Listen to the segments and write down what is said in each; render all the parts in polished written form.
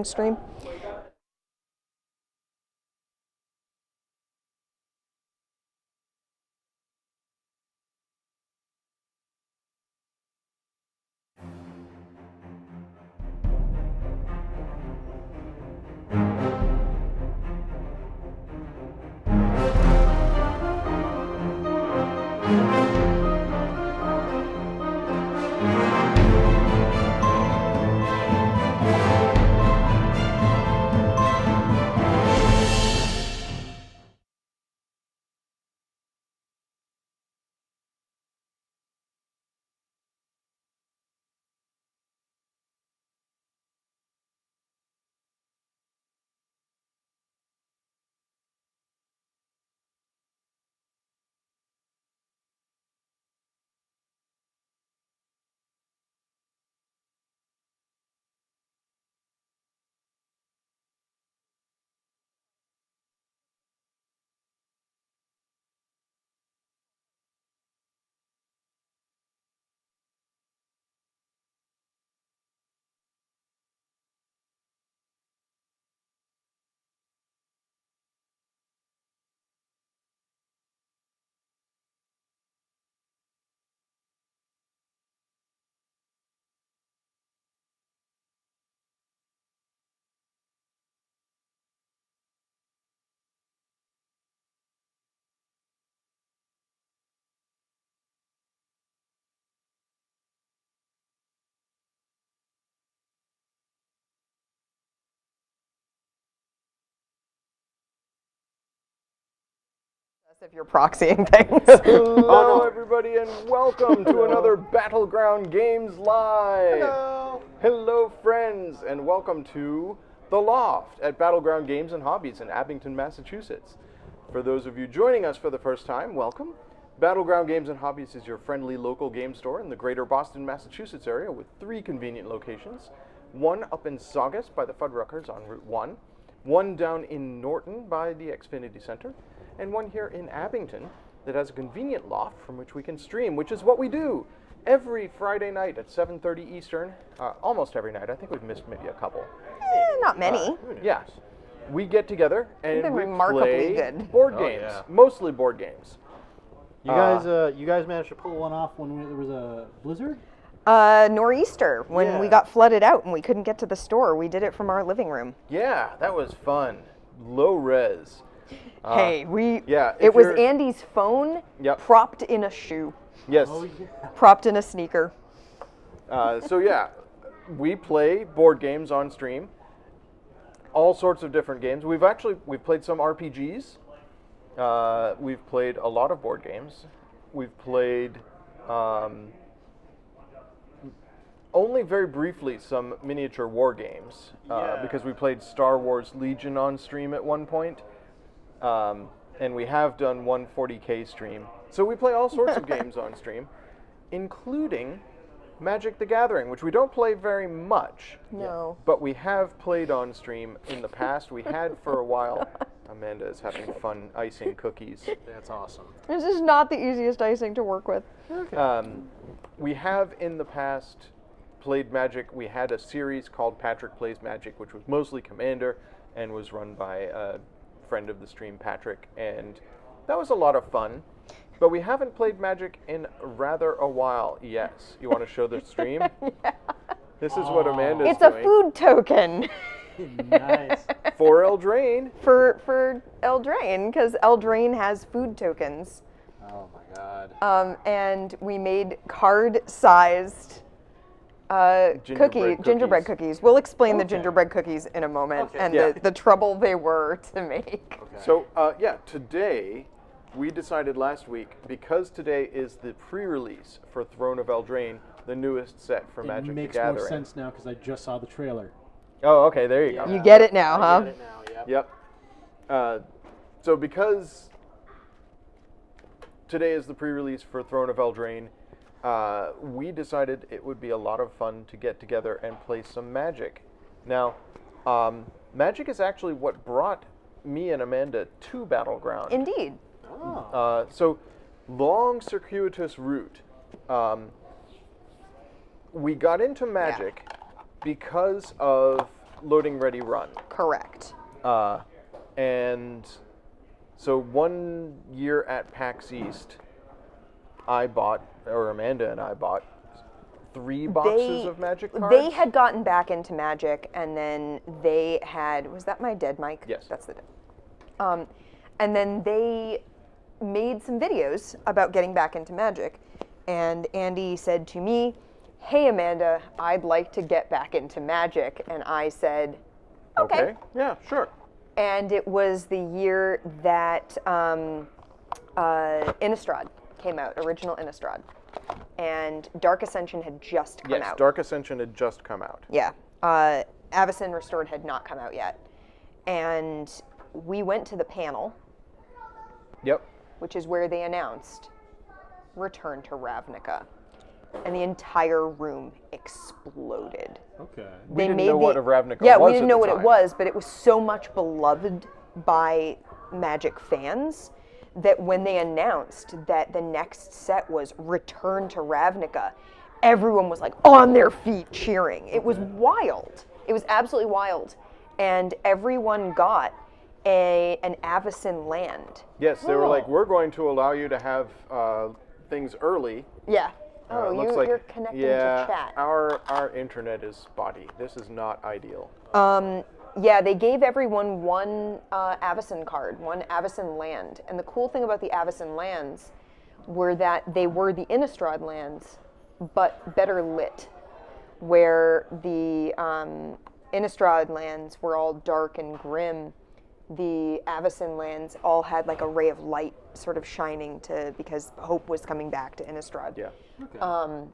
stream. If you're proxying things. Hello, everybody, and welcome to another Battleground Games Live. Hello, friends, and welcome to The Loft at Battleground Games and Hobbies in Abington, Massachusetts. For those of you joining us for the first time, welcome. Battleground Games and Hobbies is your friendly local game store in the greater Boston, Massachusetts area with 3 convenient locations. One up in Saugus by the Fuddruckers on Route 1, one down in Norton by the Xfinity Center, and one here in Abington that has a convenient loft from which we can stream, which is what we do every Friday night at 7:30 Eastern, almost every night. I think we've missed maybe a couple. Not many. Yeah. We get together and been we remarkably play good. board games, mostly board games. You guys managed to pull one off when there was a blizzard? Nor'easter, when we Yeah. got flooded out and we couldn't get to the store. We did it from our living room. Yeah, that was fun. Low res. It was Andy's phone propped in a shoe, Yes. Oh, yeah. propped in a sneaker. So yeah, we play board games on stream. All sorts of different games. We've played some RPGs. We've played a lot of board games. We've played only very briefly some miniature war games because we played Star Wars Legion on stream at one point. And we have done one 40K stream. So we play all sorts of games on stream, including Magic the Gathering, which we don't play very much. No. But we have played on stream in the past. We had for a while. Amanda is having fun icing cookies. That's awesome. This is not the easiest icing to work with. We have in the past played Magic. We had a series called Patrick Plays Magic, which was mostly Commander and was run by a friend of the stream, Patrick, and that was a lot of fun. But we haven't played Magic in rather a while. Yes. You want to show the stream? Yeah. This is what Amanda's It's doing. a food token. Nice. For Eldraine. for Eldraine, because Eldraine has food tokens. Oh my god. And we made card-sized gingerbread cookies. We'll explain the gingerbread cookies in a moment and the trouble they were to make. Okay. So, today, we decided last week, because today is the pre-release for Throne of Eldraine, the newest set for Magic the makes Gathering. more sense now because I just saw the trailer. Oh, okay, there you go. You get it now, huh? I get it now, yep. Yep. So because today is the pre-release for Throne of Eldraine, we decided it would be a lot of fun to get together and play some Magic. Now, Magic is actually what brought me and Amanda to Battleground. Indeed. Oh. So, long circuitous route. We got into Magic because of loading ready run. Correct. And so 1 year at PAX East, Amanda and I bought 3 boxes of Magic cards. They had gotten back into Magic, and then they had, was that my dead mic? Yes. That's the dead. And then they made some videos about getting back into Magic, and Andy said to me, "Hey Amanda, I'd like to get back into Magic," and I said, okay. Yeah, sure. And it was the year that Innistrad came out, original Innistrad. And Dark Ascension had just come out. Yes, Dark Ascension had just come out. Yeah. Avacyn Restored had not come out yet. And we went to the panel. Yep. Which is where they announced Return to Ravnica. And the entire room exploded. Okay. We didn't know what a Ravnica was. Yeah, we didn't at know the what time. it was, but it was so much beloved by Magic fans that when they announced that the next set was Return to Ravnica, everyone was like on their feet cheering. It was wild. It was absolutely wild. And everyone got an Avacyn land. Yes, they were like, we're going to allow you to have things early. Yeah. It looks like, you're connecting yeah, to chat. Our internet is spotty. This is not ideal. Yeah, they gave everyone one Avacyn card, one Avacyn land. And the cool thing about the Avacyn lands were that they were the Innistrad lands, but better lit. Where the Innistrad lands were all dark and grim, the Avacyn lands all had like a ray of light sort of shining because hope was coming back to Innistrad. Yeah. Okay.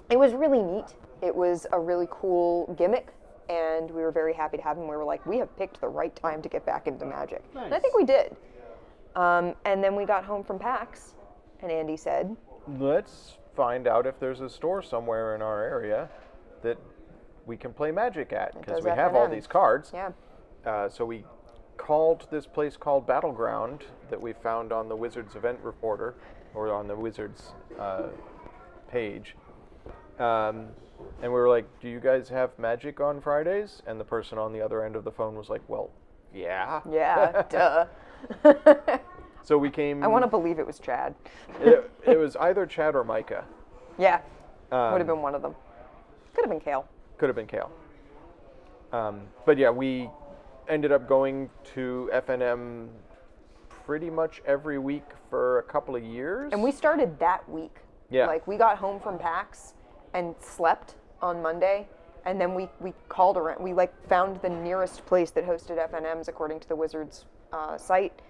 It was really neat. It was a really cool gimmick, and we were very happy to have him. We were like, we have picked the right time to get back into Magic. Nice. And I think we did. And then we got home from PAX, and Andy said, Let's find out if there's a store somewhere in our area that we can play Magic at, because we have all these cards. yeah. So we called this place called Battleground that we found on the Wizards event reporter, or on the Wizards page. And we were like, do you guys have Magic on Fridays? And the person on the other end of the phone was like, well, yeah. Yeah, duh. So we came... I want to believe it was Chad. it was either Chad or Micah. Yeah, would have been one of them. Could have been Kale. Could have been Kale. But yeah, we ended up going to FNM pretty much every week for a couple of years. And we started that week. Yeah. Like, we got home from PAX and slept on Monday, and then we called around. We, found the nearest place that hosted FNMs according to the Wizards site,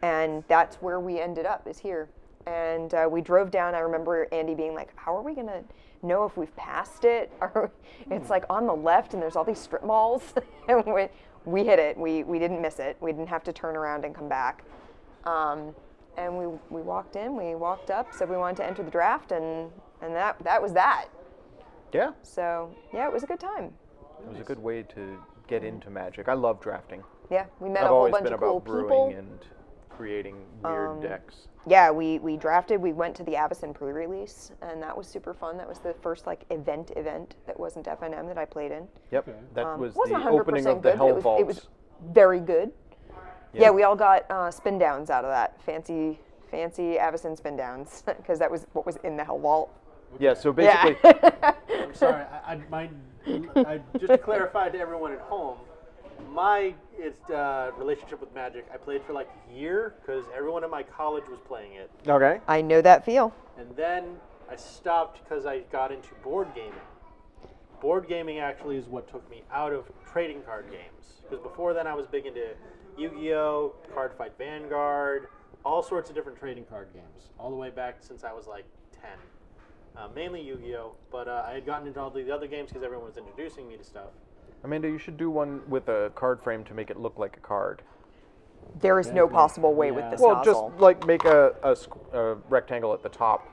and that's where we ended up, is here. And we drove down. I remember Andy being like, how are we going to know if we've passed it? It's like on the left, and there's all these strip malls. And we hit it. We didn't miss it. We didn't have to turn around and come back. And we walked in, we walked up, said we wanted to enter the draft, and that was that. Yeah. So, yeah, it was a good time. It was a good way to get into Magic. I love drafting. Yeah, we met I've a whole always bunch been of cool about brewing people. and creating weird decks. Yeah, we drafted, we went to the Avacyn pre-release, and that was super fun. That was the first event that wasn't FNM that I played in. Yep, Okay. that was Wasn't the opening of the good, Hell but Vault. it was very good. Yeah, we all got spin downs out of that. Fancy Avacyn spin downs, because that was what was in the Hell Vault. Yeah, so basically... I'm sorry. I just to clarify to everyone at home, my relationship with Magic, I played for like a year because everyone in my college was playing it. Okay. I know that feel. And then I stopped because I got into board gaming. Board gaming actually is what took me out of trading card games. Because before then I was big into Yu-Gi-Oh!, Cardfight Vanguard, all sorts of different trading card games, all the way back since I was like 10. Mainly Yu-Gi-Oh!, but I had gotten into all the other games because everyone was introducing me to stuff. Amanda, you should do one with a card frame to make it look like a card. There is no possible way with this Well, nozzle. just make a rectangle at the top.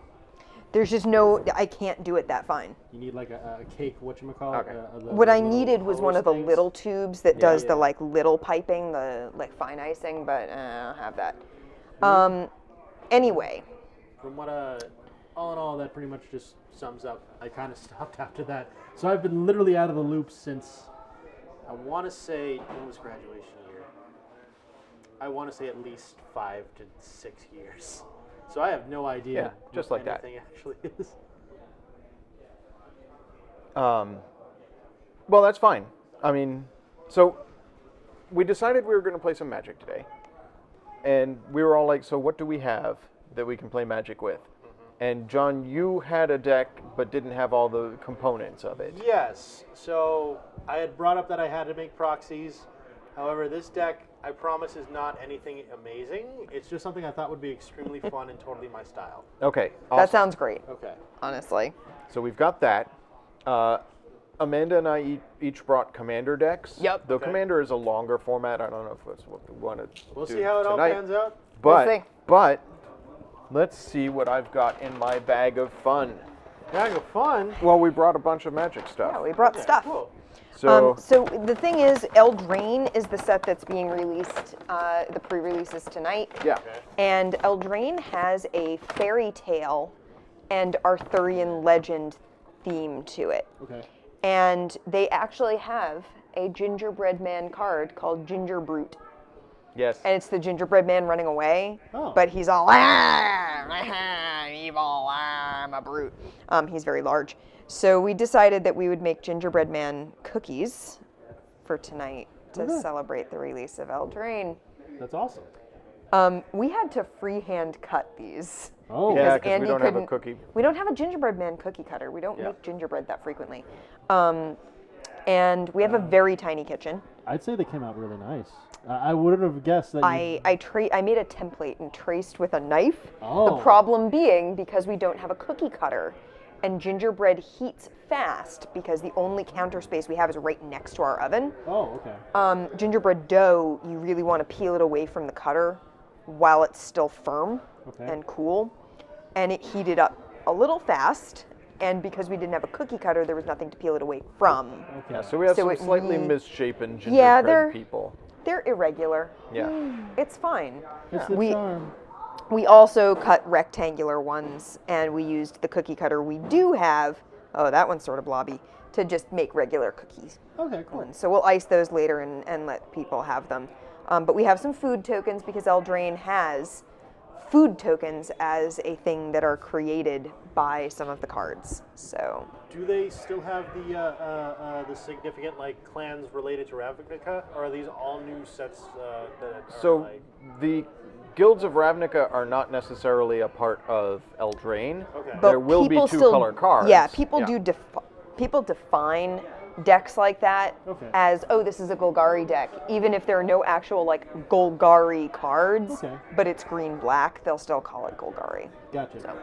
There's just no, I can't do it that fine. You need like a cake, whatchamacallit. Okay. What I needed was one of the things. little tubes that does Yeah. the little piping, the fine icing, but I don't have that. Anyway. From what all in all, that pretty much just sums up. I kind of stopped after that. So I've been literally out of the loop since I want to say, when was graduation year? I want to say at least 5 to 6 years. So I have no idea. Yeah, just what like that. anything actually is. Well, that's fine. I mean, so we decided we were going to play some Magic today. And we were all like, so what do we have that we can play Magic with? And John, you had a deck but didn't have all the components of it. Yes. So I had brought up that I had to make proxies. However, this deck, I promise, is not anything amazing. It's just something I thought would be extremely fun and totally my style. Okay. That Awesome. sounds great, Okay. honestly. So we've got that. Amanda and I each brought Commander decks. Yep. The Okay. Commander is a longer format. I don't know if that's what we want to We'll do see how it all tonight. pans out. But, We'll see. but let's see what I've got in my bag of fun. Bag of fun. Well, we brought a bunch of Magic stuff. Yeah, we brought Okay, stuff. Cool. So, The thing is, Eldraine is the set that's being released. The pre-release is tonight. yeah. Okay. And Eldraine has a fairy tale and Arthurian legend theme to it. Okay. And they actually have a gingerbread man card called Ginger Brute. Yes. And it's the gingerbread man running away, Oh. but he's all, I'm evil, I'm a brute. He's very large. So we decided that we would make gingerbread man cookies for tonight to Okay. celebrate the release of Eldraine. That's awesome. We had to freehand cut these. Oh. Yeah, because because we Andy don't have a couldn't- cookie. We don't have a gingerbread man cookie cutter. We don't Yeah. make gingerbread that frequently. And we have a very tiny kitchen. I'd say they came out really nice. I wouldn't have guessed that. I made a template and traced with a knife. Oh. The problem being because we don't have a cookie cutter, and gingerbread heats fast because the only counter space we have is right next to our oven. Oh, okay. Gingerbread dough, you really want to peel it away from the cutter while it's still firm Okay. and cool, and it heated up a little fast. And because we didn't have a cookie cutter, there was nothing to peel it away from. Okay. Yeah, so we have So some it slightly really- misshapen gingerbread Yeah, they're- people. They're irregular. Yeah. It's fine. It's the we- charm. We also cut rectangular ones, and we used the cookie cutter we do have. Oh, that one's sort of blobby, to just make regular cookies. Okay, cool. So we'll ice those later and let people have them. But we have some food tokens because Eldraine has food tokens as a thing that are created by some of the cards. So Do they still have the significant clans related to Ravnica, or are these all new sets that are So the guilds of Ravnica are not necessarily a part of Eldraine. Okay. But There will be people two still- color cards. Yeah, people people define decks like that Okay. as, oh, this is a Golgari deck, even if there are no actual Golgari cards, Okay. but it's green-black, they'll still call it Golgari. Gotcha.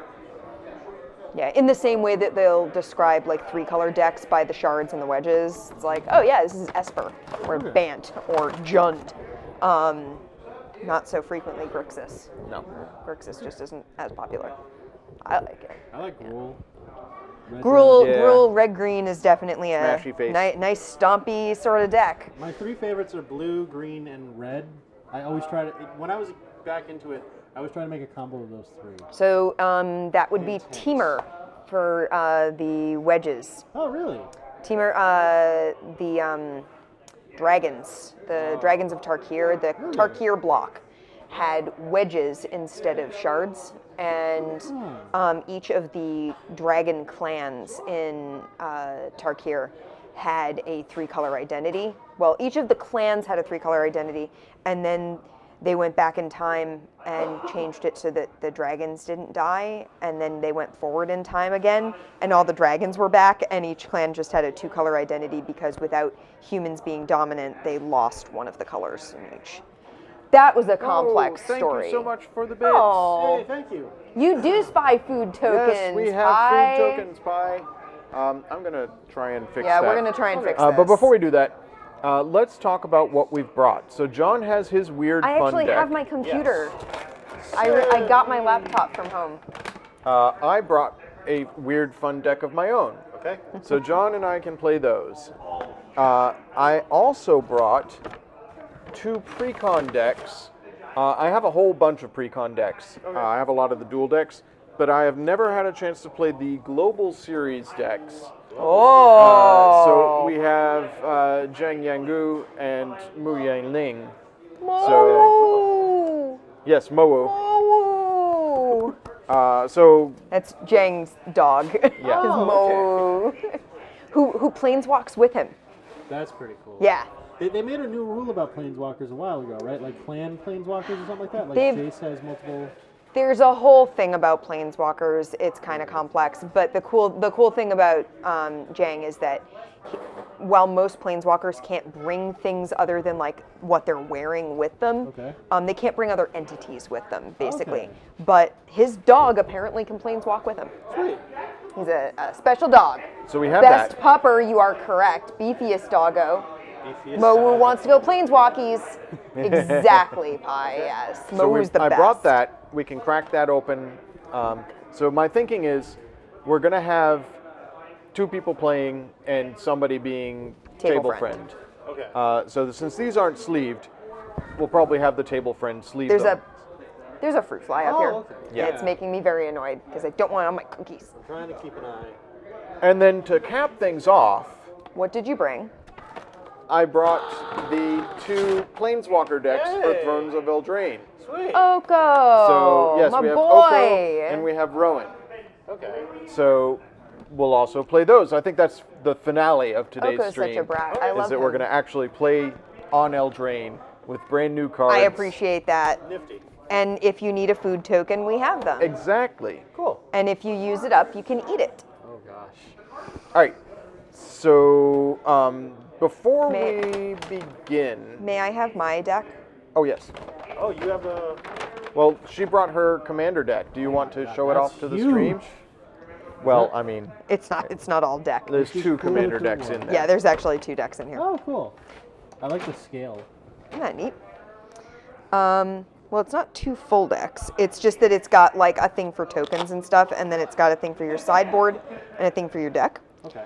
Yeah, in the same way that they'll describe three-color decks by the shards and the wedges. It's like, oh yeah, this is Esper, or Okay. Bant, or Jund. Not so frequently Grixis. No. Grixis just isn't as popular. I like it. I like Gruul. Red Gruul, Yeah. Gruul Red-Green is definitely a Smashy face. nice stompy sort of deck. My three favorites are blue, green, and red. I always try to. When I was back into it, I was trying to make a combo of those three. So that would be Teamer for the wedges. Oh, really? Teamer, the dragons, the dragons of Tarkir, the Tarkir block had wedges instead of shards, and each of the dragon clans in Tarkir had a three-color identity. Well, each of the clans had a three-color identity, and then they went back in time and changed it so that the dragons didn't die, and then they went forward in time again, and all the dragons were back, and each clan just had a two-color identity because without humans being dominant, they lost one of the colors in each. That was a complex thank story. you so much for the bits. Oh, Hey, thank you. you do spy food tokens. Yes, we have Pi. food tokens, Pi. I'm going to try and fix Yeah, that. we're gonna try and fix But this. before we do that, let's talk about what we've brought. So John has his weird I fun actually deck. have my computer. I got my laptop from home. I brought a weird fun deck of my own. Okay. So John and I can play those. I also brought two precon decks. I have a whole bunch of precon decks. I have a lot of the dual decks, but I have never had a chance to play the Global Series decks. Oh. So we have Zhang Yangu and Mu Yanling. Mo. Yes, Mowu. Mo. So That's Jang's dog. Yeah. His Mo. Who planeswalks with him. That's pretty cool. Yeah. They made a new rule about planeswalkers a while ago, right? Like clan planeswalkers or something like that. Like They've- Jace has multiple. There's a whole thing about planeswalkers. It's kind of complex, but the cool thing about Jang is that while most planeswalkers can't bring things other than like what they're wearing with them, Okay. they can't bring other entities with them, basically. Okay. But his dog apparently can planeswalk with him. Sweet. He's a special dog. So we have Best that. pupper, you are correct. Beefiest doggo. Beefiest Mowu dog. wants to go planeswalkies. Exactly, Pi, yes. So Mowu's the I best. brought that. We can crack that open. So my thinking is we're going to have 2 people playing and somebody being Table table friend. friend. Okay. So since these aren't sleeved, we'll probably have the table friend sleeve There's them. there's a fruit fly up Oh, here. okay. Yeah. It's making me very annoyed because I don't want it on my cookies. I'm trying to keep an eye. And then to cap things off, What did you bring? I brought the 2 Planeswalker decks for Hey. Thrones of Eldraine. Sweet. Oko. So yes, my we have boy. Oko and we have Rowan. Okay. So we'll also play those. I think that's the finale of today's Oko's stream. such a brat. I love is that him. we're going to actually play on Eldraine with brand new cards. I appreciate that. Nifty. And if you need a food token, we have them. Exactly. Cool. And if you use it up, you can eat it. Oh gosh. All right. So before May- we begin, May I have my deck? oh yes. Oh, you have a. Well, she brought her commander deck. Do you want to show it That's off to the huge. stream? Well, I mean, It's not all deck. there's 2 commander decks in there. Yeah, there's actually 2 decks in here. Oh, cool. I like the scale. Isn't that neat? Well, it's not 2 full decks. It's just that it's got like a thing for tokens and stuff, and then it's got a thing for your sideboard and a thing for your deck. Okay.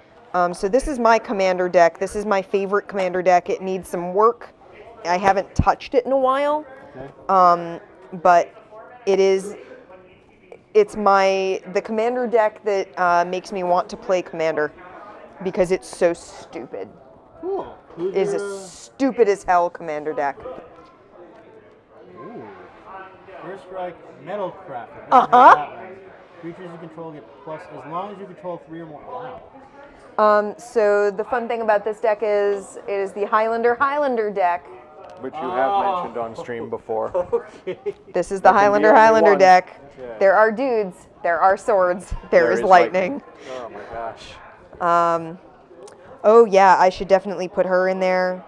So this is my commander deck. This is my favorite commander deck. It needs some work. I haven't touched it in a while, Okay. but it's the commander deck that makes me want to play commander because it's so stupid. Cool. Who's It is your, a stupid as hell commander deck. Ooh. First strike, metal crafter. Uh-huh. Creatures you control get plus as long as you control 3 or more. Wow. So the fun thing about this deck is it is the Highlander deck. Which you have mentioned on stream before. Okay. This is the There can be only Highlander one. deck. Okay. There are dudes. There are swords. there is lightning. Oh my gosh. Oh yeah, I should definitely put her in there.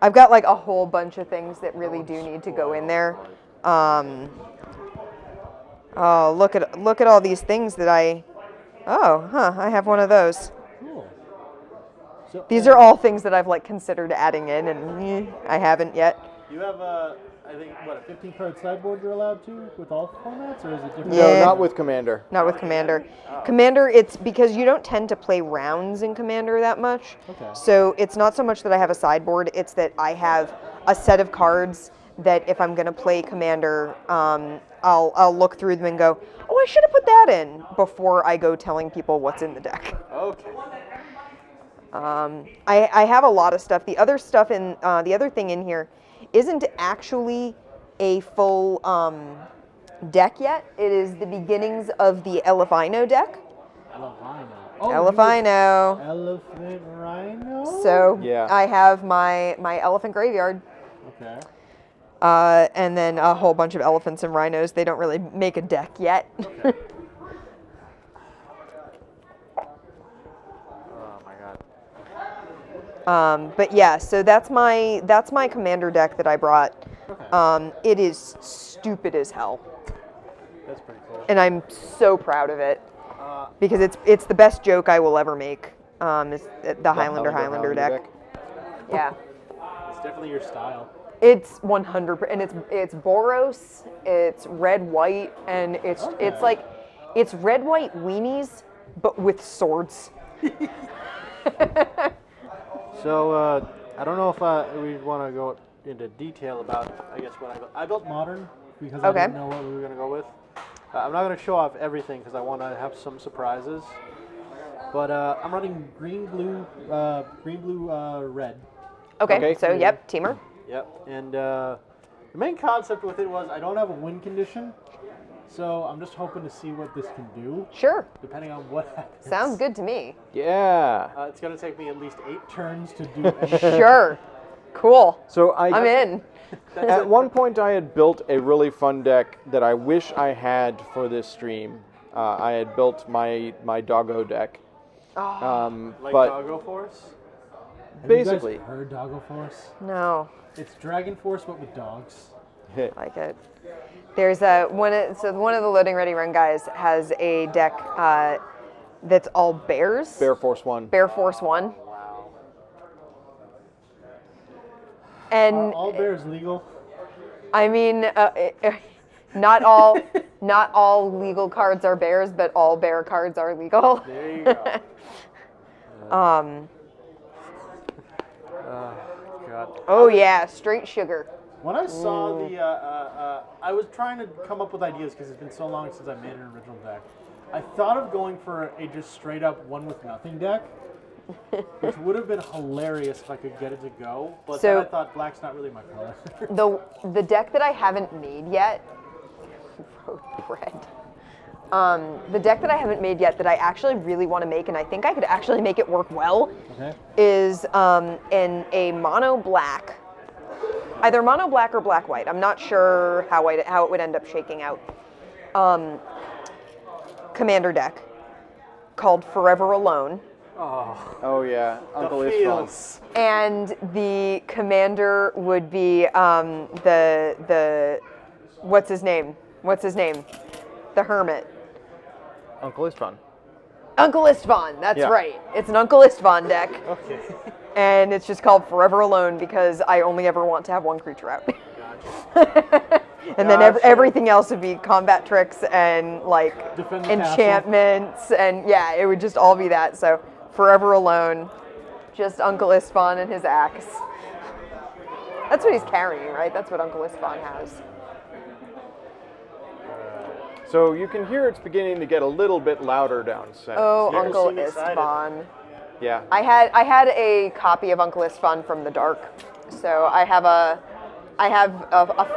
I've got like a whole bunch of things that really do need to go in there. Oh, look at all these things that I. Oh, huh. I have one of those. Cool. So, These are all things that I've like considered adding in, and I haven't yet. You have a, I think, what, a 15 card sideboard you're allowed to with all formats, or is it different? Yeah. No, not with commander. Not with Commander. Commander, it's because you don't tend to play rounds in Commander that much. Okay. So it's not so much that I have a sideboard, it's that I have a set of cards that if I'm going to play Commander, I'll look through them and go, oh, I should have put that in before I go telling people what's in the deck. Okay. I have a lot of stuff. The other stuff in the other thing in here isn't actually a full deck yet. It is the beginnings of the Elefino deck. Elefino. Elefino. Elephant Rhino? So Yeah. I have my elephant graveyard, Okay. and then a whole bunch of elephants and rhinos. They don't really make a deck yet. Oh my god. But yeah, so that's my commander deck that I brought. Okay. It is stupid as hell, That's pretty cool. and I'm so proud of it because it's the best joke I will ever make. Is the Highlander deck. Yeah. It's definitely your style. It's 100%, and it's Boros, it's red white, and it's like it's red white weenies, but with swords. So I don't know if we want to go into detail about. I guess what I built Modern, because Okay. I didn't know what we were gonna go with. I'm not gonna show off everything because I want to have some surprises. But I'm running green, blue, red. Okay, so yep, teamer. Yep. And the main concept with it was I don't have a win condition, so I'm just hoping to see what this can do, Sure. depending on what happens. Sounds good to me. Yeah. It's going to take me at least 8 turns to do anything. Sure. Cool. So I'm in. At one point, I had built a really fun deck that I wish I had for this stream. I had built my doggo deck. Like but Doggo Force? basically, Have you guys heard Doggo Force? No. It's Dragon Force, but with dogs. Like it. There's one of the Loading Ready Run guys has a deck that's all bears. Bear Force 1. Bear Force 1. Wow. And Are all bears legal? I mean, not all legal cards are bears, but all bear cards are legal. There you go. God. Oh yeah, straight sugar. When I saw the, I was trying to come up with ideas because it's been so long since I made an original deck. I thought of going for a just straight up one with nothing deck, which would have been hilarious if I could get it to go. But So- then I thought black's not really my color. The deck that I haven't made yet, road bread. The deck that I haven't made yet that I actually really want to make, and I think I could actually make it work well, Okay. is in a mono black, either mono black or black white. I'm not sure how it would end up shaking out. Commander deck called Forever Alone. Oh yeah, Uncle The Isfon. feels. And the commander would be the what's his name? The hermit. Uncle Isfon. Uncle Istvan, that's Yeah. right. It's an Uncle Istvan deck. Okay. And it's just called Forever Alone because I only ever want to have one creature out. Gotcha. And then Gotcha. everything else would be combat tricks and like Defend the enchantments and yeah, it would just all be that. So Forever Alone, just Uncle Istvan and his axe. That's what he's carrying, right? That's what Uncle Istvan has. So you can hear it's beginning to get a little bit louder down south. Oh, Never Uncle seem excited. Istvan. Yeah. I had a copy of Uncle Istvan from the dark, so I have a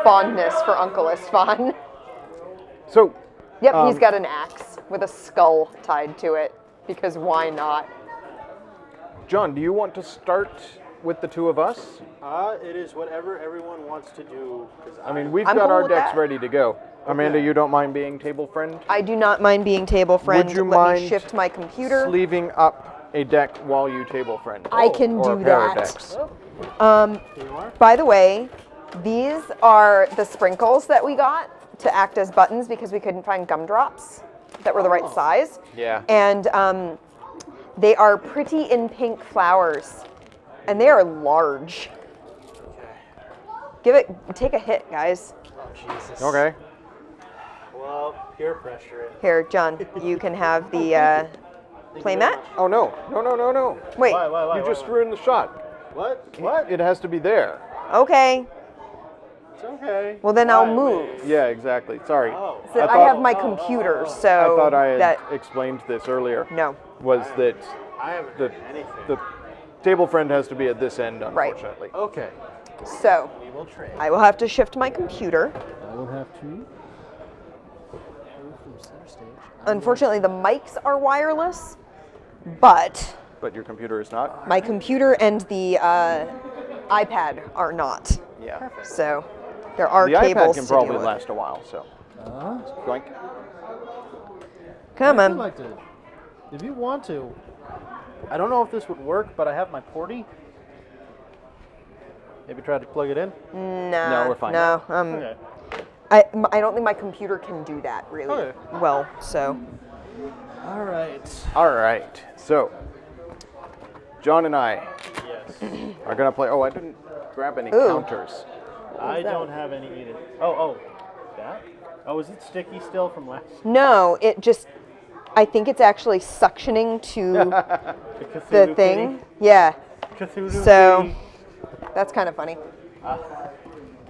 fondness for Uncle Istvan. So, Yep, he's got an axe with a skull tied to it because why not? John, do you want to start with the two of us? It is whatever everyone wants to do. 'Cause I mean, we've I'm got cool our with decks that. ready to go. Amanda, you don't mind being table friend? I do not mind being table friend. Would you Let mind me shift my computer. Sleeving up a deck while you table friend. I can or do a pair of that. decks. Here you are. By the way, these are the sprinkles that we got to act as buttons because we couldn't find gumdrops that were the right size. Yeah. And they are pretty in pink flowers, and they are large. Take a hit, guys. Oh, Jesus. Okay. Well, peer pressure. Here, John, you can have the Thank you very playmat. much. Oh no. No. Wait, Why? You just ruined the shot. What? What? It has to be there. okay. It's okay. Well, then I'll Why? move. Yeah, exactly. Sorry. Oh. So I, thought- have my computer, I so thought I had that explained this earlier. no. Was that I haven't the done anything. the table friend has to be at this end, Right. unfortunately. Okay. So We will trade. I will have to shift my computer. I will have to move from center stage. Unfortunately, the mics are wireless, but But your computer is not. my computer and the iPad are not. Yeah. So there are The iPad cables can to probably deal with. last a while. So. Yoink. Come I'd on. like to, if you want to. I don't know if this would work, but I have my porty. Maybe try to plug it in. Nah, No, we're fine. No, Okay. I don't think my computer can do that really Okay. well. So All right. All right. So, John and I Yes. are gonna play. Oh, I didn't grab any Ooh. counters. I don't have any either. Oh. That? Oh, is it sticky still from last? no, it just. I think it's actually suctioning to The Cthulhu the kitty? thing. Yeah. Cthulhu So kitty. that's kind of funny.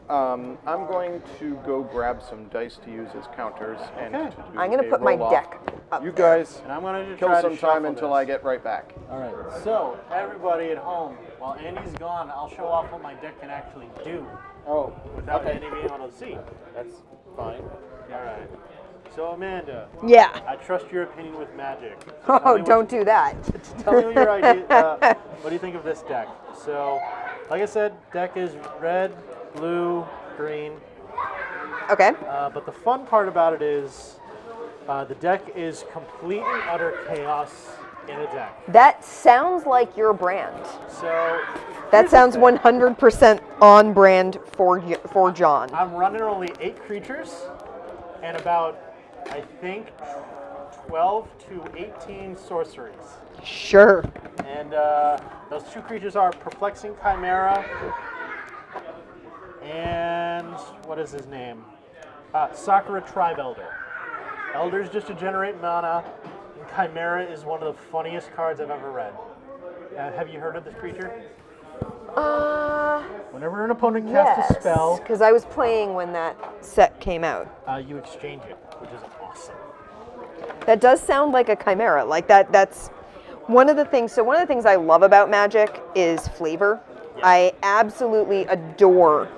I'm going to go grab some dice to use as counters and to do I'm going to a put my roll-off. deck up You there. guys And I'm going to kill try some to time shuffle until this. I get right back. All right. So, everybody at home, while Andy's gone, I'll show off what my deck can actually do Oh, without Andy being able to see. That's fine. All right. So, Amanda, Yeah. I trust your opinion with Magic. So tell Oh, me what don't you- do that. Tell me what your idea. What do you think of this deck? So, like I said, deck is red, blue, green. Okay. But the fun part about it is the deck is complete and utter chaos in a deck. That sounds like your brand. So That sounds 100% on brand for John. I'm running only 8 creatures and about, I think, 12 to 18 sorceries. Sure. And those 2 creatures are Perplexing Chimera and what is his name? Sakura Tribe Elder. Elder's just to generate mana, and Chimera is one of the funniest cards I've ever read. Have you heard of this creature? Whenever an opponent casts a spell, because I was playing when that set came out. you exchange it, which is awesome. That does sound like a chimera. Like that's one of the things. So one of the things I love about Magic is flavor. I absolutely adore.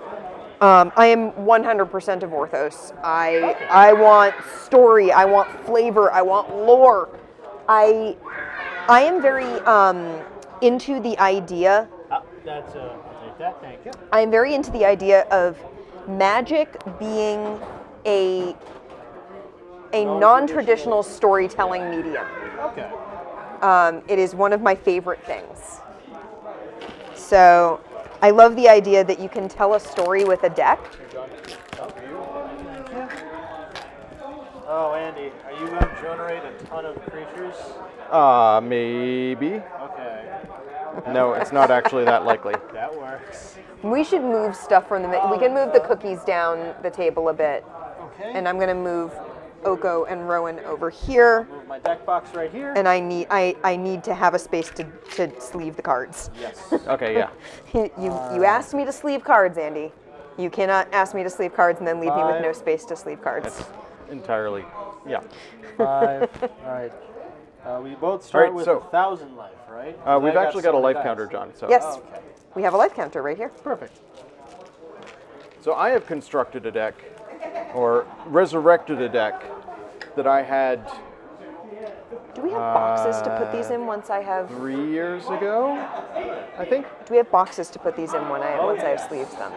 I am 100% of Orthos. I want story. I want flavor. I want lore. I am very into the idea. I'll take that, thank you. I am very into the idea of Magic being a non-traditional storytelling medium. Okay. It is one of my favorite things. So I love the idea that you can tell a story with a deck. Oh, Andy, are you going to generate a ton of creatures? Maybe. Okay, No, it's not actually that likely. that works. We should move stuff from the... We can move the cookies down the table a bit. Okay. And I'm going to move Oko and Rowan over here. Move my deck box right here. And I need to have a space to sleeve the cards. Yes. Okay, yeah. You asked me to sleeve cards, Andy. You cannot ask me to sleeve cards and then leave me with no space to sleeve cards. That's entirely, yeah. 5. All right. We both start All right, with so- 1,000 life, right? We've actually got a 7 life dice. counter, John. So. Yes, Oh, okay. we have a life counter right here. Perfect. So I have constructed a deck, or resurrected a deck, that I had Do we have boxes to put these in once I have... 3 years ago, I think. Do we have boxes to put these in once I have sleeved them?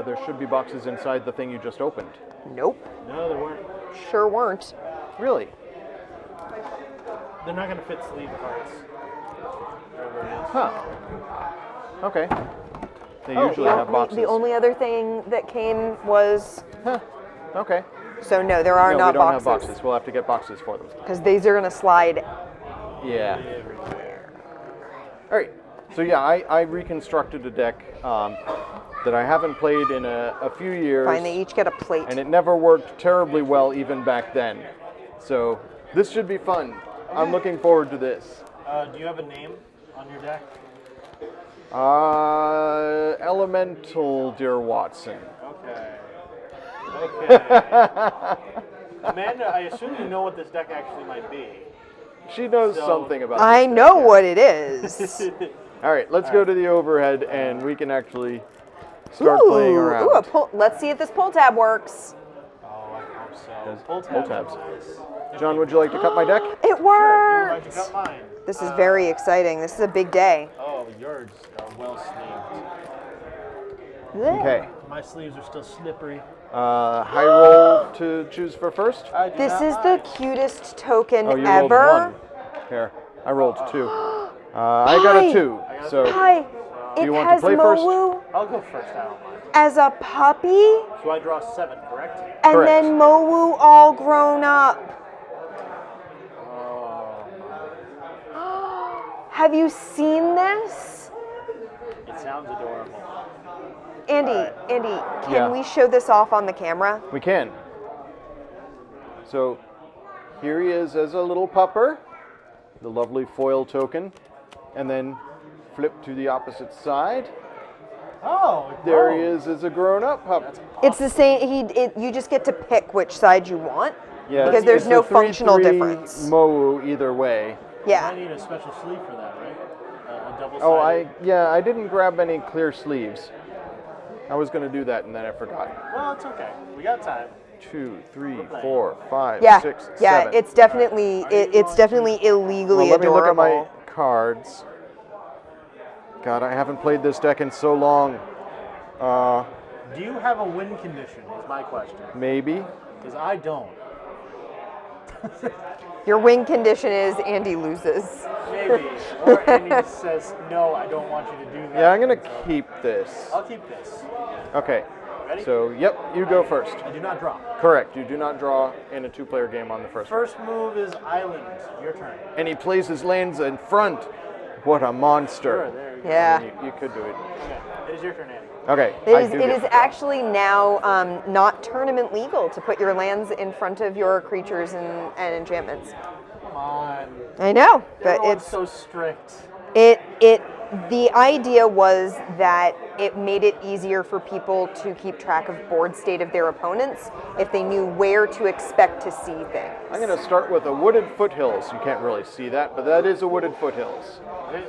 There should be boxes inside the thing you just opened. Nope. No, there weren't. Sure weren't. Really? They're not going to fit sleeve cards. Wherever it is. Huh. Okay. They Oh, usually have boxes. the only other thing that came was... Okay. So no, there are No, not we don't boxes. have boxes. We'll have to get boxes for them. Because these are going to slide. Yeah. Everywhere. All right. So yeah, I reconstructed a deck that I haven't played in a few years. Fine, they each get a plate. And it never worked terribly well even back then. So this should be fun. I'm looking forward to this. Do you have a name on your deck? Elemental, dear Watson. Okay. Okay. Amanda, I assume you know what this deck actually might be. She knows So- something about I this know deck. what it is. All right, let's go to the overhead and we can actually start playing around. Ooh, a pull. Let's see if this pull tab works. Oh, I hope so. Does Pull pull tabs. tabs. John, would you like to cut my deck? It Sure, worked. you cut mine. This is very exciting. This is a big day. Oh, yours are well sleeved. Okay. My sleeves are still slippery. High roll to choose for first. I do This not is the mind. cutest token Oh, you ever. rolled one. Here, I rolled 2. I got a 2. So Hi. Do It you want to has play first? Mowu I'll go first. I don't mind. as a puppy, So I draw 7, correct? and Correct. then Mowu all grown up. Oh, Have you seen this? it sounds adorable. Andy, Andy, can Yeah. we show this off on the camera? we can. So here he is as a little pupper, the lovely foil token, and then flip to the opposite side. Oh, There he is as a grown-up pup. It's the same. You just get to pick which side you want. Yeah, because there's it's no a 3/3 functional difference. Mowu either way. Yeah. I need a special sleeve for that, right? A double-sided. Oh, I didn't grab any clear sleeves. I was going to do that and then I forgot. Well, it's okay. We got time. 2, 3, 4, 5, Yeah. 6, Yeah. 7. It's definitely it's definitely illegally Well, let me look at adorable. my cards. God, I haven't played this deck in so long. Do you have a win condition? Is my question. Maybe. Because I don't. Your win condition is Andy loses. Maybe. Or Andy just says, no, I don't want you to do that. Yeah, I'm going to keep this. I'll keep this. Okay. Ready? So, yep, you go first. I do not draw. Correct. You do not draw in a two-player game on the first one. First move is Island. Your turn. And he plays his lands in front. What a monster. Sure, there you go. Yeah. I mean, you could do it. Okay. It is your turn, Andy. Okay. It is actually now not tournament legal to put your lands in front of your creatures and enchantments. Come on. I know, but Everyone's it's so strict. the idea was that it made it easier for people to keep track of board state of their opponents if they knew where to expect to see things. I'm going to start with a wooded foothills. You can't really see that, but that is a wooded foothills.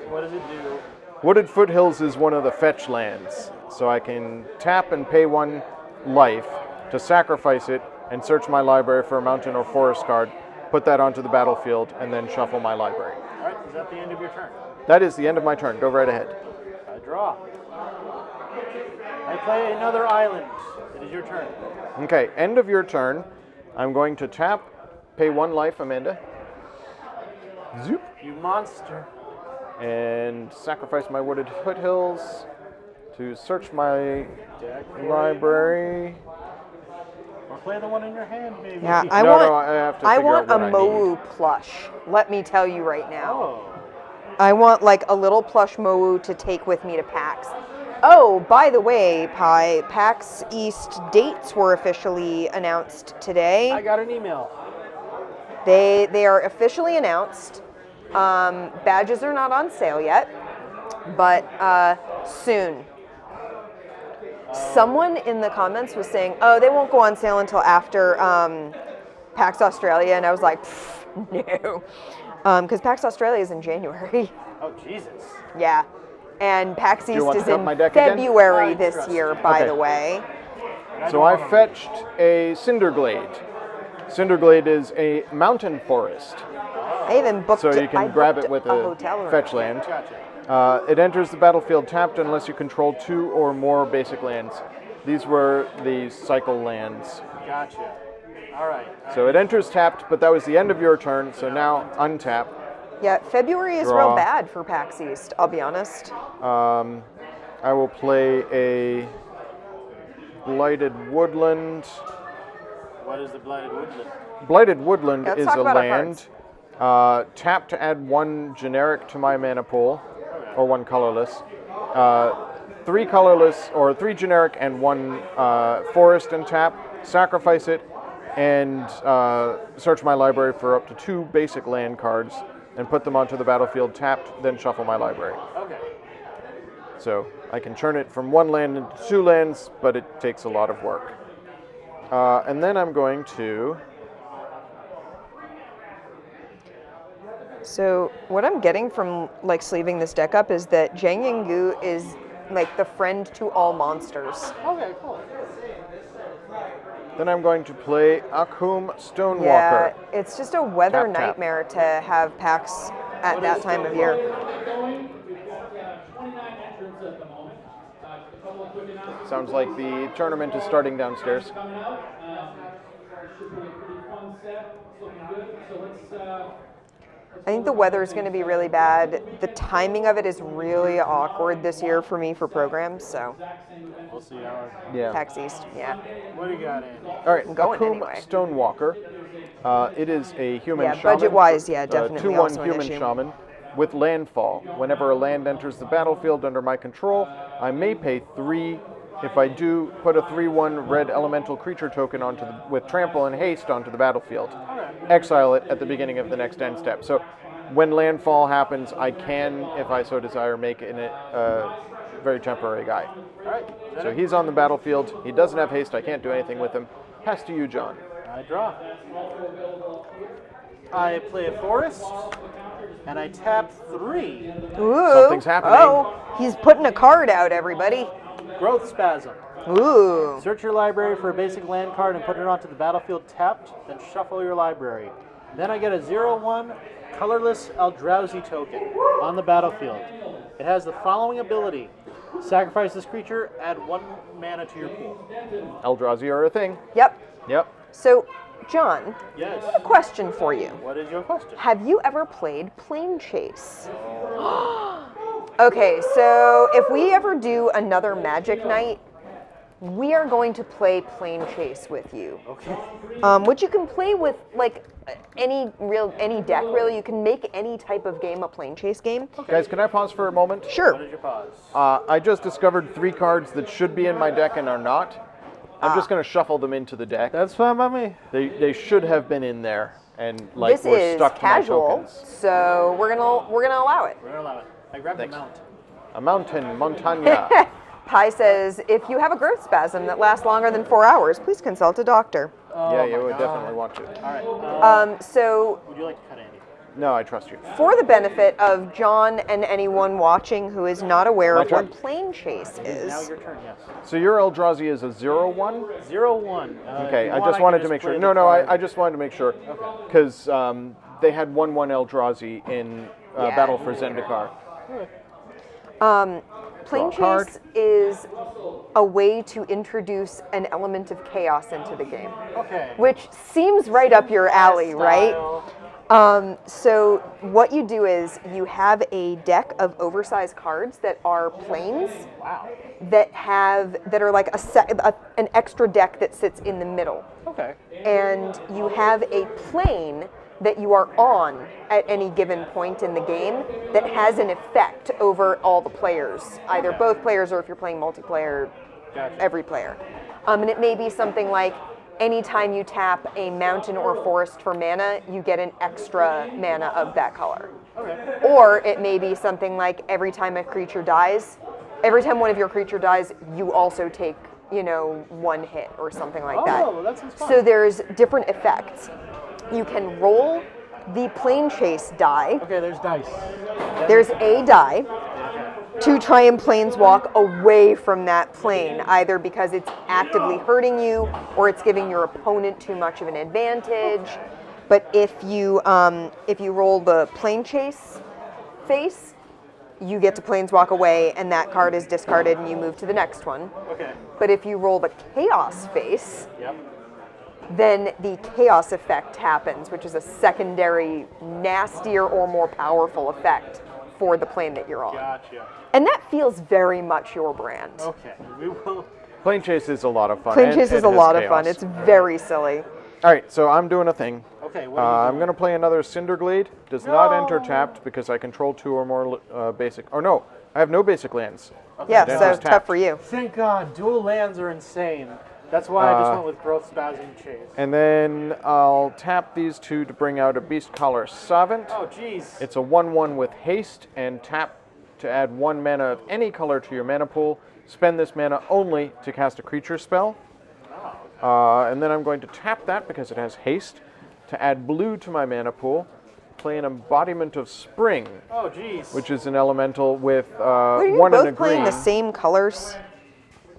What does it do? Wooded foothills is one of the fetch lands, so I can tap and pay 1 life to sacrifice it and search my library for a mountain or forest card, put that onto the battlefield, and then shuffle my library. All right, is that the end of your turn? That is the end of my turn. Go right ahead. I draw. I play another island. It is your turn. Okay, end of your turn. I'm going to tap, pay 1 life, Amanda. Zoop. You monster. And sacrifice my wooded foothills to search my Deck. library. Or play the one in your hand, maybe. Yeah, I have to I figure want out a what I Mowu plush. Let me tell you right now. Oh. I want like a little plush Mowu to take with me to PAX. Oh, by the way, Pi, PAX East dates were officially announced today. I got an email. They are officially announced. Badges are not on sale yet, but soon. Someone in the comments was saying, "Oh, they won't go on sale until after PAX Australia," and I was like, "No," because PAX Australia is in January. Oh, Jesus. Yeah, and PAX you East want to is cut in my deck again? February I this trust year, you. by Okay. the way. So I fetched a Cinderglade. Cinderglade is a mountain forest, I even booked. so you I can grab booked it with a a hotel room. fetch land. Gotcha. It enters the battlefield tapped unless you control 2 or more basic lands. These were the cycle lands. Gotcha. All right. So it enters tapped, but that was the end of your turn, so now untap. Yeah, February is Draw. real bad for PAX East. I'll be honest. I will play a Blighted Woodland. What is the Blighted Woodland? Blighted Woodland Yeah, let's is talk a about our land. Tap to add 1 generic to my mana pool, or 1 colorless. 3 colorless, or 3 generic and 1 forest and tap. Sacrifice it and search my library for up to 2 basic land cards and put them onto the battlefield tapped, then shuffle my library. Okay. So I can turn it from 1 land into 2 lands, but it takes a lot of work. And then I'm going to... So what I'm getting from like sleeving this deck up is that Zhang Yinggu is like the friend to all monsters. Okay, cool. Then I'm going to play Akum Stonewalker. Yeah, it's just a weather Tap, tap. nightmare to have PAX at that time of year. Sounds like the tournament is starting downstairs. I think the weather is going to be really bad. The timing of it is really awkward this year for me for programs, so We'll see how. Yeah. PAX East, yeah. What do you got, Andy? All right, I'm going Akum anyway. Stonewalker. It is a human Yeah, shaman. budget-wise, yeah, definitely 2/1 also an human issue. shaman with landfall. Whenever a land enters the battlefield under my control, I may pay 3. If I do, put a 3/1 red elemental creature token onto with trample and haste onto the battlefield. Exile it at the beginning of the next end step. So when landfall happens, I can, if I so desire, make very temporary guy. All right. So he's on the battlefield. He doesn't have haste. I can't do anything with him. Pass to you, John. I draw. I play a forest, and I tap 3. Ooh. Something's happening. Oh, he's putting a card out, everybody. Growth Spasm. Ooh. Search your library for a basic land card and put it onto the battlefield tapped, then shuffle your library. Then I get a 0/1 colorless Eldrazi token on the battlefield. It has the following ability. Sacrifice this creature, add 1 mana to your pool. Eldrazi are a thing. Yep. Yep. So, John, Yes. a question for you. What is your question? Have you ever played Plane Chase? Okay, so if we ever do another Magic night, we are going to play Plane Chase with you. Okay. Which you can play with like any deck really. You can make any type of game a Plane Chase game. Guys, can I pause for a moment? Sure. What is your pause? I just discovered 3 cards that should be in my deck and are not. I'm just going to shuffle them into the deck. That's fine by me. They should have been in there, and like This we're is stuck to my casual, tokens. so we're gonna allow it. We're gonna allow it. I grabbed Thanks. the mount. A mountain, montagna. Pi says, if you have a growth spasm that lasts longer than 4 hours, please consult a doctor. Yeah, you would definitely want to. All right. So Would you like to cut Andy? No, I trust you. for the benefit of John and anyone watching who is not aware My of turn? what Plane Chase Now is, your turn. Yes. So your Eldrazi is a 0/1? 0/1. Okay, if I you want, just can wanted to make play sure. the No, card. I just wanted to make sure. Okay. Because they had 1/1 Eldrazi in Yeah. Battle for Zendikar. Plane Draw a card. Chase is a way to introduce an element of chaos into the game, Okay. which seems right up your alley, right? Style. So what you do is you have a deck of oversized cards that are planes Wow. that are like an extra deck that sits in the middle, Okay. and you have a plane that you are on at any given point in the game that has an effect over all the players, either both players or if you're playing multiplayer, Gotcha. every player. And it may be something like anytime you tap a mountain or forest for mana, you get an extra mana of that color. Okay. Or it may be something like every time a creature dies, every time one of your creature dies, you also take, 1 hit or something like that. Oh, that sounds fun. So there's different effects. You can roll the Plane Chase die. Okay, there's dice. There's a die to try and planeswalk away from that plane, either because it's actively hurting you or it's giving your opponent too much of an advantage. But if you roll the Plane Chase face, you get to planeswalk away, and that card is discarded, and you move to the next one. Okay. But if you roll the Chaos face, Yep. then the chaos effect happens, which is a secondary, nastier or more powerful effect for the plane that you're on. Gotcha. And that feels very much your brand. Okay. We will. Plane Chase is a lot of fun. Plane and Chase it is a has lot of chaos. fun. It's very silly. All right, so I'm doing a thing. Okay. What are you I'm going to play another Cinderglade. Does not enter tapped because I control 2 or more basic. Or no, I have no basic lands. Yeah, Then so it's tough tapped. for you. Thank God, dual lands are insane. That's why I just went with Growth Spasm Chase. And then I'll tap these 2 to bring out a Beast Collar Savant. Oh, jeez. It's a 1/1 with haste, and tap to add 1 mana of any color to your mana pool. Spend this mana only to cast a creature spell. And then I'm going to tap that because it has haste to add blue to my mana pool. Play an Embodiment of Spring, Oh, jeez. which is an elemental with Are you 1 and a both playing green. the same colors?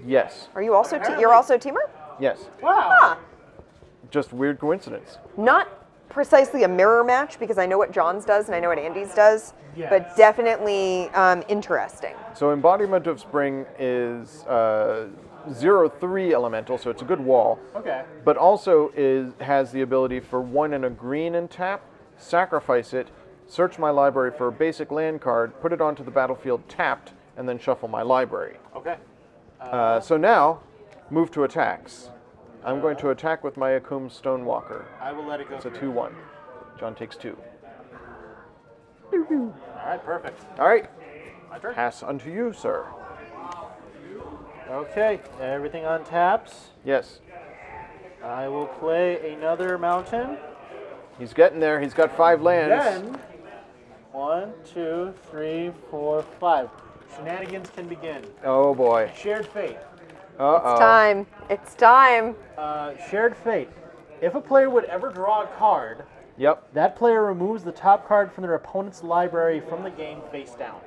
Yes, Are you also you're also teamer? yes. Wow. Huh. Just weird coincidence. Not precisely a mirror match because I know what John's does and I know what Andy's does, Yes. but definitely interesting. So Embodiment of Spring is 0/3 elemental, so it's a good wall. Okay. But also has the ability for 1 and a green and tap, sacrifice it, search my library for a basic land card, put it onto the battlefield tapped, and then shuffle my library. Okay. So now, move to attacks. I'm going to attack with my Akum Stonewalker. I will let it go. It's a through. 2/1. John takes 2. All right. Perfect. All right, My turn. pass unto you, sir. Okay. Everything on taps. Yes, I will play another mountain. he's getting there. He's got 5 lands. Then, 1, 2, 3, 4, 5. Shenanigans can begin. Oh boy. Shared Fate. Uh-oh. It's time. It's time. Shared Fate. If a player would ever draw a card, Yep. that player removes the top card from their opponent's library from the game face down.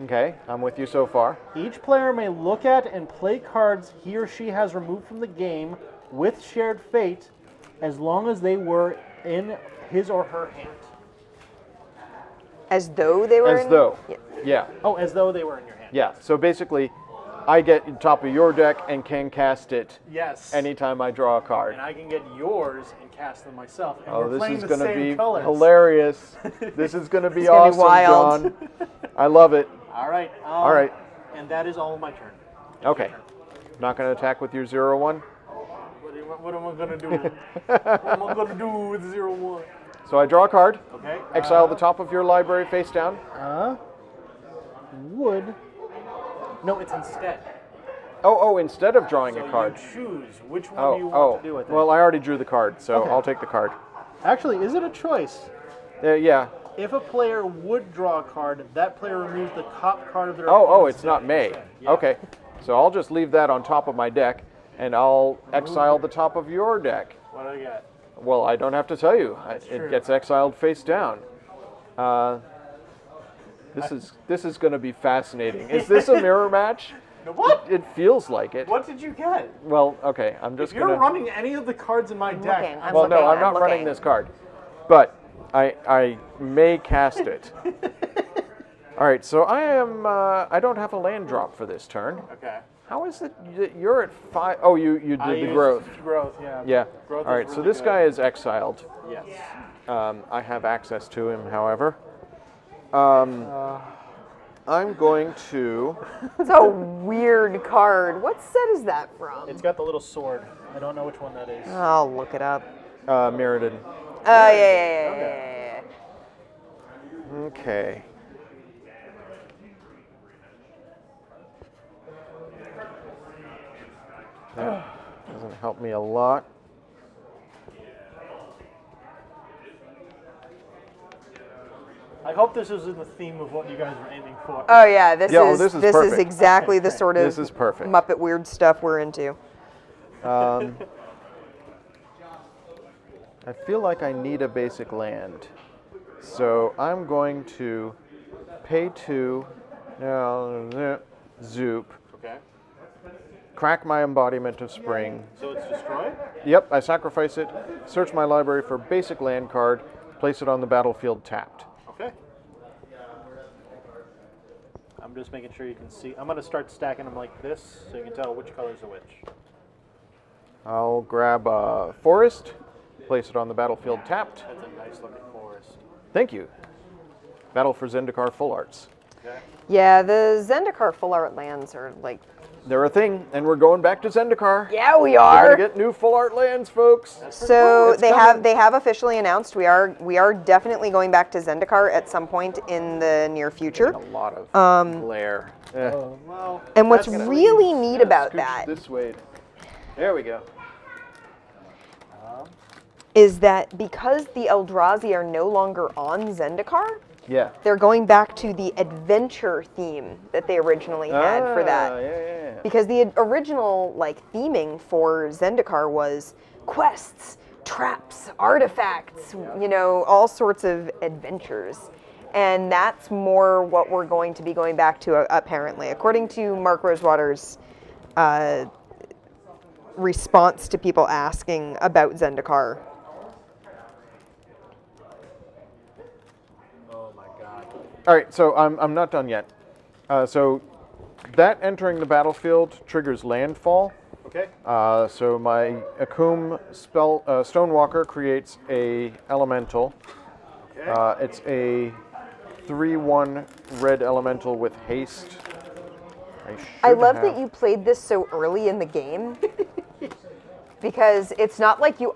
Okay, I'm with you so far. Each player may look at and play cards he or she has removed from the game with Shared Fate as long as they were in his or her hand. As though they were. As though. Yeah. Yeah. Oh, as though they were in your hand. Yeah. So basically, I get on top of your deck and can cast it Yes. anytime I draw a card. And I can get yours and cast them myself. And Oh, we're this playing is the going to same be colors. hilarious. This is going to be It's gonna be awesome, wild. John. I love it. All right. All right. And that is all of my turn. Okay. Not going to attack with your 0/1. What am I going to do? What am I going to do with 0/1? So I draw a card. Okay. Exile the top of your library face down. Would. No, it's instead. Oh, instead of drawing So a card. you choose which one do you want to do with it. Well, I already drew the card, so Okay. I'll take the card. Actually, is it a choice? Yeah. If a player would draw a card, that player removes the top card of their Oh, opponent's it's not deck May. instead. Yeah. Okay. So I'll just leave that on top of my deck, and I'll exile the top of your deck. What do I got? Well, I don't have to tell you. true. It gets exiled face down. This is going to be fascinating. Is this a mirror match? What? It feels like it. What did you get? Well, okay. I'm If just you're going to. running any of the cards in my deck, looking. I'm Well, no, looking, I'm not running looking. this card, but I may cast it. All right. So I am. I don't have a land drop for this turn. Okay. How is it that you're at 5? Oh, you did I the used growth. Growth, yeah. Yeah. Growth All right. is So really this good. guy is exiled. Yes. I have access to him, however. I'm going to. It's a weird card. What set is that from? It's got the little sword. I don't know which one that is. I'll look it up. Mirrodin. Oh, yeah. Okay. That doesn't help me a lot. I hope this is in the theme of what you guys were aiming for. Oh, yeah. This Yeah, oh, is this is this is perfect. exactly the sort of This is perfect. Muppet weird stuff we're into. I feel like I need a basic land. So I'm going to pay 2, Zoop, Okay. crack my Embodiment of Spring. So it's destroyed? Yep, I sacrifice it, search my library for basic land card, place it on the battlefield tapped. Okay. I'm just making sure you can see. I'm going to start stacking them like this so you can tell which colors are which. I'll grab a forest, place it on the battlefield tapped. That's a nice looking forest. Thank you. Battle for Zendikar Full Arts. Okay. Yeah, the Zendikar full art lands are like. They're a thing, and we're going back to Zendikar. Yeah, we We're are. gonna get new full art lands, folks. So It's coming. they have officially announced we are definitely going back to Zendikar at some point in the near future. A lot of glare. Well, And what's that's really neat about Scooch that this way. There we go. is that because the Eldrazi are no longer on Zendikar, Yeah. they're going back to the adventure theme that they originally had for that. Yeah. Because the original like theming for Zendikar was quests, traps, artifacts, you know, all sorts of adventures. And that's more what we're going to be going back to apparently, according to Mark Rosewater's response to people asking about Zendikar. Oh my god. All right, so I'm not done yet. So that entering the battlefield triggers landfall. Okay. So my Akum spell Stonewalker creates a elemental. Okay. It's a 3/1 red elemental with haste. I love that you played this so early in the game. Because it's not like you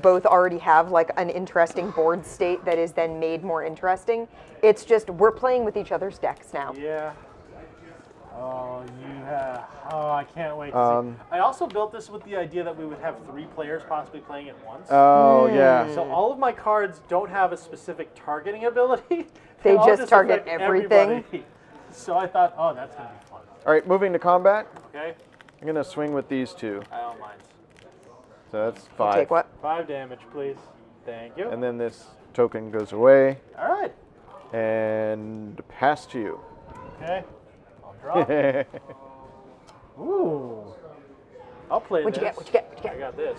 both already have like an interesting board state that is then made more interesting. It's just we're playing with each other's decks now. Yeah. Oh, I can't wait to see. I also built this with the idea that we would have 3 players possibly playing at once. Oh yeah. So all of my cards don't have a specific targeting ability. They all just target affect everything? everybody. So I thought, oh, that's going to be fun. All right, moving to combat. Okay. I'm going to swing with these two. I don't mind. So that's You 5. take what? 5 damage, please. Thank you. And then this token goes away All right. and pass to you. Okay. I'll draw. Ooh. I'll play What'd you this. get? What'd you get? What'd you I get? got this.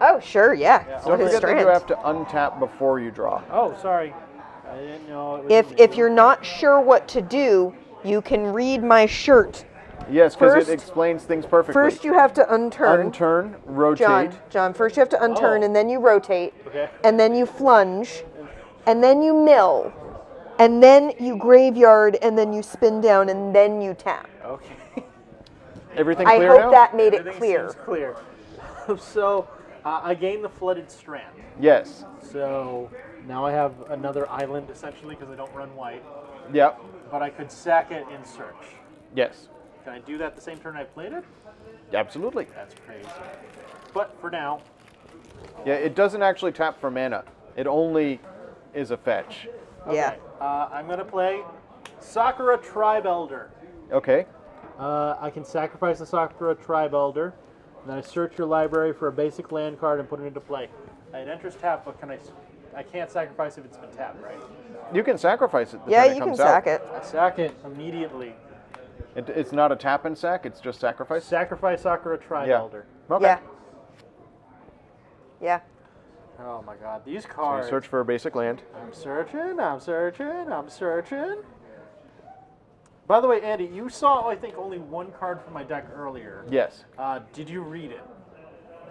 Oh, sure, yeah. Yeah, So Don't his forget that you strand. have to untap before you draw. Oh, sorry. I didn't know it was If you're not sure what to do, you can read my shirt. Yes, because First- it explains things perfectly. First, you have to unturn. Unturn, rotate. John, first you have to unturn, Oh. and then you rotate, Okay. and then you flunge, and then you mill, and then you graveyard, and then you spin down, and then you tap. Okay. Everything I clear hope now? that made it Everything clear. seems clear. So, I gained the flooded strand. Yes. So now I have another island essentially because I don't run white. Yep. But I could sack it in search. Yes. Can I do that the same turn I played it? Absolutely. That's crazy. But for now, Yeah, it doesn't actually tap for mana. It only is a fetch. Yeah. I'm gonna play Sakura Tribe Elder. Okay. I can sacrifice the Sakura Tribe Elder, and then I search your library for a basic land card and put it into play. It enters tap, but I can't sacrifice if it's been tapped, right? You can sacrifice it. The Yeah, turn it you can comes sack out. it. I sack it immediately. It's not a tap and sack. It's just sacrifice. Sacrifice Sakura Tribe Yeah. Elder. Okay. Yeah. Yeah. Oh my god, these So you cards. search for a basic land. I'm searching. By the way, Andy, you saw, I think, only one card from my deck earlier. Yes. Did you read it?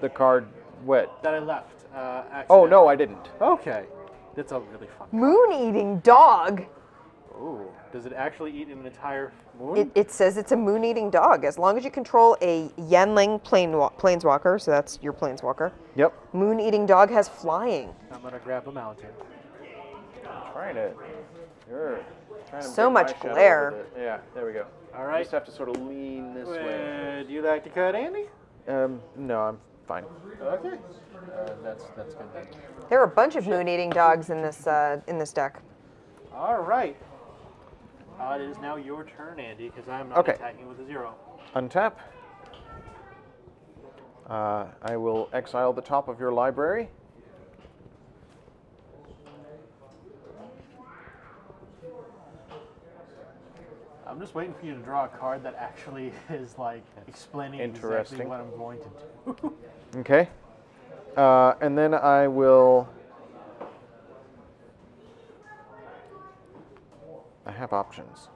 The card what? That I left. Oh no, I didn't. Okay. That's a really fun. Moon-eating dog. Ooh. Does it actually eat an entire moon? It says it's a moon-eating dog. As long as you control a Yanling planeswalker, so that's your planeswalker. Yep. Moon-eating dog has flying. I'm gonna grab a mountain. Trying to. You're trying to. So bring my much shadow glare. a little bit. Yeah. There we go. All You right. just have to sort of lean this way. Would you like to cut, Andy? No, I'm fine. Okay. That's good then. There are a bunch of moon-eating dogs in this deck. All right. It is now your turn, Andy, because I'm not Okay. attacking with a 0. Untap. I will exile the top of your library. I'm just waiting for you to draw a card that actually is like explaining exactly Interesting. what I'm going to do. Okay. And then I will. I have options.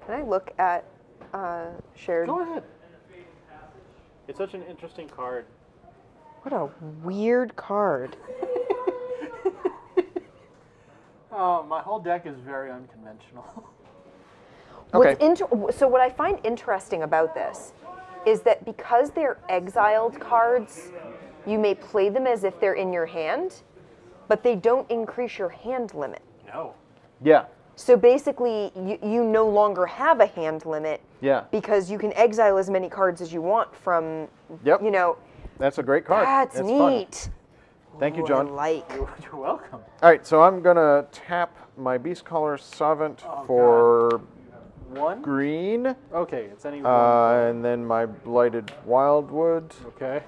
Can I look at shared? Go ahead. It's such an interesting card. What a weird card. My whole deck is very unconventional. Okay. So what I find interesting about this is that because they're exiled cards, you may play them as if they're in your hand, but they don't increase your hand limit. No. Yeah. So basically, you no longer have a hand limit Yeah. because you can exile as many cards as you want from, Yep. you know, That's a great card. that's It's fun. neat. Thank you, Ooh, John. I like. You're welcome. All right, so I'm gonna tap my Beast Caller Savant Oh, for 1? green, Okay, it's any one. and then my Blighted Wildwood, Okay.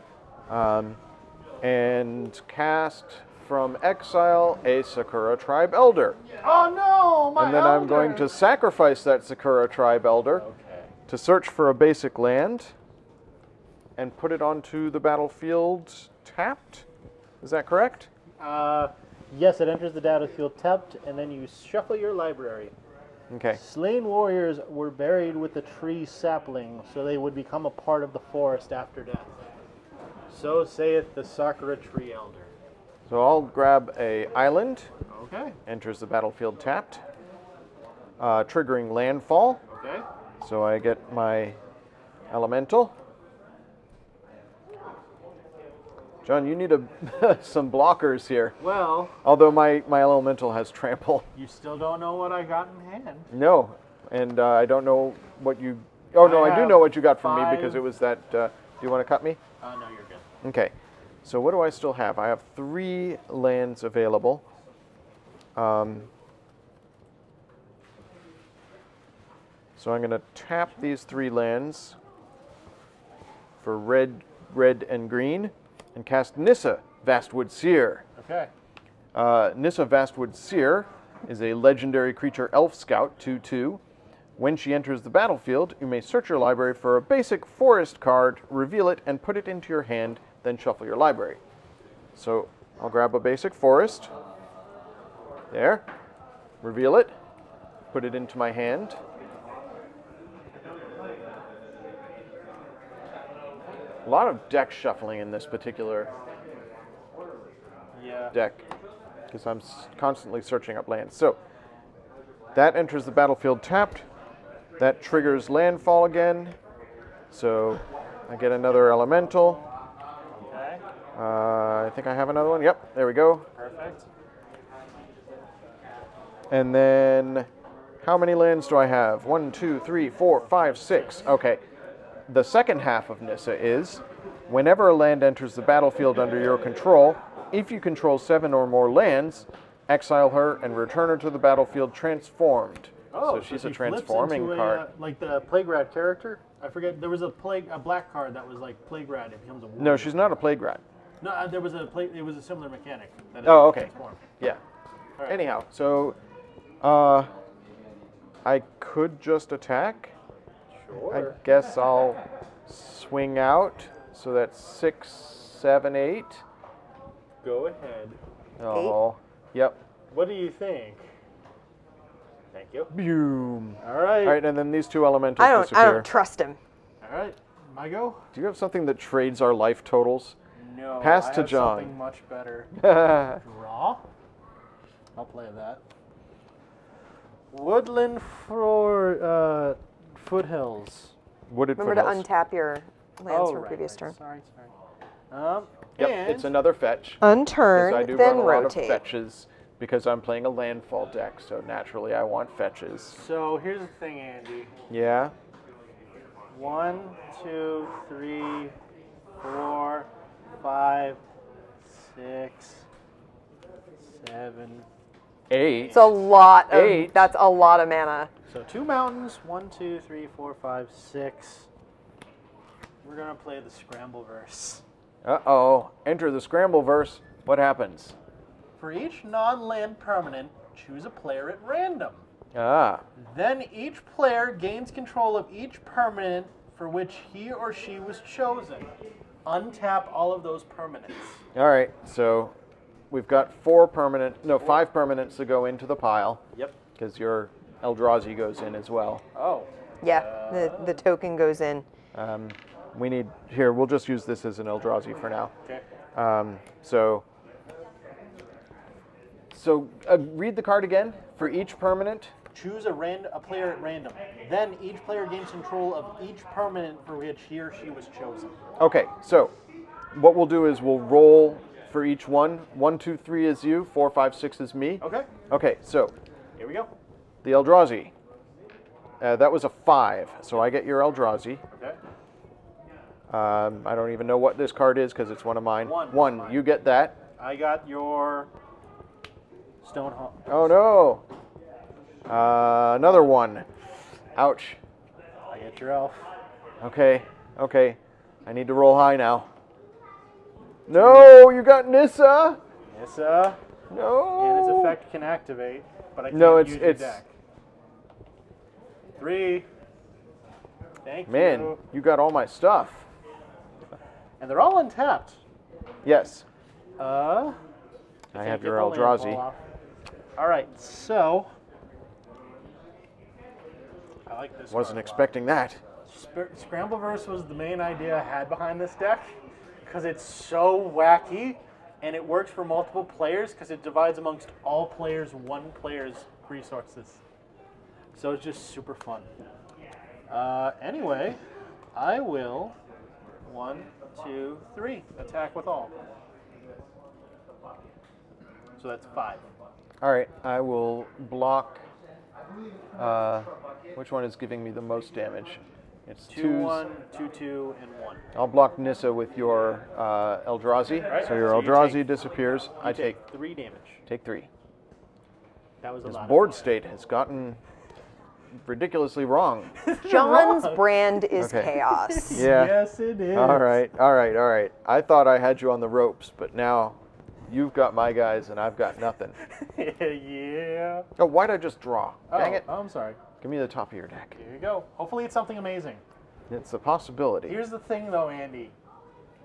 and cast from exile a Sakura Tribe Elder. Oh no, my And then I'm going to sacrifice that Sakura Tribe Elder Okay. to search for a basic land and put it onto the battlefield tapped. Is that correct? Yes, it enters the battlefield tapped, and then you shuffle your library. Okay. Slain warriors were buried with the tree sapling, so they would become a part of the forest after death. So saith the Sakura Tree Elder. So I'll grab a island, Okay. enters the battlefield tapped, triggering landfall. Okay. So I get my elemental. John, you need some blockers here. Well, Although my elemental has trample. you still don't know what I got in hand. No, and I don't know what you. Oh no, I do have know what you got from me 5. because it was that. Do you want to cut me? No, you're good. Okay. So what do I still have? I have 3 lands available. So I'm going to tap these 3 lands for red, red, and green, and cast Nissa, Vastwood Seer. Okay. Nissa, Vastwood Seer is a legendary creature elf scout, 2/2. When she enters the battlefield, you may search your library for a basic forest card, reveal it, and put it into your hand, then shuffle your library. So I'll grab a basic forest. There. Reveal it. Put it into my hand. A lot of deck shuffling in this particular deck, because I'm constantly searching up lands. So that enters the battlefield tapped. That triggers landfall again. So I get another elemental. Okay. I think I have another one. Yep, there we go. Perfect. And then how many lands do I have? 1, 2, 3, 4, 5, 6. Okay. The second half of Nissa is, whenever a land enters the battlefield under your control, if you control 7 or more lands, exile her and return her to the battlefield transformed. Oh, so she's she a flips transforming into card. like the Plague Rat character. I forget. There was a black card that was like Plague Rat. It becomes a warrior. No, she's not a Plague Rat. No, there was a it was a similar mechanic. That Oh, okay. transformed. Yeah. All right. Anyhow, so I could just attack. Sure. I guess I'll swing out. So that's 6, 7, 8. Go ahead. Oh, yep. What do you think? Thank you. Boom. All right. All right, and then these 2 elementals I disappear. don't trust him. All right. My go? Do you have something that trades our life totals? No. Pass I to have John. Something much better. Draw. I'll play that. Woodland for Foothills. Wooded Remember to Foothills. untap your lands from right, previous right. turn. Sorry. Yep, and it's another fetch. Because I Unturn, do then run a lot of rotate. fetches because I'm playing a landfall deck, so naturally I want fetches. so here's the thing, Andy. Yeah? 1, 2, 3, 4, 5, 6, 7. 8. It's a lot of. 8. That's a lot of mana. So 2 mountains. 1, 2, 3, 4, 5, 6. We're gonna play the Scrambleverse. Uh-oh. Enter the Scrambleverse. What happens? For each non-land permanent, choose a player at random. Ah. Then each player gains control of each permanent for which he or she was chosen. Untap all of those permanents. All right, so we've got 5 permanents to go into the pile. Yep. Because your Eldrazi goes in as well. Oh. Yeah, the token goes in. We need, here, we'll just use this as an Eldrazi for now. Okay. So read the card again. For each permanent, Choose a player at random. Then each player gains control of each permanent for which he or she was chosen. okay, so what we'll do is we'll roll for each one. 1, 2, 3 is you, 4, 5, 6 is me. Okay. Okay, so Here we go. the Eldrazi. That was a 5, so I get your Eldrazi. Okay. I don't even know what this card is because it's one of mine. 1. 1, you get that. I got your Stonehawk. Oh no! Another 1. Ouch. I get your elf. Okay, okay. I need to roll high now. No, you got Nissa! Nissa. No! And its effect can activate, but I can't No, use your it's deck. 3. Thank Man, you. you got all my stuff. And they're all untapped. Yes. I have get your the Eldrazi. landfall off. All right, so I like this. Wasn't card a lot. expecting that. Scrambleverse was the main idea I had behind this deck because it's so wacky and it works for multiple players because it divides amongst all players one player's resources. So it's just super fun. Anyway, I will 1, 2, 3 attack with all. So that's 5. All right, I will block. Which one is giving me the most damage? It's 2, 2s. 1, 2, 2, and 1. I'll block Nissa with your Eldrazi. Right, So your so you Eldrazi take- disappears. I take 3 damage. take 3. That was a His lot. board state has gotten ridiculously wrong. John's brand is Okay. chaos. Yeah. Yes, it is. All right. I thought I had you on the ropes, but now you've got my guys and I've got nothing. Yeah. Oh, why'd I just draw? Dang it. Oh, I'm sorry. Give me the top of your deck. Here you go. Hopefully it's something amazing. It's a possibility. Here's the thing, though, Andy.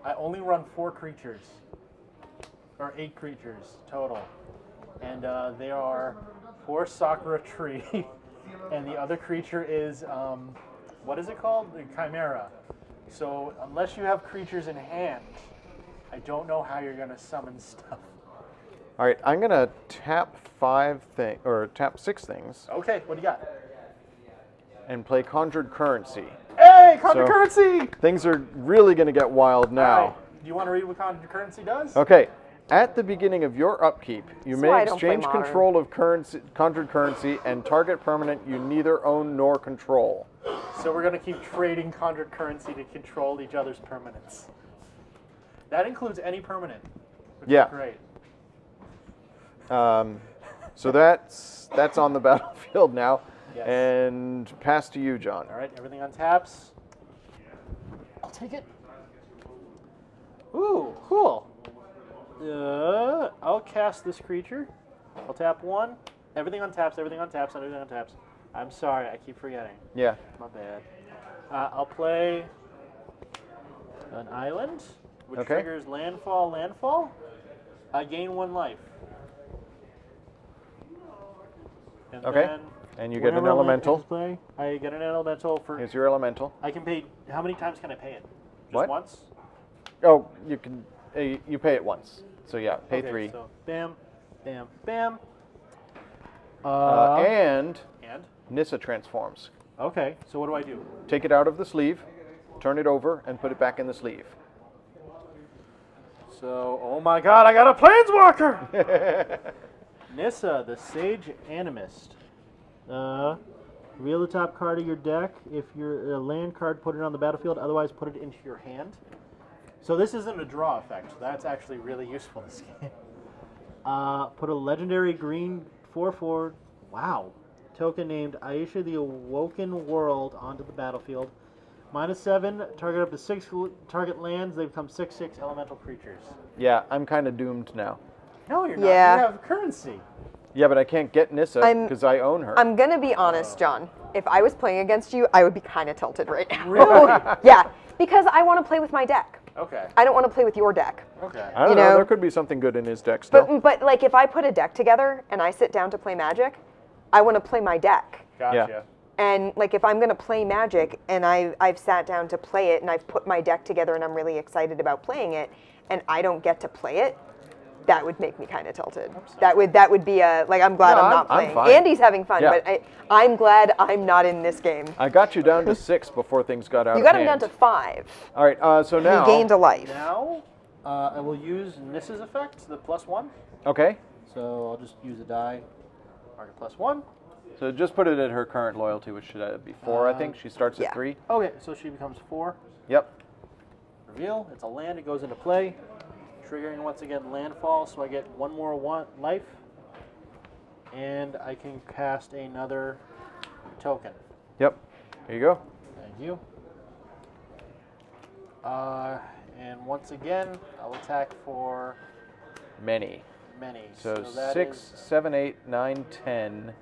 I only run 4 creatures. Or 8 creatures total. And they are 4 Sakura Tree. And the other creature is, what is it called? The Chimera. So unless you have creatures in hand, I don't know how you're going to summon stuff. All right, I'm gonna tap 6 things Okay, what do you got? and play Conjured Currency. Hey, Conjure Currency! Things are really gonna get wild now. All right. Do you want to read what Conjure Currency does? Okay. At the beginning of your upkeep, you That's may why I don't play exchange Modern. control of conjured currency and target permanent you neither own nor control. So we're going to keep trading Conjured Currency to control each other's permanents. That includes any permanent, which Yeah. is great. So that's on the battlefield now. Yes. And pass to you, John. All right, everything on taps. I'll take it. Ooh, cool. I'll cast this creature. I'll tap 1. Everything on taps, everything on taps, everything on taps. I'm sorry, I keep forgetting. Yeah. My bad. I'll play an island, which Okay. triggers landfall. I gain 1 life. And Okay. then And you get an whenever land elemental. enters play, I get an elemental for. Here's your elemental. I can pay. How many times can I pay it? Just What? once? Oh, you can. You pay it once. So yeah, pay Okay, 3. So bam, bam, bam. And And Nissa transforms. okay. So what do I do? Take it out of the sleeve, turn it over, and put it back in the sleeve. So, oh my God, I got a planeswalker! Nissa, the Sage Animist. Reveal the top card of your deck. If you're a land card, put it on the battlefield. Otherwise, put it into your hand. So this isn't a draw effect. So that's actually really useful this game. Put a legendary green 4/4. Wow. Token named Aisha the Awoken World onto the battlefield. -7. Target up to 6 target lands. They become 6/6 elemental creatures. Yeah, I'm kind of doomed now. No, you're not. Yeah. You have currency. Yeah, but I can't get Nissa I'm- because I own her. I'm gonna be honest, John. If I was playing against you, I would be kind of tilted right now. Really? Yeah, because I want to play with my deck. Okay. I don't want to play with your deck. Okay. I don't you know. know- There could be something good in his deck still. But like if I put a deck together and I sit down to play Magic, I want to play my deck. Gotcha. Yeah. And like if I'm gonna play Magic and I've sat down to play it and I've put my deck together and I'm really excited about playing it, and I don't get to play it, that would make me kind of tilted. That would be a like I'm glad No, I'm not I'm playing. fine. Andy's having fun, Yeah. but I'm glad I'm not in this game. I got you down to 6 before things got out You of got him hand. down to 5. All right, so now. You gained a life. Now, I will use Nissa's effect, the +1. Okay, So I'll just use a die. Mark it +1. so just put it at her current loyalty, which should be 4, I think. She starts yeah. at 3. Okay, so she becomes 4. Yep. Reveal. It's a land. It goes into play. Triggering once again landfall, so I get 1 more life. And I can cast another token. Yep. Here you go. Thank you. And once again, I'll attack for Many. many. So that 6, is, 7, 8, 9, 10.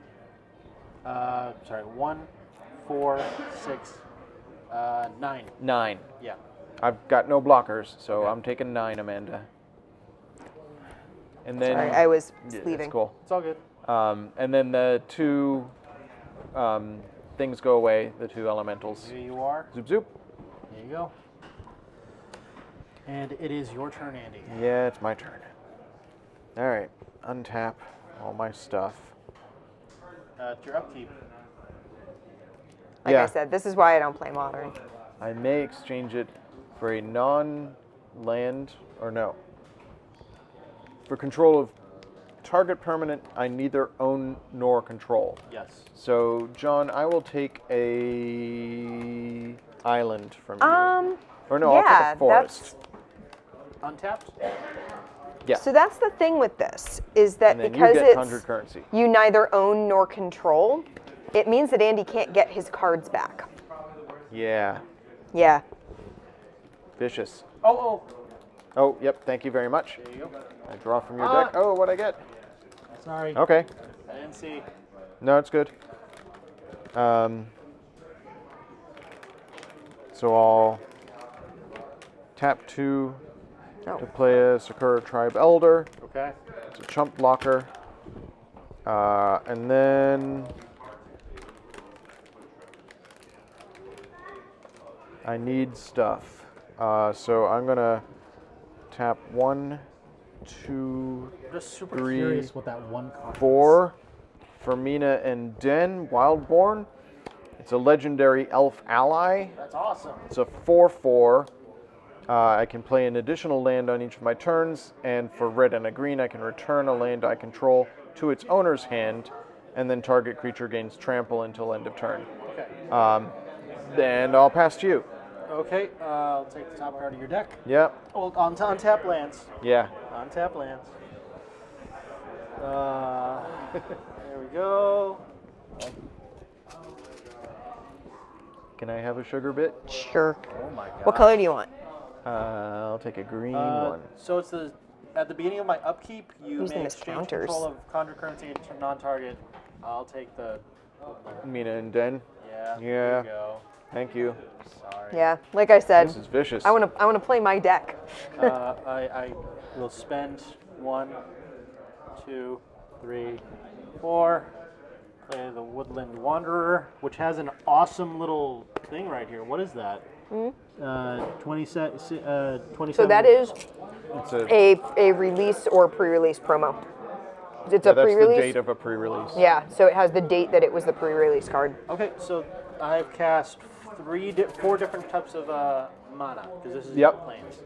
sorry, 1, 4, 6, 9. 9. Yeah. I've got no blockers, so Okay. I'm taking 9, Amanda. And then Sorry, I was Yeah, leaving. that's cool. It's all good. And then the 2 things go away, the 2 elementals. Here you are. Zoop zoop. Here you go. And it is your turn, Andy. Yeah, it's my turn. All right, untap all my stuff. It's your upkeep. Like Yeah. I said, this is why I don't play Modern. I may exchange it for a non-land, or no. For control of target permanent I neither own nor control. Yes. So, John, I will take a island from you. Or no, I'll take yeah, a forest. Untapped. Yeah. So that's the thing with this, is that And then because you get conjured currency. you neither own nor control, it means that Andy can't get his cards back. Yeah. Yeah. Vicious. Oh, Oh, yep. Thank you very much. there you go. I draw from your deck. Oh, what'd I get? Sorry. Okay. I didn't see. No, it's good. So I'll tap 2 to play a Sakura Tribe Elder. Okay. It's a chump blocker. And then I need stuff. So I'm going to tap 1, 2, I'm just super 3, curious what that one card 4 for Mina and Den, Wildborn. It's a legendary elf ally. That's awesome. It's a 4/4. I can play an additional land on each of my turns, and for red and a green, I can return a land I control to its owner's hand, and then target creature gains trample until end of turn. Okay. Then I'll pass to you. Okay. I'll take the top card of your deck. Yep. Oh, untap lands. Yeah. Untap lands. There we go. Can I have a sugar bit? Sure. Oh my god. What color do you want? I'll take a green one. So it's at the beginning of my upkeep, you Who's the may exchange miscounters? control of conjure currency into non-target. I'll take the. Mina and Den. Yeah. Yeah. There you go. Thank you. Sorry. Yeah, like I said, This is vicious. I want to play my deck. I will spend 1, 2, 3, 4. Play the Woodland Wanderer, which has an awesome little thing right here. What is that? 27. So that is It's a release or pre-release promo. It's yeah, a that's pre-release. the date of a pre-release. Yeah, so it has the date that it was the pre-release card. Okay, so I've cast 4 different types of mana because this is Yep. planes.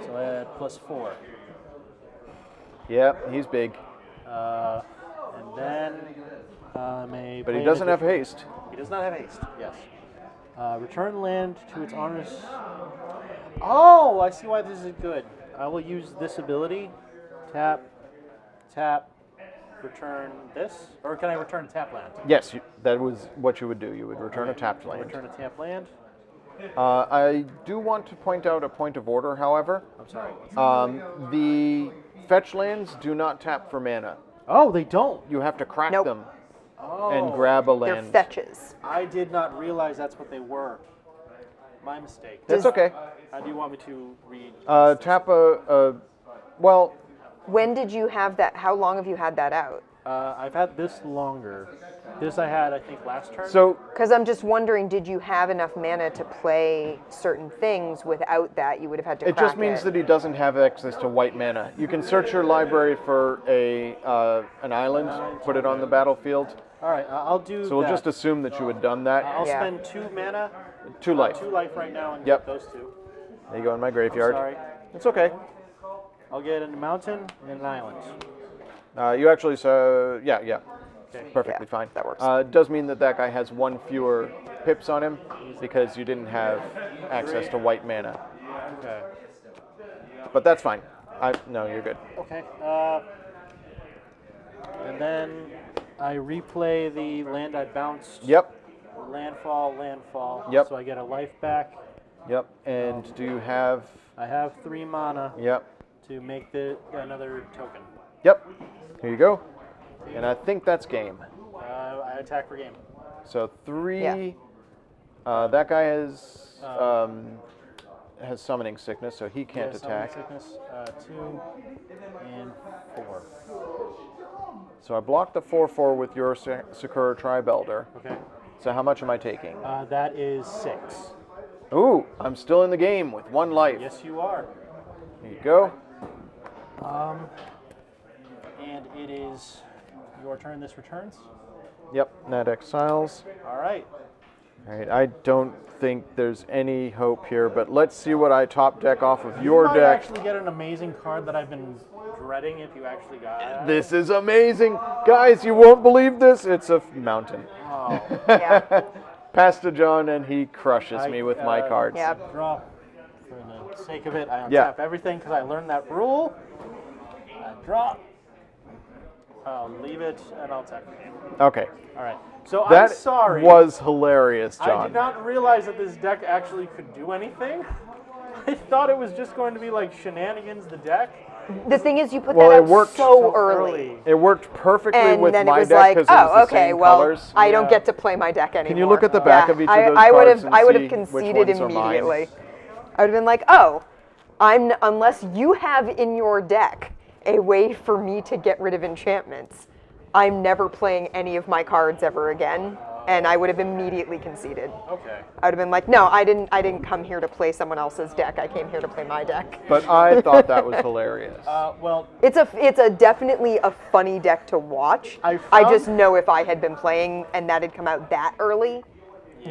So I had +4. Yep, he's big. And then may. But he play doesn't an have additional- haste. He does not have haste. Yes. Return land to its owner's. Oh, I see why this is good. I will use this ability. Tap, tap, return this, or can I return a tap land? Yes, that was what you would do. You would return a tapped land. Return a tap land. I do want to point out a point of order, however. I'm sorry. The fetch lands do not tap for mana. Oh, they don't. You have to crack Nope. them Oh, and grab a They're land. fetches. I did not realize that's what they were. My mistake. That's okay. How do you want me to read? Tap well, When did you have that? How long have you had that out? I've had this longer. This I had, I think, last turn. so Because I'm just wondering, did you have enough mana to play certain things? Without that, you would have had to it crack just means that he doesn't have access to white mana. You can search your library for an island, put it on the battlefield. All right, I'll do. So we'll that. just assume that you had done that. I'll Yeah. spend 2 mana, 2 life. 2 life right now, and Yep. get those 2. There you go in my graveyard. Sorry, It's okay. I'll get a mountain and an island. You actually, yeah. Okay. Perfectly Yeah, fine. that works. It does mean that guy has 1 fewer pips on him because you didn't have access to white mana. Okay. But that's fine. No, you're good. Okay. And then I replay the land I bounced. Yep. Landfall, landfall. Yep. So I get a life back. Yep. And do you have? I have 3 mana Yep. to make another token. Yep. Here you go. And I think that's game. I attack for game. So 3. Yeah. That guy has summoning sickness, so he can't Yeah, summoning attack. Sickness, 2 and 4. So I blocked the 4/4 with your Sakura Tribe Elder. Okay. So how much am I taking? That is 6. Ooh, I'm still in the game with 1 life. Yes, you are. Here you go. And it is your turn. This returns. Yep, Nat exiles. All right. All right, I don't think there's any hope here, but let's see what I top deck off of your You might deck. actually get an amazing card that I've been dreading if you actually got it. This is amazing. Guys, you won't believe this. It's a mountain. Oh. Yeah. Pass to John, and he crushes me with my cards. Yeah. Draw. For the sake of it, I untap Yeah. everything because I learned that rule. Draw. I'll leave it, and I'll attack. Okay. All right. So That I'm sorry. was hilarious, I John. did not realize that this deck actually could do anything. I thought it was just going to be like shenanigans, the deck. The thing is, you put Well, that it out worked so so early. It worked perfectly And with then my it was deck like, because it was oh, the okay, same well, colors. I don't get to play my deck anymore. Can you look at the back of each of those I would cards have, and I would see have which conceded ones are mine? immediately. I would have been like, oh, unless you have in your deck a way for me to get rid of enchantments, I'm never playing any of my cards ever again. And I would have immediately conceded. Okay. I would have been like, no, I didn't come here to play someone else's deck. I came here to play my deck. But I thought that was hilarious. Well, It's a definitely a funny deck to watch. I just know if I had been playing and that had come out that early,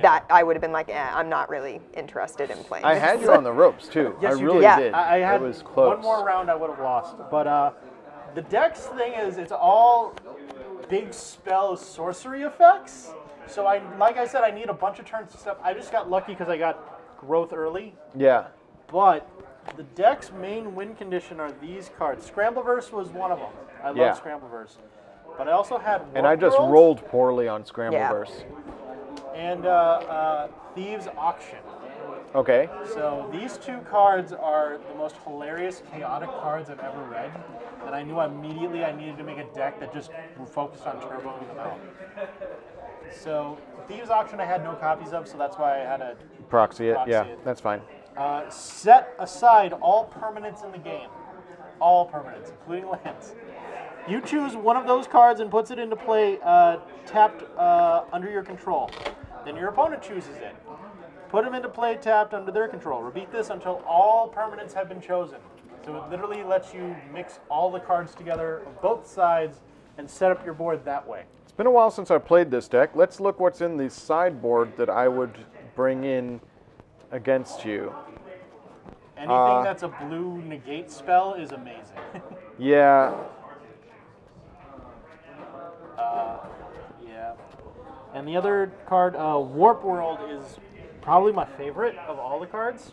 that I would have been like, I'm not really interested in playing. I had you on the ropes too. Yes, I you really did. Yeah. did. I had it was close. one more round I would have lost. But the deck's thing is it's all big spell sorcery effects. So like I said, I need a bunch of turns to step. I just got lucky because I got growth early. Yeah. But the deck's main win condition are these cards. Scrambleverse was one of them. I love Yeah. Scrambleverse. But I also had And I just Warp World rolled poorly on Scrambleverse. and Thieves Auction. Okay. So these two cards are the most hilarious, chaotic cards I've ever read, and I knew immediately I needed to make a deck that just focused on turboing them out. So Thieves Auction I had no copies of, so that's why I had to Proxy it. Proxy Yeah, it. that's fine. set aside all permanents in the game. All permanents, including lands. You choose one of those cards and puts it into play tapped under your control. Then your opponent chooses it. Put them into play tapped under their control. Repeat this until all permanents have been chosen. So it literally lets you mix all the cards together of both sides and set up your board that way. It's been a while since I played this deck. Let's look what's in the sideboard that I would bring in against you. Anything that's a blue negate spell is amazing. Yeah. Yeah. And the other card, Warp World, is probably my favorite of all the cards.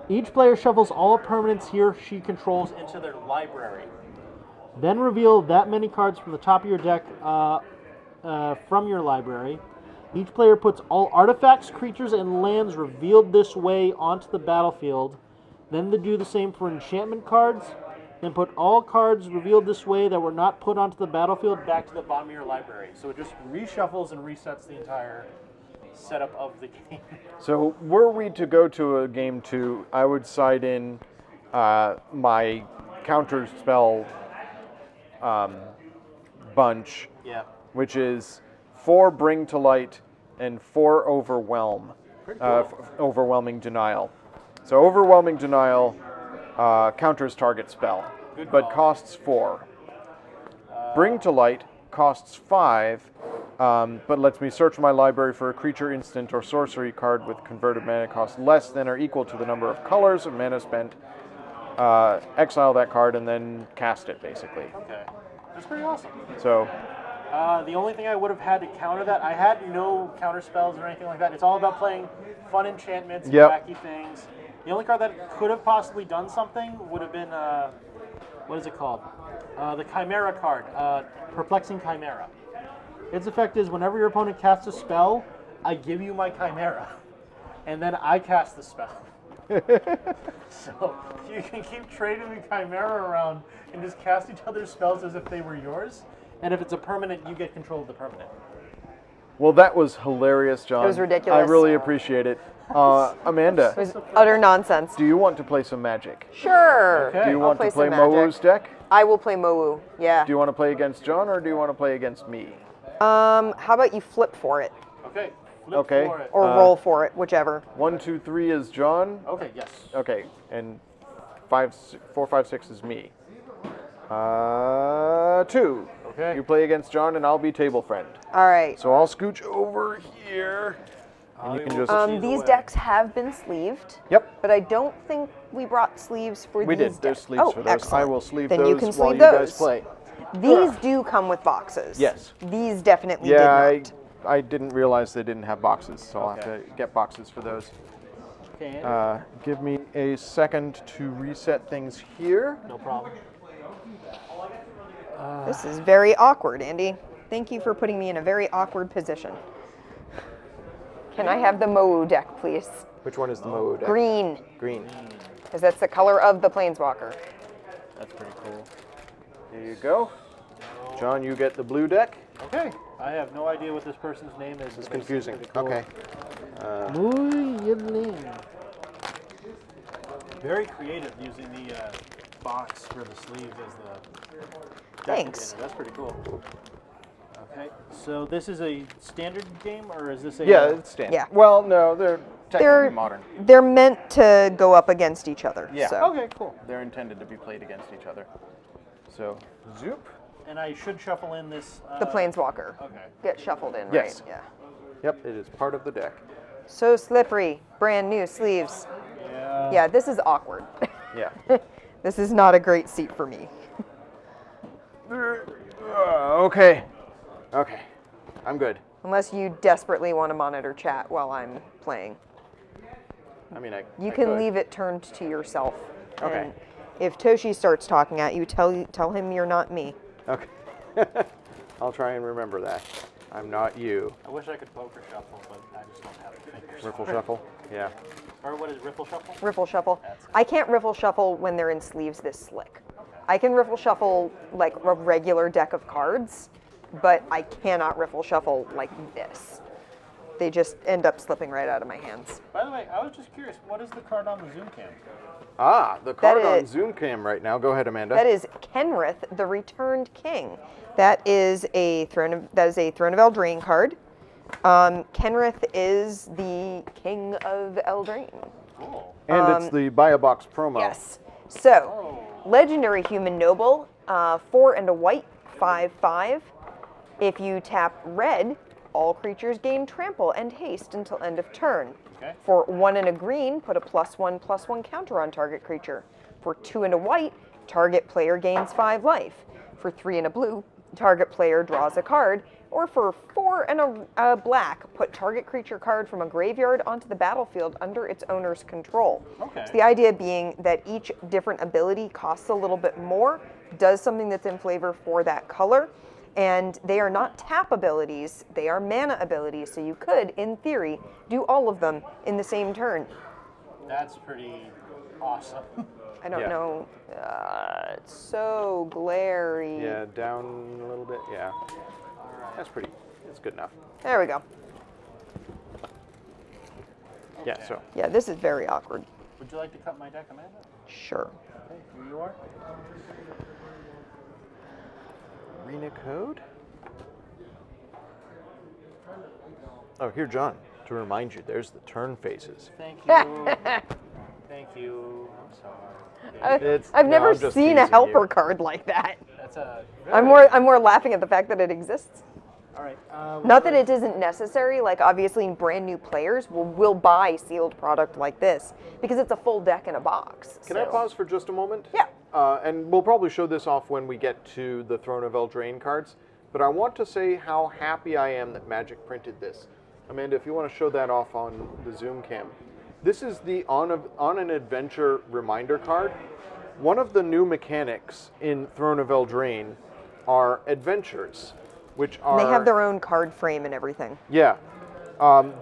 Each player shuffles all permanents he or she controls into their library. Then reveal that many cards from the top of your deck from your library. Each player puts all artifacts, creatures, and lands revealed this way onto the battlefield. Then they do the same for enchantment cards. Then put all cards revealed this way that were not put onto the battlefield back to the bottom of your library. So it just reshuffles and resets the entire setup of the game. So were we to go to a game 2, I would side in my counter spell bunch, Yeah. which is 4 Bring to Light and 4 Overwhelm. Pretty cool. Overwhelming Denial. So Overwhelming Denial counters target spell, Good but call. costs 4. Bring to Light costs 5, but lets me search my library for a creature, instant, or sorcery card with converted mana cost less than or equal to the number of colors of mana spent. Exile that card and then cast it, basically. Okay. That's pretty awesome. So, The only thing I would have had to counter that, I had no counter spells or anything like that. It's all about playing fun enchantments and Yep. wacky things. The only card that could have possibly done something would have been, what is it called? The Chimera card, Perplexing Chimera. Its effect is whenever your opponent casts a spell, I give you my Chimera, and then I cast the spell. So you can keep trading the Chimera around and just cast each other's spells as if they were yours. And if it's a permanent, you get control of the permanent. well, that was hilarious, John. It was ridiculous. I really appreciate it. Amanda, It was utter nonsense. do you want to play some Magic? Sure. Okay. Do you I'll want to play some Magic. Mowu's deck? I will play Mowu. Yeah. Do you want to play against John, or do you want to play against me? How about you flip for it Okay. Flip Okay. for it. or roll for it, whichever. 1, 2, 3 is John. Okay, yes. Okay, and 4, 5, 6 is me. 2. Okay. You play against John, and I'll be table friend. All right. So I'll scooch over here, and you can just. These decks have been sleeved. Yep, But I don't think we brought sleeves for we these did. There's decks. sleeves Oh, for those. excellent. I will sleeve then those you can while sleeve you guys those. play. These do come with boxes. Yes. These definitely Yeah, did not. I didn't realize they didn't have boxes, so I'll have Okay. to get boxes for those. Okay. Give me a second to reset things here. No problem. This is very awkward, Andy. Thank you for putting me in a very awkward position. Can I have the Mo deck, please? Which one is the Mo deck? Green, Green. because that's the color of the Planeswalker. That's pretty cool. Here you go. John, you get the blue deck. Okay. I have no idea what this person's name is. It's confusing. Okay. Very creative using the box for the sleeves as the Thanks. That's pretty cool. Okay, so this is a standard game, or is this a... Yeah, it's standard. Yeah. Well, no, they're technically modern. They're meant to go up against each other. Yeah. So. Okay, cool. They're intended to be played against each other. So, zoop. And I should shuffle in this... The Planeswalker. Okay. Get shuffled in, Yes. right? Yeah. Yep, it is part of the deck. So slippery. Brand new sleeves. Yeah. Yeah, this is awkward. Yeah. This is not a great seat for me. Okay. Okay. I'm good. Unless you desperately want to monitor chat while I'm playing. I mean, You I can could. leave it turned to yourself. Okay. And if Toshi starts talking at you, tell him you're not me. Okay. I'll try and remember that. I'm not you. I wish I could poker shuffle, but I just don't have the fingers. Riffle shuffle. Yeah. Or what is riffle shuffle? Riffle shuffle. That's it. I can't riffle shuffle when they're in sleeves this slick. I can riffle shuffle like a regular deck of cards, but I cannot riffle shuffle like this. They just end up slipping right out of my hands. By the way, I was just curious, what is the card on the Zoom cam? Ah, the card on is- Zoom Cam right now. Go ahead, Amanda. That is Kenrith, the Returned King. That is a Throne of Eldraine card. Kenrith is the King of Eldraine. Cool. And it's the Buy a Box promo. Yes. So, Legendary Human Noble, 4 and a white, 5/5. If you tap red, all creatures gain trample and haste until end of turn. Okay. For 1 and a green, put a +1/+1 counter on target creature. For 2 and a white, target player gains 5 life. For 3 and a blue, target player draws a card. Or for 4 and a black, put target creature card from a graveyard onto the battlefield under its owner's control. Okay. So the idea being that each different ability costs a little bit more, does something that's in flavor for that color, and they are not tap abilities, they are mana abilities, so you could, in theory, do all of them in the same turn. That's pretty awesome. I don't Yeah. know, it's so glary. Yeah, down a little bit. Yeah. That's good enough. There we go. Yeah, so. Yeah, this is very awkward. Would you like to cut my deck, Amanda? Sure. Okay, here you are. Arena code? Oh, here, John, to remind you, there's the turn phases. Thank you. Thank you. I'm sorry. I've no, never I'm just seen a teasing helper you. card like that. That's a... I'm more laughing at the fact that it exists. All right. Not that it isn't necessary. Like obviously, brand new players will buy sealed product like this because it's a full deck in a box. Can I pause for just a moment? Yeah. And we'll probably show this off when we get to the Throne of Eldraine cards. But I want to say how happy I am that Magic printed this. Amanda, if you want to show that off on the Zoom cam. This is the On an Adventure reminder card. One of the new mechanics in Throne of Eldraine are adventures, which are... They have their own card frame and everything. Yeah.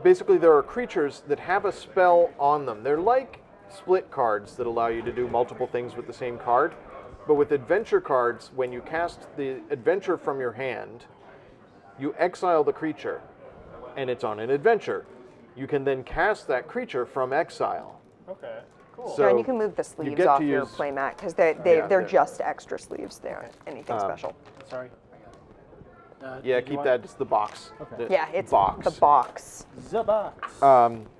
Basically, there are creatures that have a spell on them. They're like split cards that allow you to do multiple things with the same card. But with adventure cards, when you cast the adventure from your hand, you exile the creature, and it's on an adventure. You can then cast that creature from exile. Okay, cool. So John, you can move the sleeves get off to your use- playmat because Yeah, they're they're- just extra sleeves. They aren't anything special. Sorry. Yeah, did you keep want- that as the box. Okay. The Yeah, it's box. the box. The box.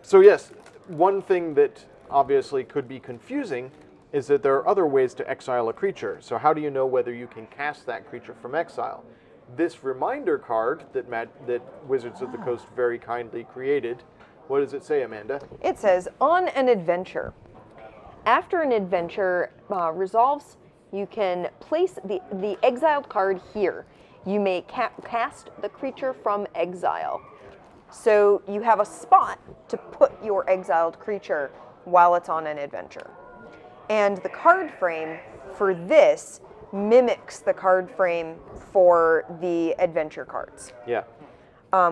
So yes, one thing that obviously could be confusing is that there are other ways to exile a creature. So how do you know whether you can cast that creature from exile? This reminder card that Wizards of the Coast very kindly created, what does it say, Amanda? It says, on an adventure. After an adventure resolves, you can place the exiled card here. You may cast the creature from exile. So you have a spot to put your exiled creature while it's on an adventure. And the card frame for this mimics the card frame for the adventure cards, Yeah.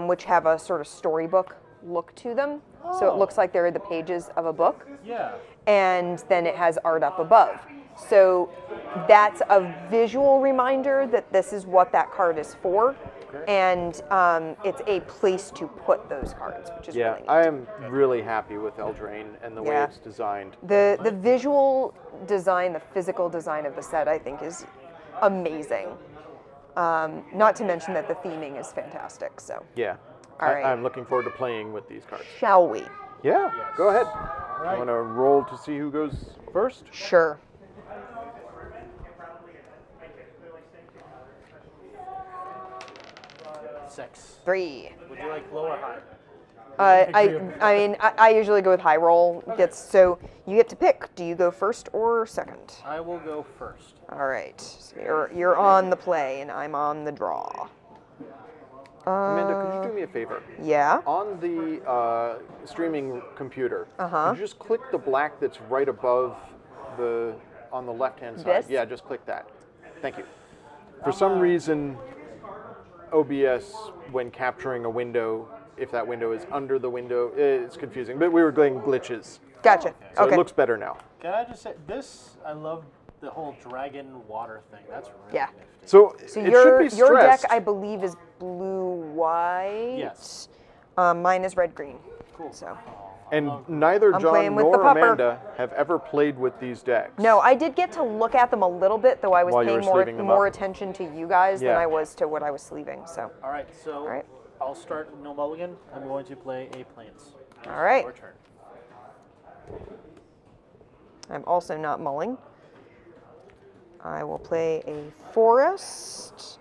which have a sort of storybook look to them. So it looks like they're the pages of a book. Yeah. And then it has art up above. So that's a visual reminder that this is what that card is for. And it's a place to put those cards, which is Yeah, really neat. I am really happy with Eldraine and the way Yeah. it's designed. The visual design, the physical design of the set, I think, is amazing. Not to mention that the theming is fantastic. So, Yeah. All right. I'm looking forward to playing with these cards. shall we? Yeah, go ahead. All right. You want to roll to see who goes first? Sure. Six. 3. Would you like low or high? I usually go with high roll. So you get to pick. Do you go first or second? I will go first. All right. So you're on the play and I'm on the draw. Amanda, could you do me a favor? Yeah. On the streaming computer, Uh-huh. could you just click the black that's right above on the left-hand side? This? Yeah, just click that. Thank you. For some reason, OBS, when capturing a window, if that window is under the window, it's confusing. But we were getting glitches. Gotcha. So Okay. it looks better now. Can I just say this? I love the whole dragon water thing. That's really Yeah. nifty. So, So it your should be stressed. deck, I believe, is blue-white. Yes. Mine is red-green. Cool. So. And neither I'm John playing with nor the pupper. Amanda have ever played with these decks. No, I did get to look at them a little bit, though I was While you paying were sleeving them more up. attention to you guys than Yeah. I was to what I was sleeving. So, All right, so All right. I'll start no mulligan. I'm going to play a plains. all right. Your turn. I'm also not mulling. I will play a forest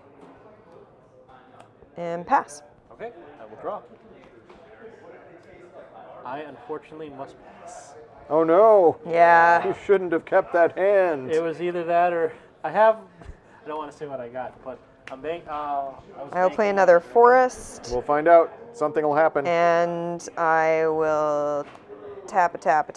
and pass. Okay, I will draw. I unfortunately must pass. Oh no! Yeah. You shouldn't have kept that hand. It was either that or I don't want to say what I got, but I'm bank. I was I will play banking- another forest, We'll find out. Something will happen. and I will tappa Okay.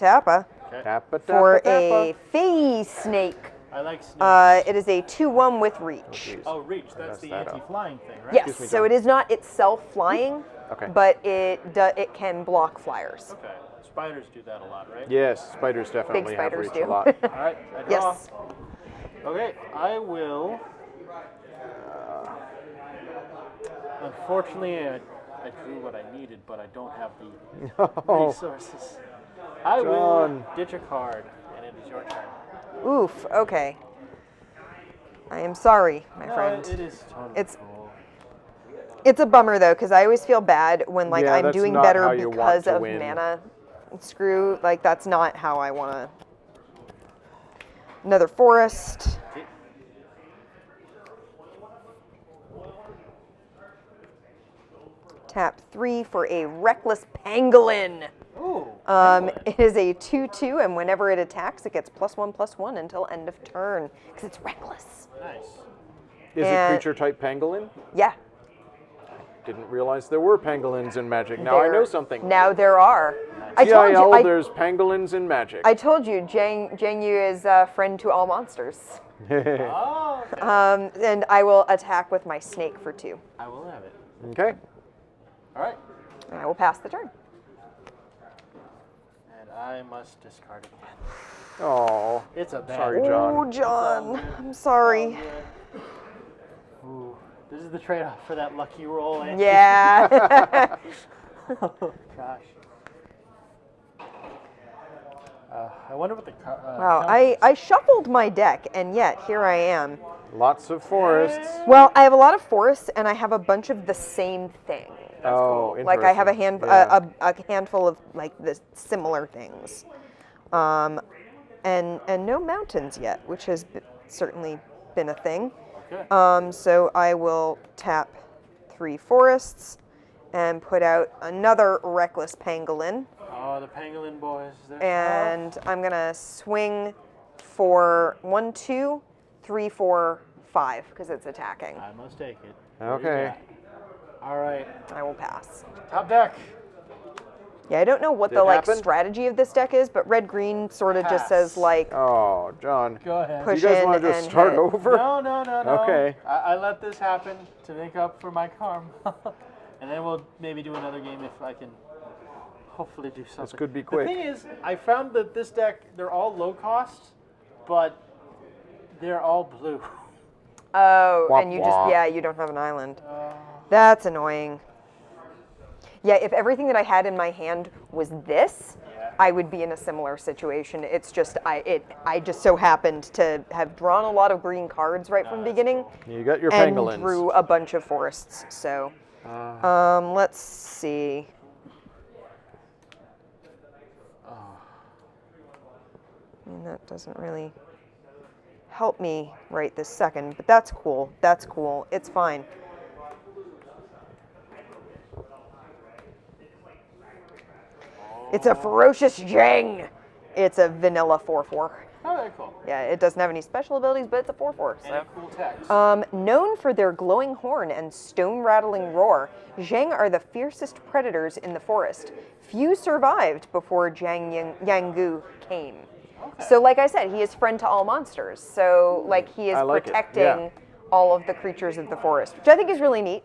Tappa, for tappa, a tappa. phase snake. I like snakes. It is a 2/1 with reach. Jeez. Oh, reach. That's messed the that up. anti-flying thing, right? Yes, Excuse me, so John. it is not itself flying, Okay. but it can block flyers. Okay. Spiders do that a lot, right? Yes, spiders definitely have spiders reach do. a lot. All right. I draw. Yes. Okay. I will. Unfortunately, I drew what I needed, but I don't have the Oh, resources. I John. will ditch a card, and it is your turn. Oof. Okay. I am sorry, my No, friend. it is totally It's- cool. It's a bummer though, because I always feel bad when Yeah, I'm that's doing not better how you want because to of win. mana screw. Like that's not how I want to. Another forest. Tap 3 for a reckless pangolin. Ooh. It is a 2/2, and whenever it attacks, it gets +1/+1 until end of turn because it's reckless. Nice. is it And- creature type pangolin? Yeah. Didn't realize there were pangolins in Magic. Now I there- know something. Now there are. I told you. TIL, there's pangolins in Magic. I told you, Jang Yu is a friend to all monsters. Oh, okay. And I will attack with my snake for 2. I will have it. Okay. All right. And I will pass the turn. And I must discard again. Oh, It's a bad. Sorry, John. Oh, John. I'm sorry. Ooh, this is the trade-off for that lucky roll. Eh? Yeah. Oh, gosh. I wonder what the. Wow. I shuffled my deck, and yet here I am. lots of forests. Well, I have a lot of forests, and I have a bunch of the same thing. Oh, Like I have a interesting. Yeah. a handful of like the similar things, and no mountains yet, which has certainly been a thing. Okay. So I will tap 3 forests and put out another reckless pangolin, Oh, the pangolin boys. They're and I'm gonna swing for 1, 2, 3, 4, 5 because it's attacking. tough. I must take it. Okay. All right. I will pass. Top deck. Yeah, I don't know what Did the it happen? strategy of this deck is, but red-green sort of just says Pass. like Oh, John. Go ahead. Push You guys in want to just and start hit. over? No. Okay. I let this happen to make up for my karma. And then we'll maybe do another game if I can hopefully do something. This could be quick. The thing is, I found that this deck, they're all low cost, but they're all blue. Oh, Womp and you womp. just, you don't have an island. That's annoying. Yeah, if everything that I had in my hand was this, I would be in a similar situation. It's just, I just so happened to have drawn a lot of green cards right from the beginning. You got your And pangolins. drew a bunch of forests, so. Let's see. I mean, that doesn't really help me right this second, but that's cool. That's cool. It's fine. It's a ferocious Jang. It's a vanilla 4/4. Oh, very cool. Yeah, it doesn't have any special abilities, but it's a 4/4. And a cool text. Known for their glowing horn and stone-rattling roar, Zhang are the fiercest predators in the forest. Few survived before Yanggu came. Okay. So, like I said, he is friend to all monsters. So, like, he is I like it, protecting yeah. all of the creatures of the forest, which I think is really neat.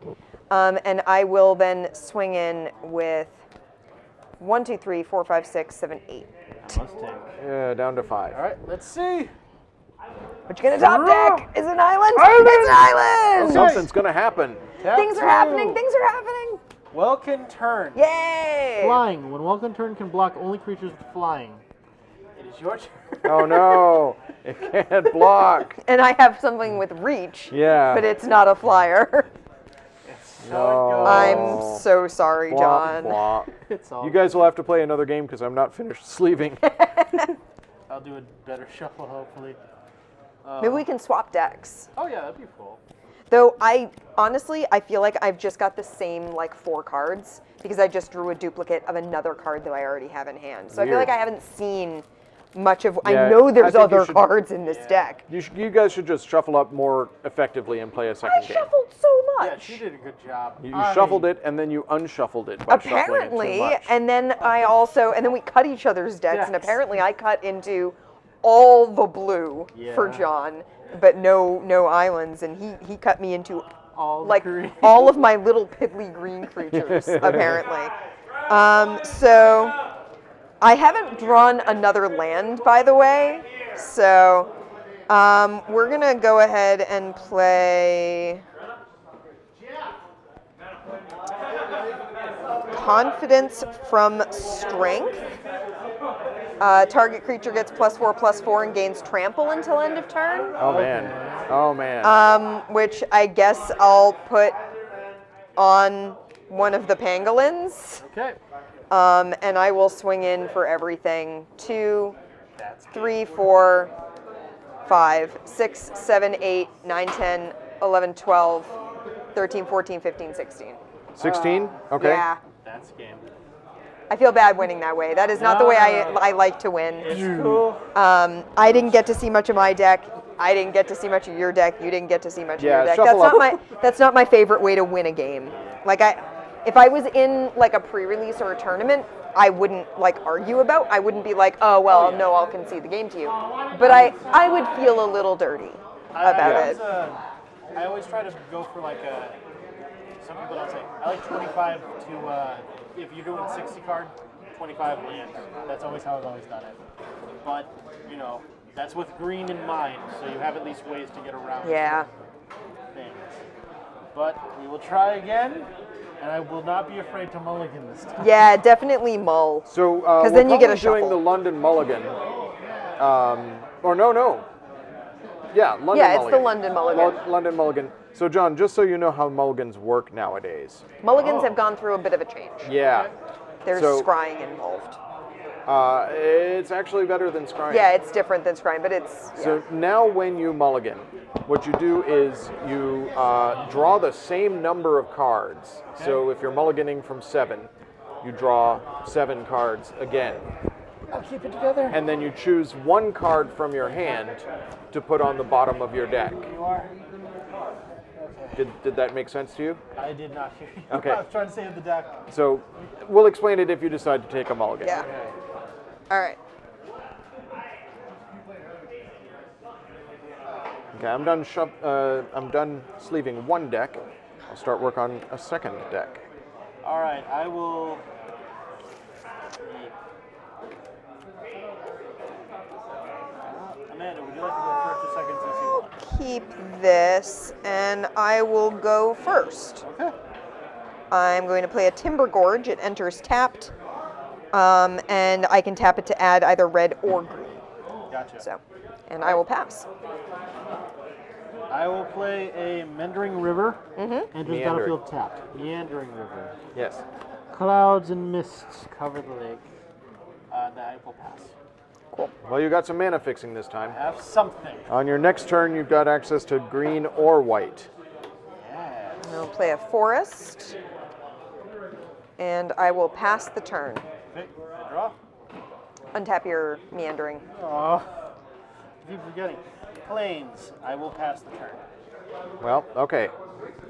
And I will then swing in with 1, 2, 3, 4, 5, 6, 7, 8. Let's take. Yeah, down to 5. All right, let's see. What you gonna top deck? Is it an island? It's an island! Something's going to happen. Tap Things are two. happening. Things are happening. Welkin turn. Yay! Flying. When Welkin turn can block only creatures with flying. It is your turn. Oh, no. It can't block. And I have something with reach. Yeah. But it's not a flyer. So it goes. I'm so sorry, Blah, John. blah. It's all You guys will have to play another game because I'm not finished sleeving. I'll do a better shuffle, hopefully. Maybe we can swap decks. Oh yeah, that'd be cool. Though I feel like I've just got the same 4 cards because I just drew a duplicate of another card that I already have in hand. So I feel Weird. like I haven't seen much of. Yeah, I know I there's think you other should- cards in this deck. You guys should just shuffle up more effectively and play a I second game. shuffled so Yeah, much. she did a good job. You shuffled it and then you unshuffled it by shuffling it too Apparently, much. and then and then we cut each other's decks, and Yes. apparently I cut into all the blue for Yeah. John, but no islands, and he cut me into All the green. all of my little piddly green creatures, apparently. So I haven't drawn another land, by the way, so we're gonna go ahead and play Confidence from Strength. Target creature gets +4/+4 and gains trample until end of turn. Oh, man. Oh, man. Which I guess I'll put on one of the pangolins. Okay. And I will swing in for everything. 2, That's 3, 4, 5, 6, 7, 8, 9, 10, 11, 12, 13, 14, 15, 16. 16? Okay. Yeah. That's game. I feel bad winning that way. That is not the way I like to win. It's cool. I didn't get to see much of my deck. I didn't get to see much of your deck. You didn't get to see much of Yeah, your deck. shuffle up. That's not my favorite way to win a game. If I was in a pre-release or a tournament, I wouldn't argue about. I wouldn't be like, oh well, no, I'll concede the game to you. But I would feel a little dirty about it. I always try to go for some people don't say. I like 25 to if you're doing 60 card, 25 land. That's always how I've always done it. But that's with green in mind, so you have at least ways to get around Yeah. things. But we will try again, and I will not be afraid to mulligan this time. Yeah, definitely mull. So, we're then you get a probably doing shuffle. the London Mulligan. Or no. Yeah, London Yeah, it's Mulligan. the London Mulligan. London Mulligan. So, John, just so you know how mulligans work nowadays. Mulligans have gone through a bit of a change. Yeah. There's So- scrying involved. It's actually better than scrying. Yeah, it's different than scrying, but it's So now when you mulligan, what you do is you draw the same number of cards. So if you're mulliganing from 7, you draw 7 cards again. I'll keep it together. And then you choose 1 card from your hand to put on the bottom of your deck. You are. Okay. Did that make sense to you? I did not hear you. Okay. I was trying to save the deck. So we'll explain it if you decide to take a mulligan. Yeah. All right. Okay, I'm done. I'm done sleeving one deck. I'll start work on a second deck. All right, I will. Amanda, would you like to go first or second since you won? Keep this, and I will go first. Okay. I'm going to play a Timber Gorge. It enters tapped, and I can tap it to add either red or green. Gotcha. So, and I will pass. I will play a Meandering River. Enters Meandering. battlefield tapped. Meandering River. Yes. Clouds and mists cover the lake. I will pass. Cool. Well, you got some mana fixing this time. Have something. On your next turn, you've got access to green or white. Yes. I'll play a Forest, and I will pass the turn. Okay. Draw. Untap your Meandering. Oh. I keep forgetting. Plains. I will pass the turn. Well, okay.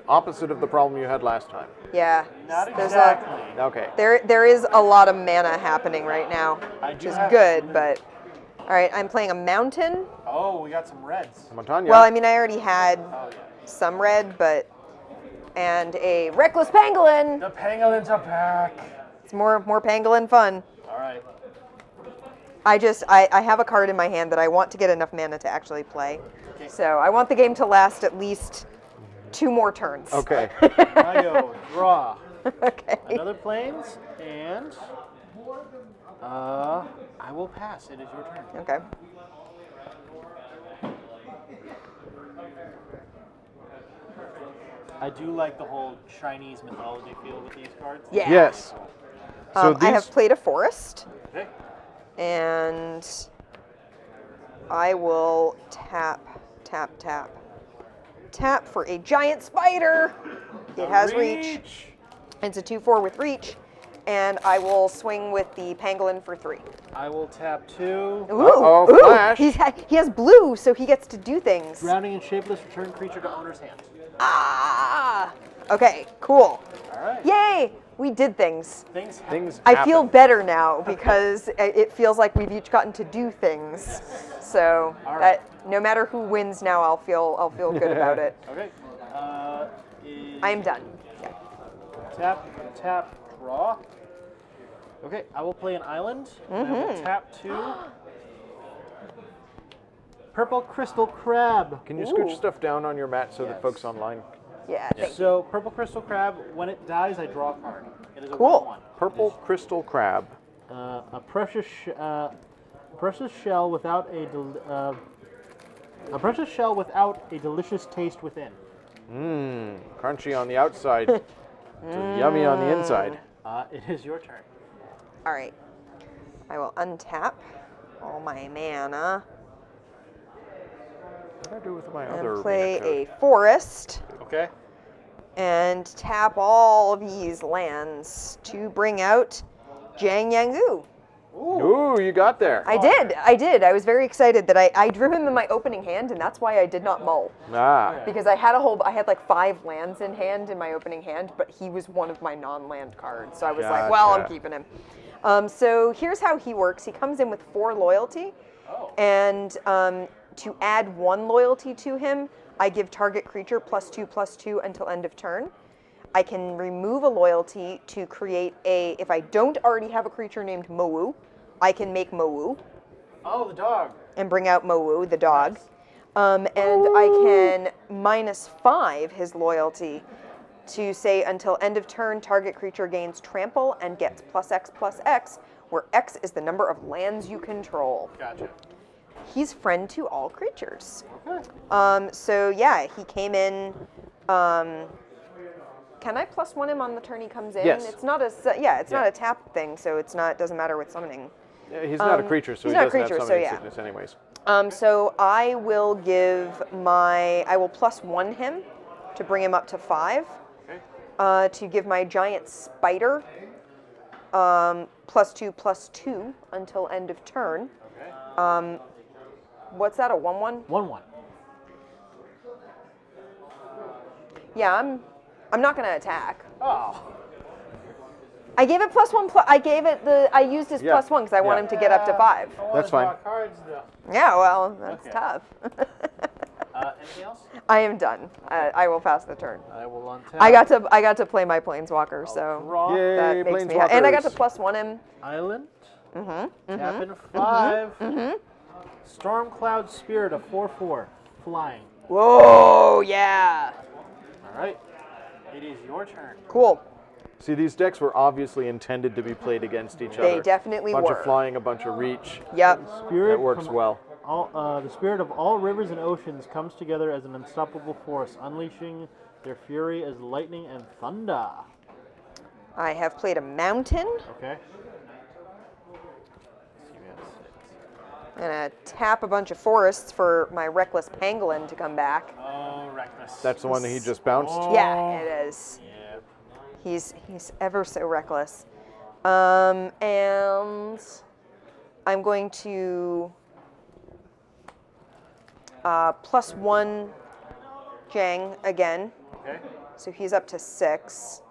Opposite of the problem you had last time. Yeah. Not there's exactly. Okay. there is a lot of mana happening right now, I which do is have- good, but... All right, I'm playing a Mountain. Oh, we got some reds. Montagna. Well, I mean, I already had Oh, yeah. some red, but... And a Reckless Pangolin! The pangolins are back. It's more pangolin fun. All right. I have a card in my hand that I want to get enough mana to actually play. Okay. So I want the game to last at least 2 more turns. Okay. I go draw. Okay. Another plains, and I will pass. It is your turn. Okay. I do like the whole Chinese mythology feel with these cards. Yeah. Yes. So I have these- played a Forest, Okay. and I will tap for a giant spider. It has reach. It's a 2/4 with reach, and I will swing with the pangolin for 3. I will tap 2. Ooh, Uh-oh, ooh, flash. he has blue, so he gets to do things. Rounding and shapeless, return creature to owner's hand. Ah! Okay, cool. All right. Yay! We did things. Things happen. Things I feel happen. better now because it feels like we've each gotten to do things. So All right. that no matter who wins now, I'll feel good about it. Okay. Is I am done. Yeah. tap, draw. Okay, I will play an island. And I will tap 2. Purple Crystal Crab. Can you scooch Ooh. stuff down on your mat so that Yes. folks online? Yeah. Thank you. So, Purple Crystal Crab, when it dies, I draw a card. It is a Cool. 1/1. Purple crystal crab. A precious shell without a precious shell without a delicious taste within. Mmm. Crunchy on the outside. Yummy on the inside. It is your turn. All right. I will untap all my mana What do I do with my other and play arena a code? forest Okay. and tap all these lands to bring out Jiang Yangu. Ooh, you got there. I did. I was very excited that I drew him in my opening hand, and that's why I did not mull. Ah. Because I had like 5 lands in hand in my opening hand, but he was one of my non-land cards. So I was like, well, I'm Gotcha. keeping him. So here's how he works. He comes in with 4 loyalty, and to add 1 loyalty to him, I give target creature +2/+2 until end of turn. I can remove a loyalty to create if I don't already have a creature named Mowu, I can make Mowu Oh, the dog. and bring out Mowu, the dog. And I can -5 his loyalty to say until end of turn, target creature gains trample and gets +X/+X, where X is the number of lands you control. Gotcha. He's friend to all creatures. Okay. So yeah, he came in. Can I +1 him on the turn he comes in? Yes. It's not not a tap thing, so it doesn't matter with summoning. Yeah, he's not a creature, so he's he not a doesn't creature, have so summoning yeah. sickness anyways. So I will +1 him to bring him up to 5. Okay. To give my giant spider +2/+2 until end of turn. Okay. What's that, a 1/1? 1/1. Yeah, I'm not going to attack. Oh. I gave it +1. I used his Yeah. +1 because I want Yeah. him to get up to 5. I wanna That's fine. draw cards, though. Yeah, well, that's Okay. tough. Anything else? I am done. I will pass the turn. I will untap. I got to play my planeswalker, so Draw. Yay, that makes me happy. And I got to +1 him. Island. Tap in 5. Stormcloud Spirit, a 4/4, flying. Whoa, yeah. All right. It is your turn. Cool. See, these decks were obviously intended to be played against each other. They definitely bunch were. of flying, a bunch of reach. Yep. Spirit That works from well. the spirit of all rivers and oceans comes together as an unstoppable force, unleashing their fury as lightning and thunder. I have played a mountain. Okay. I'm going to tap a bunch of forests for my Reckless Pangolin to come back. Oh, reckless. That's the one that he just bounced. Yeah, it is. Yeah. He's ever so reckless. And I'm going to +1 Jang again. Okay. So he's up to 6.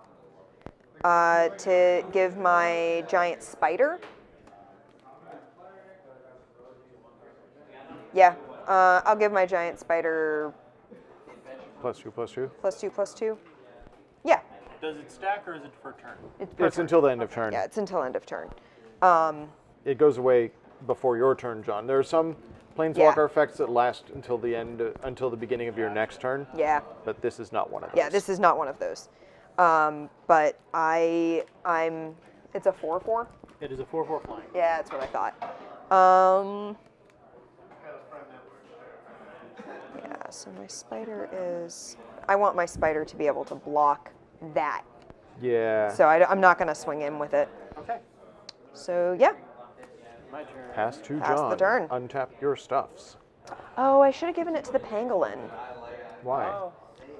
To give my giant spider. Yeah, I'll give my giant spider +2/+2. +2/+2. Yeah, Does it stack or is it for turn? it's per It's turn. until the end of turn. Yeah, it's until end of turn. It goes away before your turn, John. There are some planeswalker Yeah. effects that last until the end, until the beginning of your next turn. Yeah, But this is not one of those. yeah, this is not one of those. But it's a 4/4. It is a 4/4 flying. Yeah, that's what I thought. Yeah, so my spider is. I want my spider to be able to block that. Yeah. So I'm not going to swing in with it. Okay. So yeah. My turn. Pass to Pass John. the turn. Untap your stuffs. Oh, I should have given it to the pangolin Why? Oh.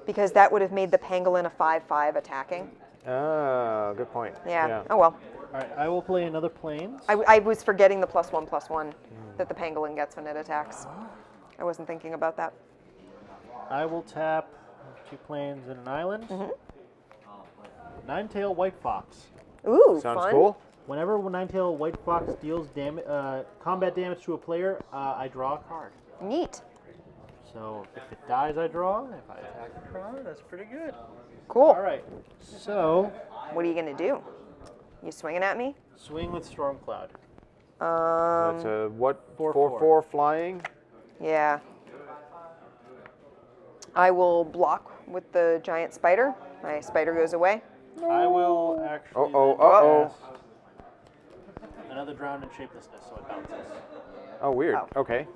because that would have made the pangolin a 5/5 attacking. Ah, good point. Yeah. Oh well. All right. I will play another planes. I was forgetting the +1/+1 that the pangolin gets when it attacks. I wasn't thinking about that. I will tap 2 planes and an island. Mm-hmm. Nine-tail White Fox. Ooh, Sounds fun. cool. Whenever Nine-tail White Fox deals combat damage to a player, I draw a card. Neat. So if it dies, I draw. If I attack a card, that's pretty good. Cool. All right. So What are you gonna do? You swinging at me? swing with Stormcloud. That's a what? 4/4. 4/4 flying. Yeah. I will block with the giant spider. My spider goes away. I will actually. Uh-oh. then another drowned in shapelessness, so it bounces. Oh, weird. Oh. Okay.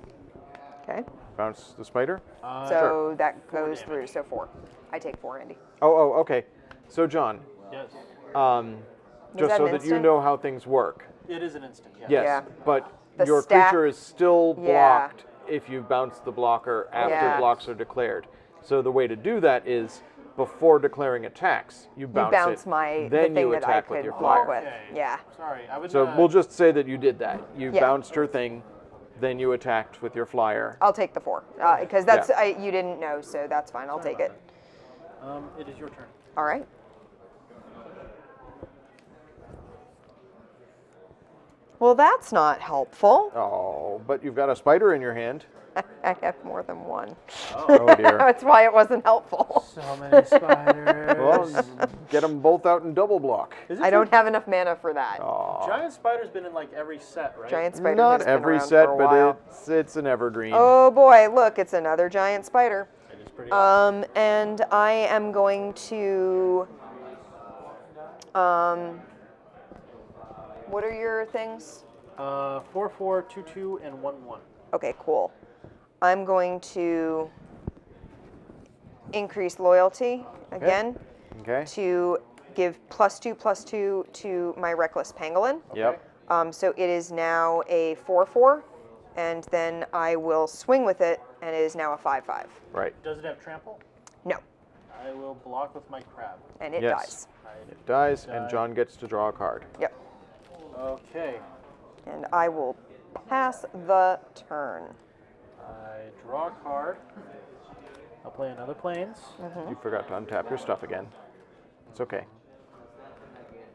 Okay. Bounce the spider. So that goes through. So 4. I take 4, Andy. Oh, okay. So, John, Yes. just that so an that you instant? know how things work. It is an instant. Yes. Yes, Yeah. but The your stack- creature is still Yeah. blocked if you bounce the blocker after Yeah. blocks are declared. So the way to do that is before declaring attacks, you You bounce, bounce it, the then thing you that I attack with could your block flyer. with. Okay. Yeah. Sorry, I would. So we'll just say that you did that. You Yeah. bounced her thing, then you attacked with your flyer. I'll take the 4 because that's Yeah. you didn't know, so that's fine. I'll take it. It is your turn. All right. Well, that's not helpful. Oh, but you've got a spider in your hand. I have more than one. Oh dear. That's why it wasn't helpful. So many spiders. Well, get them both out in double block. Is it I don't true? have enough mana for that. Giant spider's been in like every set, right? Giant spider Not has been every around set, for a but while. it's an evergreen. Oh boy, look, it's another giant spider. It is pretty awesome. And I am going to. What are your things? 4/4, 2/2, and 1/1. Okay, cool. I'm going to increase loyalty again Okay. to give +2/+2 to my Reckless Pangolin. Yep. So it is now a 4/4, and then I will swing with it, and it is now a 5/5. Right. Does it have trample? No, I will block with my crab. and it Yes. dies. It dies, and John gets to draw a card. Yep. Okay. And I will pass the turn. I draw a card. I'll play another planes. You forgot to untap your stuff again. It's okay.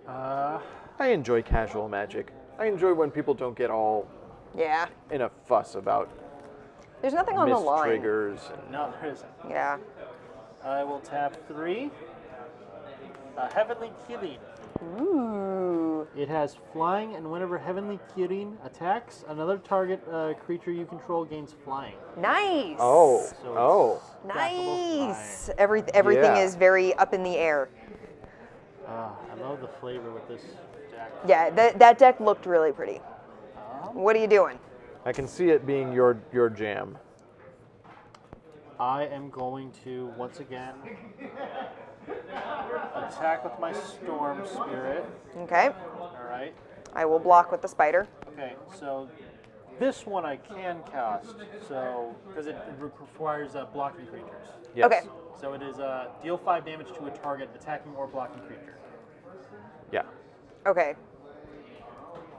I enjoy casual Magic. I enjoy when people don't get all Yeah. in a fuss about There's nothing on the missed line. triggers. No, there isn't. Yeah. I will tap 3. Heavenly Killing. Ooh. It has flying, and whenever Heavenly Killing attacks, another target creature you control gains flying. Nice. Oh. So Oh. it's stackable Nice. Everything Yeah. is very up in the air. flying. I love the flavor with this deck. Yeah, that deck looked really pretty. What are you doing? I can see it being your jam. I am going to, once again, attack with my Storm Spirit. Okay. All right. I will block with the spider. Okay, so this one I can cast, so because it requires blocking creatures. Yes. Okay. So it is deal 5 damage to a target attacking or blocking creature. Yeah. Okay.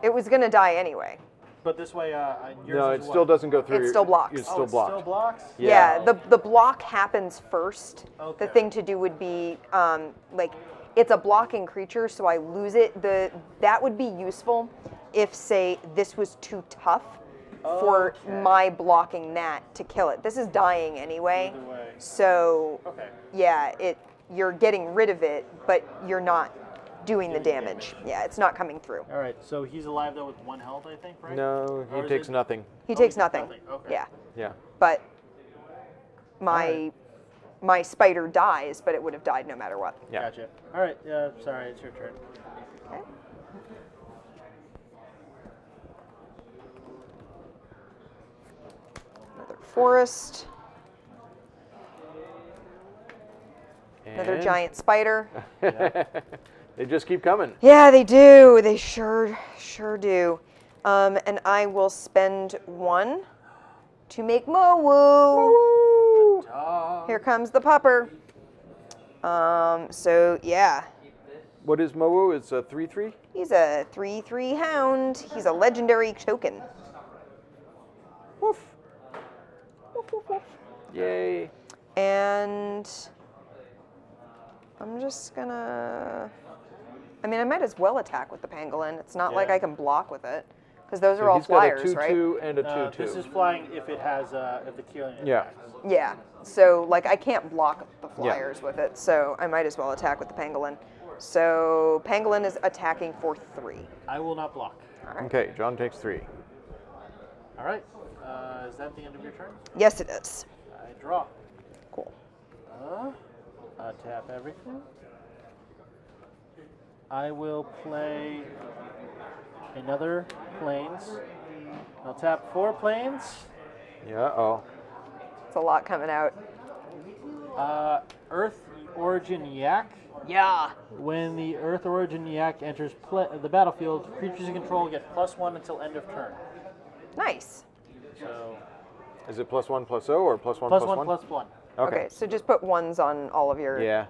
It was gonna die anyway. But this way, yours No, is it what? still doesn't go through. It still blocks. It's Oh, still it blocked. still blocks? Yeah, the block happens first. Okay. The thing to do would be like it's a blocking creature, so I lose it. That would be useful if, say, this was too tough for my blocking that to kill it. This is dying anyway. Either way. So Okay. yeah, you're getting rid of it, but you're not doing the damage. Yeah, it's not coming through. All right, so he's alive though with 1 health, I think, right? No, he Or is takes it- nothing. He Oh, takes he nothing. Okay. Yeah, Yeah. but my spider dies, but it would have died no matter what. Yeah. Gotcha. All right, sorry, it's your turn. Okay. Another forest. Another And giant spider. They just keep coming. Yeah, they do. They sure do. And I will spend 1 to make Mowu. Here comes the pupper. So yeah, What is Mowu? It's a 3/3. he's a 3/3 hound. He's a legendary token. Woof. Yay. And I'm just gonna. I mean, I might as well attack with the pangolin. It's not like Yeah. I can block with it, because those are So all he's got a flyers, right? 2/2 and a 2/2. This is flying if it has if the killing Yeah. attacks. Yeah. So like I can't block the flyers with it, so I might as well attack with the pangolin. So pangolin is attacking for 3. I will not block. All right. Okay, John takes 3. All right. Is that the end of your turn? Yes, it is. I draw. Cool. Tap everything. I will play another planes. I'll tap 4 planes. Yeah. Oh. It's a lot coming out. Earth Origin Yak. Yeah. When the Earth Origin Yak enters the battlefield, creatures you control get +1 until end of turn. Nice. So Is it +1 +0 or +1 +1 +1? +1. Okay. So just put 1s on all of your. Yeah.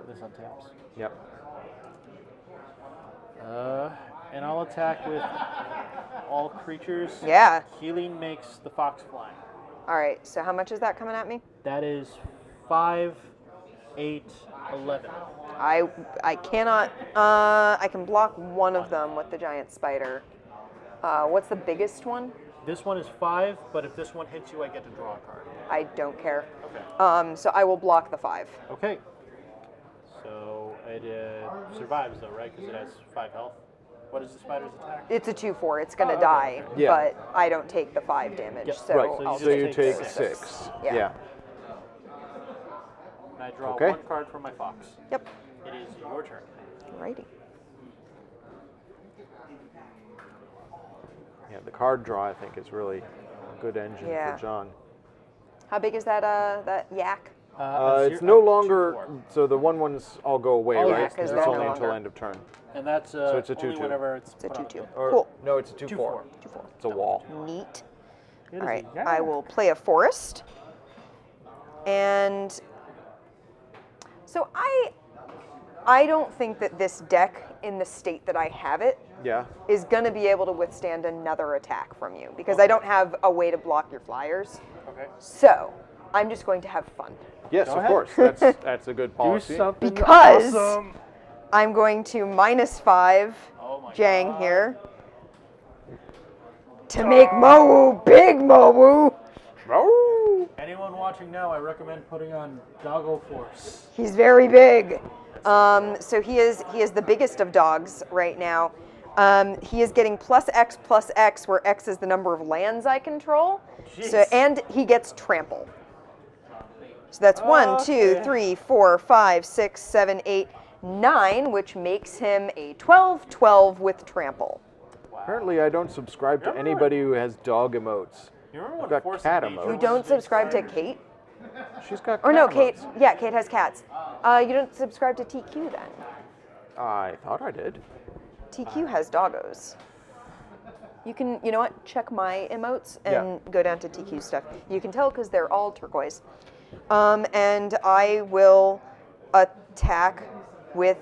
This on taps. Yep. And I'll attack with all creatures. Yeah. Healing makes the fox fly. All right. So how much is that coming at me? That is 5, 8, 11. I cannot. I can block 1 of them with the giant spider. What's the biggest one? This one is 5, but if this one hits you, I get to draw a card. I don't care. Okay. So I will block the 5. Okay. So it survives though, right? Because it has 5 health. What is the spider's attack? It's a 2/4. It's gonna okay, die, okay. Yeah. but I don't take the 5 damage. Yep. So Right. I'll So you just take take 6. Yeah. Yeah. And I draw Okay. 1 card from my fox. Yep. It is your turn. Alrighty. Yeah. The card draw, I think, is really a good engine Yeah. for John. How big is that yak? It's no longer. So the 1/1s all go away, Oh, right? yeah, 'cause It's they're no only until longer- end of turn. And that's it's a only 2/2. whenever it's It's a put on the 2/2. field. Or, Cool. No, it's a 2/4. 2/4. It's a wall. Neat. It is All right. a yak. I will play a forest. And so I don't think that this deck, in the state that I have it, Yeah. is going to be able to withstand another attack from you, because I don't have a way to block your flyers. Okay. So, I'm just going to have fun. Yes, Go of ahead. course. That's a good policy. Do something Because awesome. I'm going to -5 Oh my Jang God. here to make Mowu big Mowu. Oh. Anyone watching now, I recommend putting on Doggo Force. He's very big. So he is the biggest of dogs right now. He is getting +X, where X is the number of lands I control. So Jeez. and he gets trample. So that's 1, 2, Okay. 3, 4, 5, 6, 7, 8, 9, which makes him a 12/12 with trample. Apparently, I don't subscribe to anybody who has dog emotes. You remember I've when got Force cat of Nature emotes. You was don't a big subscribe to thing? Kate? She's got. Or no, cat Kate. emotes. Yeah, Kate has cats. You don't subscribe to TQ then. I thought I did. TQ has doggos. You can, you know what? Check my emotes and Yeah. go down to TQ stuff. You can tell because they're all turquoise. And I will attack with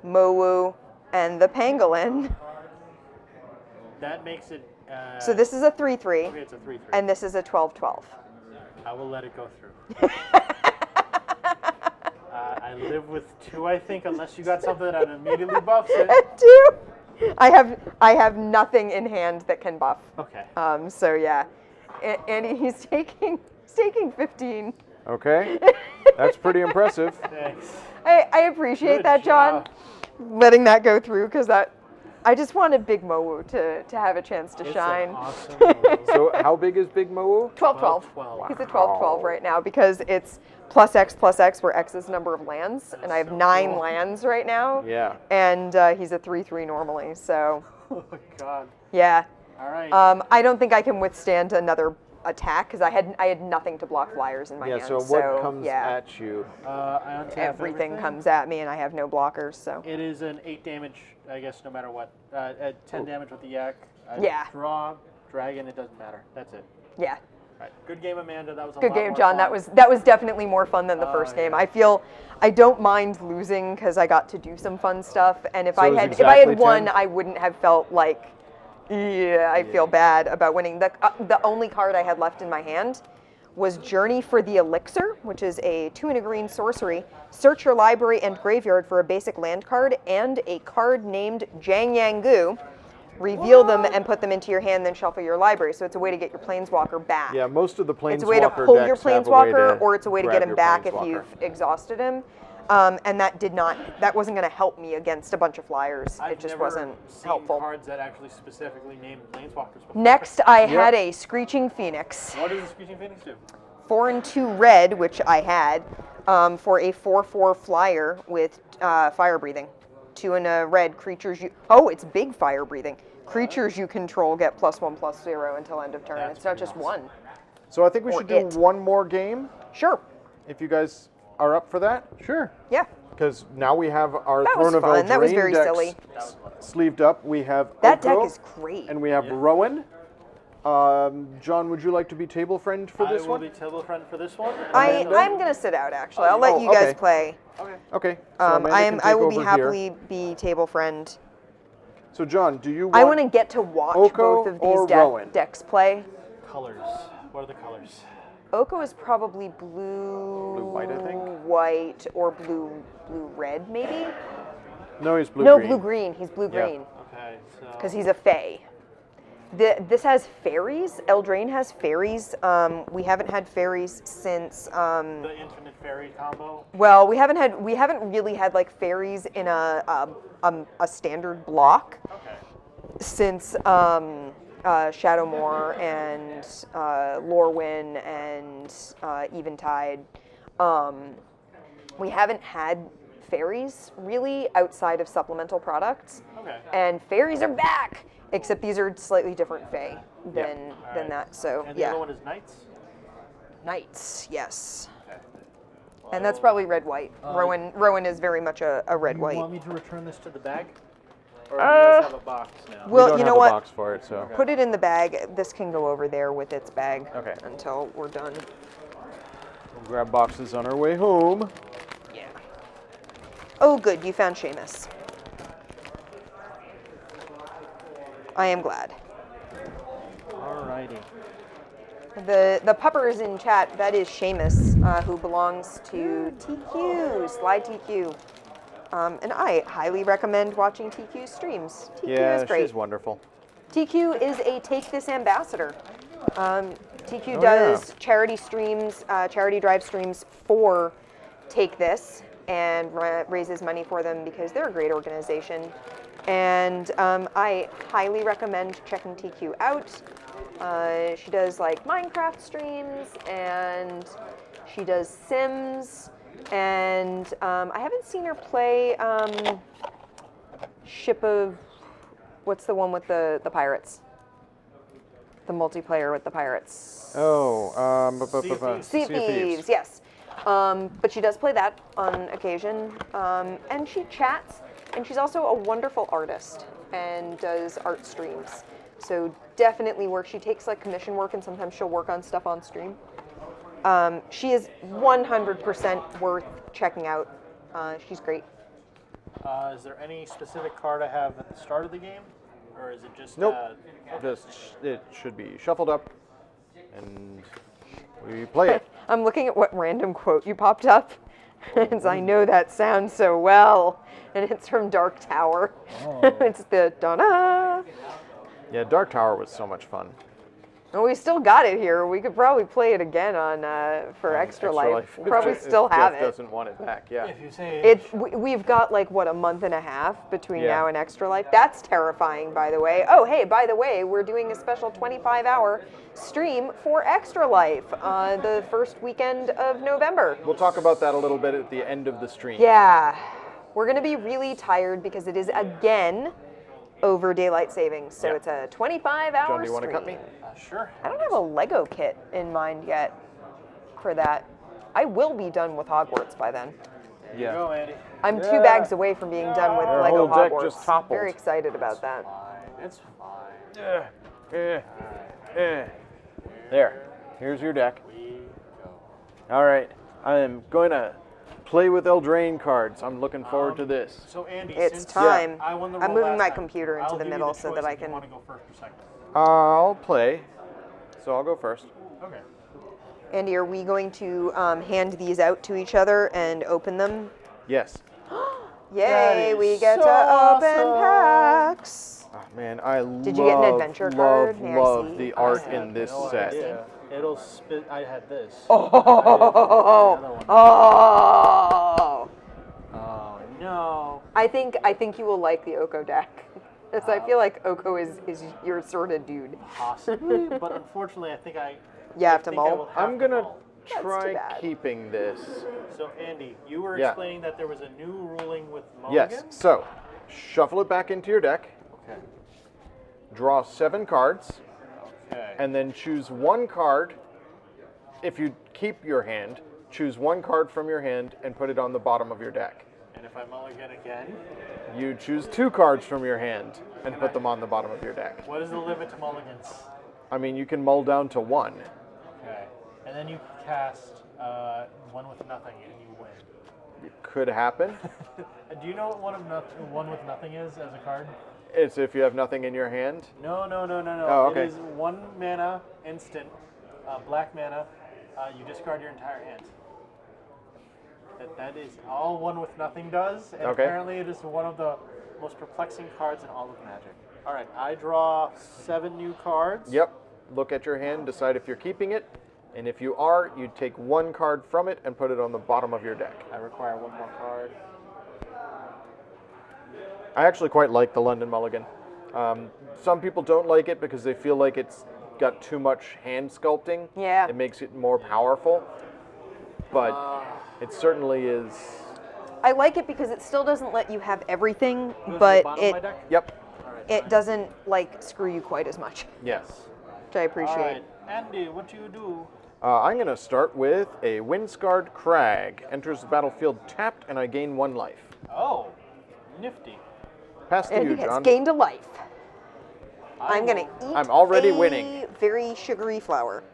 Mowu and the pangolin. That makes it. So this is a 3/3, Okay, it's a 3/3. and this is a 12/12. I will let it go through. I live with 2, I think, unless you got something that immediately buffs it. Two. I have nothing in hand that can buff. Okay. So yeah, and he's taking 15. Okay. That's pretty impressive. Thanks. I appreciate Good that, John, job. letting that go through because I just wanted Big Mowu to have a chance to It's shine. An awesome move. So, how big is Big Mowu? 12/12. 12/12. He's a 12/12 right now because it's +X, where X is the number of lands, and I have so 9 cool. lands right now. Yeah. And he's a 3/3 normally, so Oh my God. yeah. All right. I don't think I can withstand another attack because I had nothing to block flyers in my Yeah. hand. So, what comes yeah, at you? I untap everything comes at me, and I have no blockers. So It is an 8 damage, I guess, no matter what. At 10 damage with the yak. I Yeah. Draw, dragon, it doesn't matter. That's it. yeah. All right. Good game, Amanda. That was a Good lot game, more John. fun. That was definitely more fun than the first game. yeah. I don't mind losing because I got to do some fun stuff, and if So I it was had exactly won, 10? I wouldn't have felt like, yeah, I feel bad about winning. The only card I had left in my hand was Journey for the Elixir, which is a 2 and a green sorcery. Search your library and graveyard for a basic land card and a card named Jang Yangu. Reveal them and put them into your hand, then shuffle your library. So it's a way to get your Planeswalker back. Yeah, most of the Planeswalker It's a way to pull your decks have a way Planeswalker, to or it's a way to grab get him your back if Planeswalker. you've exhausted him. And that wasn't going to help me against a bunch of flyers. I've It just never wasn't seen helpful. cards that actually specifically named Planeswalkers before. Next, I had a Screeching Phoenix. What does the Screeching Phoenix do? 4 and 2 red, which I had, for a 4/4 flyer with fire breathing. 2 and a red creatures you. Oh, it's big fire breathing. Creatures you control get +1/+0 until end of turn. That's It's not pretty just awesome. one. So I think we Or should do it. one more game, Sure. if you guys are up for that. Sure. Yeah. Because now we have our That was Throne of fun. That was Eldraine very decks silly. sleeved up. We have That deck Oko, is great. and we have Rowan. John, would you like to be table friend for this I will one? be table friend for this one. I'm gonna sit out actually. I'll let Oh, you guys okay. play. Okay. So Amanda can I take will be over happily here. be table friend. So John, do you want? I want to get to watch Oko both of or these Rowan? decks play. Colors. What are the colors? Oko is probably blue, Blue-white, I think. white, or blue red maybe. No, he's blue. No, green. blue green. He's blue Yeah. green Okay, so. because he's a fae. This has fairies. Eldraine has fairies. We haven't had fairies since. The infinite fairy combo. Well, we haven't really had like fairies in a standard block Okay. since Shadowmoor and Lorwyn and Eventide. We haven't had fairies really outside of supplemental products, Okay. and fairies are back. Except these are slightly different fae than Alright. that. So And the yeah, other one is knights. knights, yes. Okay. And that's probably red white. Rowan is very much a red You white. want me to return this To the bag. Or do you guys have a box now? We Well, don't you have know a what? box for it, so. Put it in the bag. This can go over there with its bag Okay. until we're done. We'll grab boxes on our way home. Yeah. Oh, good. You found Seamus. I am glad. Alrighty. The puppers in chat, that is Seamus, who belongs to TQ, Slide TQ. And I highly recommend watching TQ's streams. TQ is great. she's wonderful. TQ is a Take This ambassador. TQ does charity streams, charity drive streams for Take This and raises money for them because they're a great organization. And I highly recommend checking TQ out. She does like Minecraft streams and she does Sims. And I haven't seen her play Ship of... What's the one with the pirates? The multiplayer with the pirates. Sea Thieves, yes. But she does play that on occasion. And she chats. And she's also a wonderful artist and does art streams. So definitely work. She takes like commission work and sometimes she'll work on stuff on stream. She is 100% worth checking out. She's great. Is there any specific card I have at the start of the game? Or is it just... Nope. It should be shuffled up, and we play it. I'm looking at what random quote you popped up. As I know that sounds so well. And it's from Dark Tower. It's the da-da. Yeah, Dark Tower was so much fun. And we still got it here. We could probably play it again on for Extra Life. We'll probably still have Jeff it. Doesn't want it back. Yeah. If you say... We've got like, what, a month and a half between now and Extra Life? That's terrifying, by the way. Oh, hey, by the way, we're doing a special 25-hour stream for Extra Life the first weekend of November. We'll talk about that a little bit at the end of the stream. Yeah. We're going to be really tired because it is, again, over daylight savings. So it's a 25-hour John, do you want to stream. cut me? Sure. I don't have a Lego kit in mind yet for that. I will be done with Hogwarts by then. Yeah. Go, Andy. I'm 2 bags away from being done with Your Lego whole deck Hogwarts. just toppled. Very excited about that. It's fine. There. Here's your deck. We go. All right. I am going to play with Eldraine cards. I'm looking forward to this. So, Andy, It's since time. I won the I'm roll moving last my time, computer into I'll the give you middle the so choice that I if you can... want to go first or second. I'll play. So I'll go first. Okay. Andy, are we going to hand these out to each other and open them? Yes. Yay, is we get so to open awesome. packs. Oh, man, I love, Did you get an adventure card? May I love see? the art I in had this no set. idea. It'll spit. I had this. Oh, Oh no. I think you will like the Oko deck. Because I feel like Oko is your sort of dude. Possibly, but unfortunately, I think I. You have to think I mull? will have I'm going to mull. That's too try bad. keeping this. So, Andy, you were Yeah. explaining that there was a new ruling with Mulligan? Yes. So, shuffle it back into your deck. Okay. Draw 7 cards. Okay. And then choose 1 card. If you keep your hand, choose 1 card from your hand and put it on the bottom of your deck. And if I mulligan again, You choose 2 cards from your hand and put them on the bottom of your deck. what is the limit to mulligans? I mean, you can mull down to 1. Okay. And then you cast one with nothing and you win. It could happen. Do you know what one with nothing is as a card? It's if you have nothing in your hand. No. Oh, okay. It is 1 mana instant, black mana. You discard your entire hand. That is all one with nothing does, and Okay. apparently it is one of the most perplexing cards in all of Magic. All right, I draw 7 new cards. Yep. Look at your hand, decide if you're keeping it, and if you are, you take 1 card from it and put it on the bottom of your deck. I require 1 more card. I actually quite like the London Mulligan. Some people don't like it because they feel like it's got too much hand sculpting. Yeah. It makes it more powerful, but it certainly is. I like it because it still doesn't let you have everything, Goes to the but bottom of my deck? Yep. All right, it fine. doesn't like screw you quite as much, Yes. which I appreciate. All right, Andy, what do you do? I'm going to start with a Windscarred Crag. Enters the battlefield tapped, and I gain 1 life. Oh, nifty. Pass to And you, he has John. gained a life. I I'm gonna will- eat I'm already a winning. very sugary flower.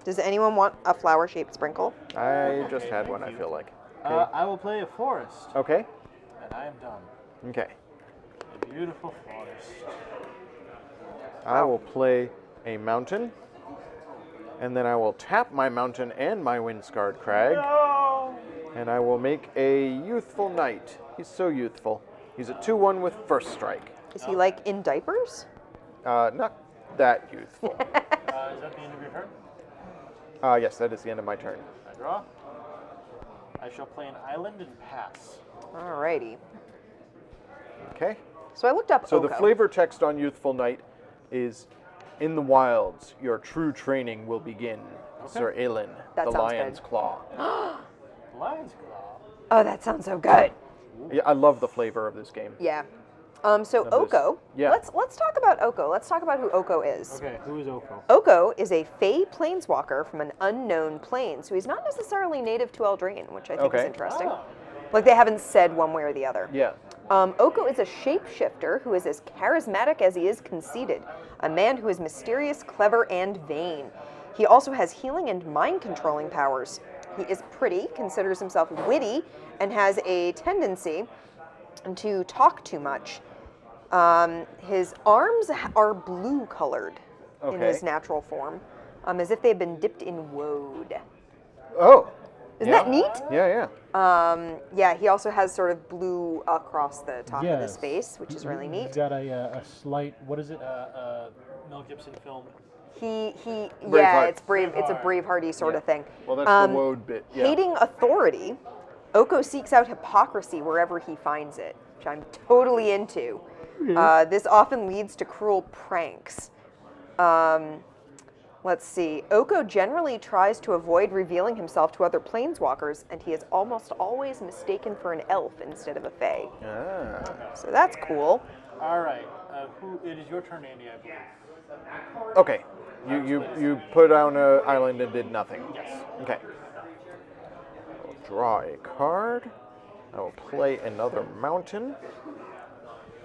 Does anyone want a flower-shaped sprinkle? I just had thank one, I you. feel like. I will play a forest, Okay. and I am done. Okay. A beautiful forest. I will play a mountain. And then I will tap my mountain and my Windscarred Crag. No! And I will make a Youthful Knight. He's so youthful. He's a 2/1 with first strike. Is he like in diapers? Not that youthful. Is that the end of your turn? Yes, that is the end of my turn. I draw. I shall play an island and pass. Alrighty. Okay. So I looked up So Oko. the flavor text on Youthful Knight is, "In the wilds, your true training will begin, Sir Aelin, That the sounds Lion's good. Claw." Lion's Claw. Oh, that sounds so good. Yeah, I love the flavor of this game. Yeah. So Oko. yeah. Let's talk about Oko. Let's talk about who Oko is. Okay, who is Oko? Oko is a Fey planeswalker from an unknown plane, so he's not necessarily native to Eldraine, which I think is Okay. interesting. Oh. Like they haven't said one way or the other. Yeah. Oko is a shapeshifter who is as charismatic as he is conceited, a man who is mysterious, clever, and vain. He also has healing and mind-controlling powers. He is pretty, considers himself witty, and has a tendency to talk too much. His arms are blue-colored in Okay. his natural form, as if they've been dipped in woad. Oh. Isn't yeah. that neat? Yeah, yeah. Yeah, he also has sort of blue across the top of his Yes. face, which is really neat. He's got a slight, what is it, Mel Gibson film? Yeah, Braveheart. it's brave. It's a Bravehearty sort of thing. Well, that's the woad bit. Yeah. Hating authority, Oko seeks out hypocrisy wherever he finds it, which I'm totally into. This often leads to cruel pranks. Let's see. Oko generally tries to avoid revealing himself to other planeswalkers, and he is almost always mistaken for an elf instead of a fae. Ah. So that's cool. All right, it is your turn, Andy, I believe. Okay. You put down an island and did nothing. Yes. Okay. I'll draw a card. I will play another mountain.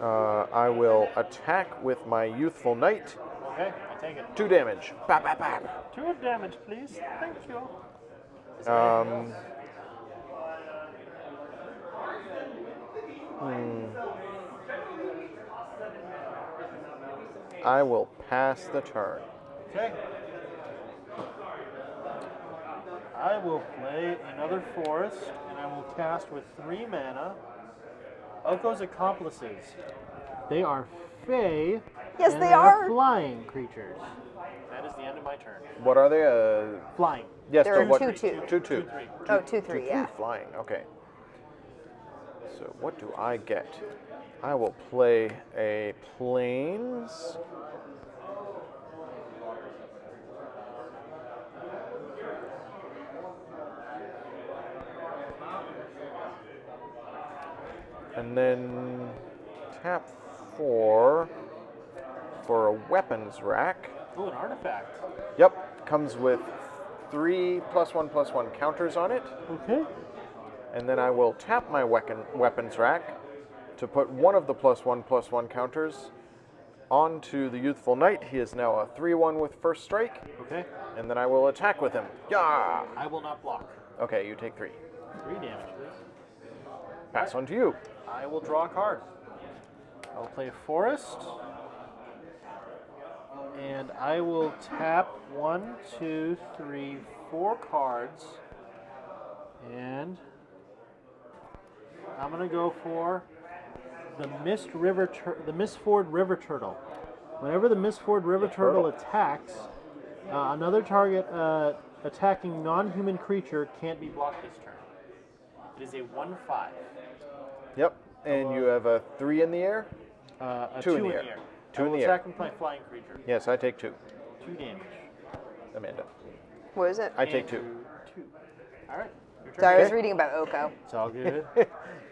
I will attack with my Youthful Knight. Okay, I take it. 2 damage. Bap, bap, bap. 2 damage, please. Thank you. I will pass the turn. Okay. I will play another forest, and I will cast with 3 mana Oko's Accomplices. They are Fey. Yes, and they are. flying creatures. That is the end of my turn. What are they? Flying. Yes, They're what? 2/2. 2/2. 2/3. Oh, 2/3, yeah. Flying. Okay. So what do I get? I will play a plains. And then tap 4 for a weapons rack. Oh, an artifact. Yep, comes with 3 +1/+1 counters on it. Okay. And then I will tap my weapons rack to put one of the +1/+1 counters onto the Youthful Knight. He is now a 3/1 with first strike. Okay. And then I will attack with him. Yeah. I will not block. Okay, you take 3. 3 damage, please. Pass on to you. I will draw a card. I will play a forest. And I will tap 1, 2, 3, 4 cards. And I'm going to go for the Mistford River Turtle. Whenever the Mistford River Turtle attacks, another target attacking non-human creature can't be blocked this turn. It is a 1/5. Yep. And you have a 3 in the air? A 2 2 in the air. I 2 in will the air. attack with my flying creature. Yes, I take 2. 2 damage. Amanda. What is it? I take 2. Andrew, 2. All right. Your turn. So I was Okay. reading about Oko. It's all good.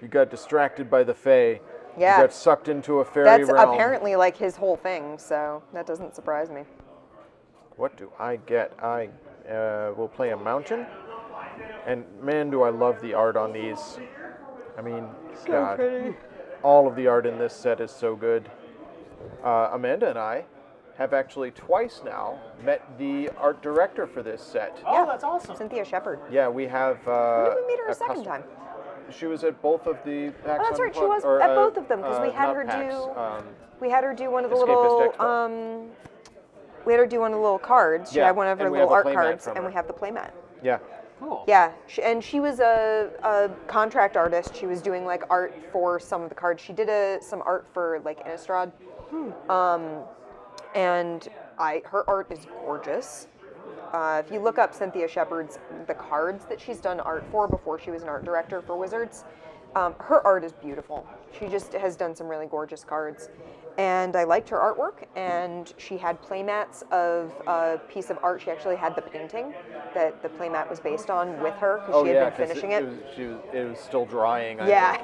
You got distracted by the Fae. Yeah. You got sucked into a fairy That's realm. apparently like his whole thing, so that doesn't surprise me. What do I get? I will play a mountain. And man, do I love the art on these. I mean, God. pretty. All of the art in this set is so good. Amanda and I have actually twice now met the art director for this set. Oh, Yeah. that's awesome. Cynthia Shepard. Yeah, we have. When did we meet her a custom- second time? She was at both of the PAX. Oh, that's right. She Unplugged- was or, at both of them because we had not her PAX, do. We had her do one of the Escapist little. Expo. we had her do one of the little cards. She Yeah, had one of her and we little have a art playmat cards, from and her. we have the playmat. Yeah. Cool. Yeah, and she was a contract artist. She was doing like art for some of the cards. She did some art for like Innistrad, and her art is gorgeous. If you look up Cynthia Shepard's the cards that she's done art for before she was an art director for Wizards, her art is beautiful. She just has done some really gorgeous cards. And I liked her artwork, and she had playmats of a piece of art. She actually had the painting that the playmat was based on with her because she had been finishing it. It was still drying. I Yeah,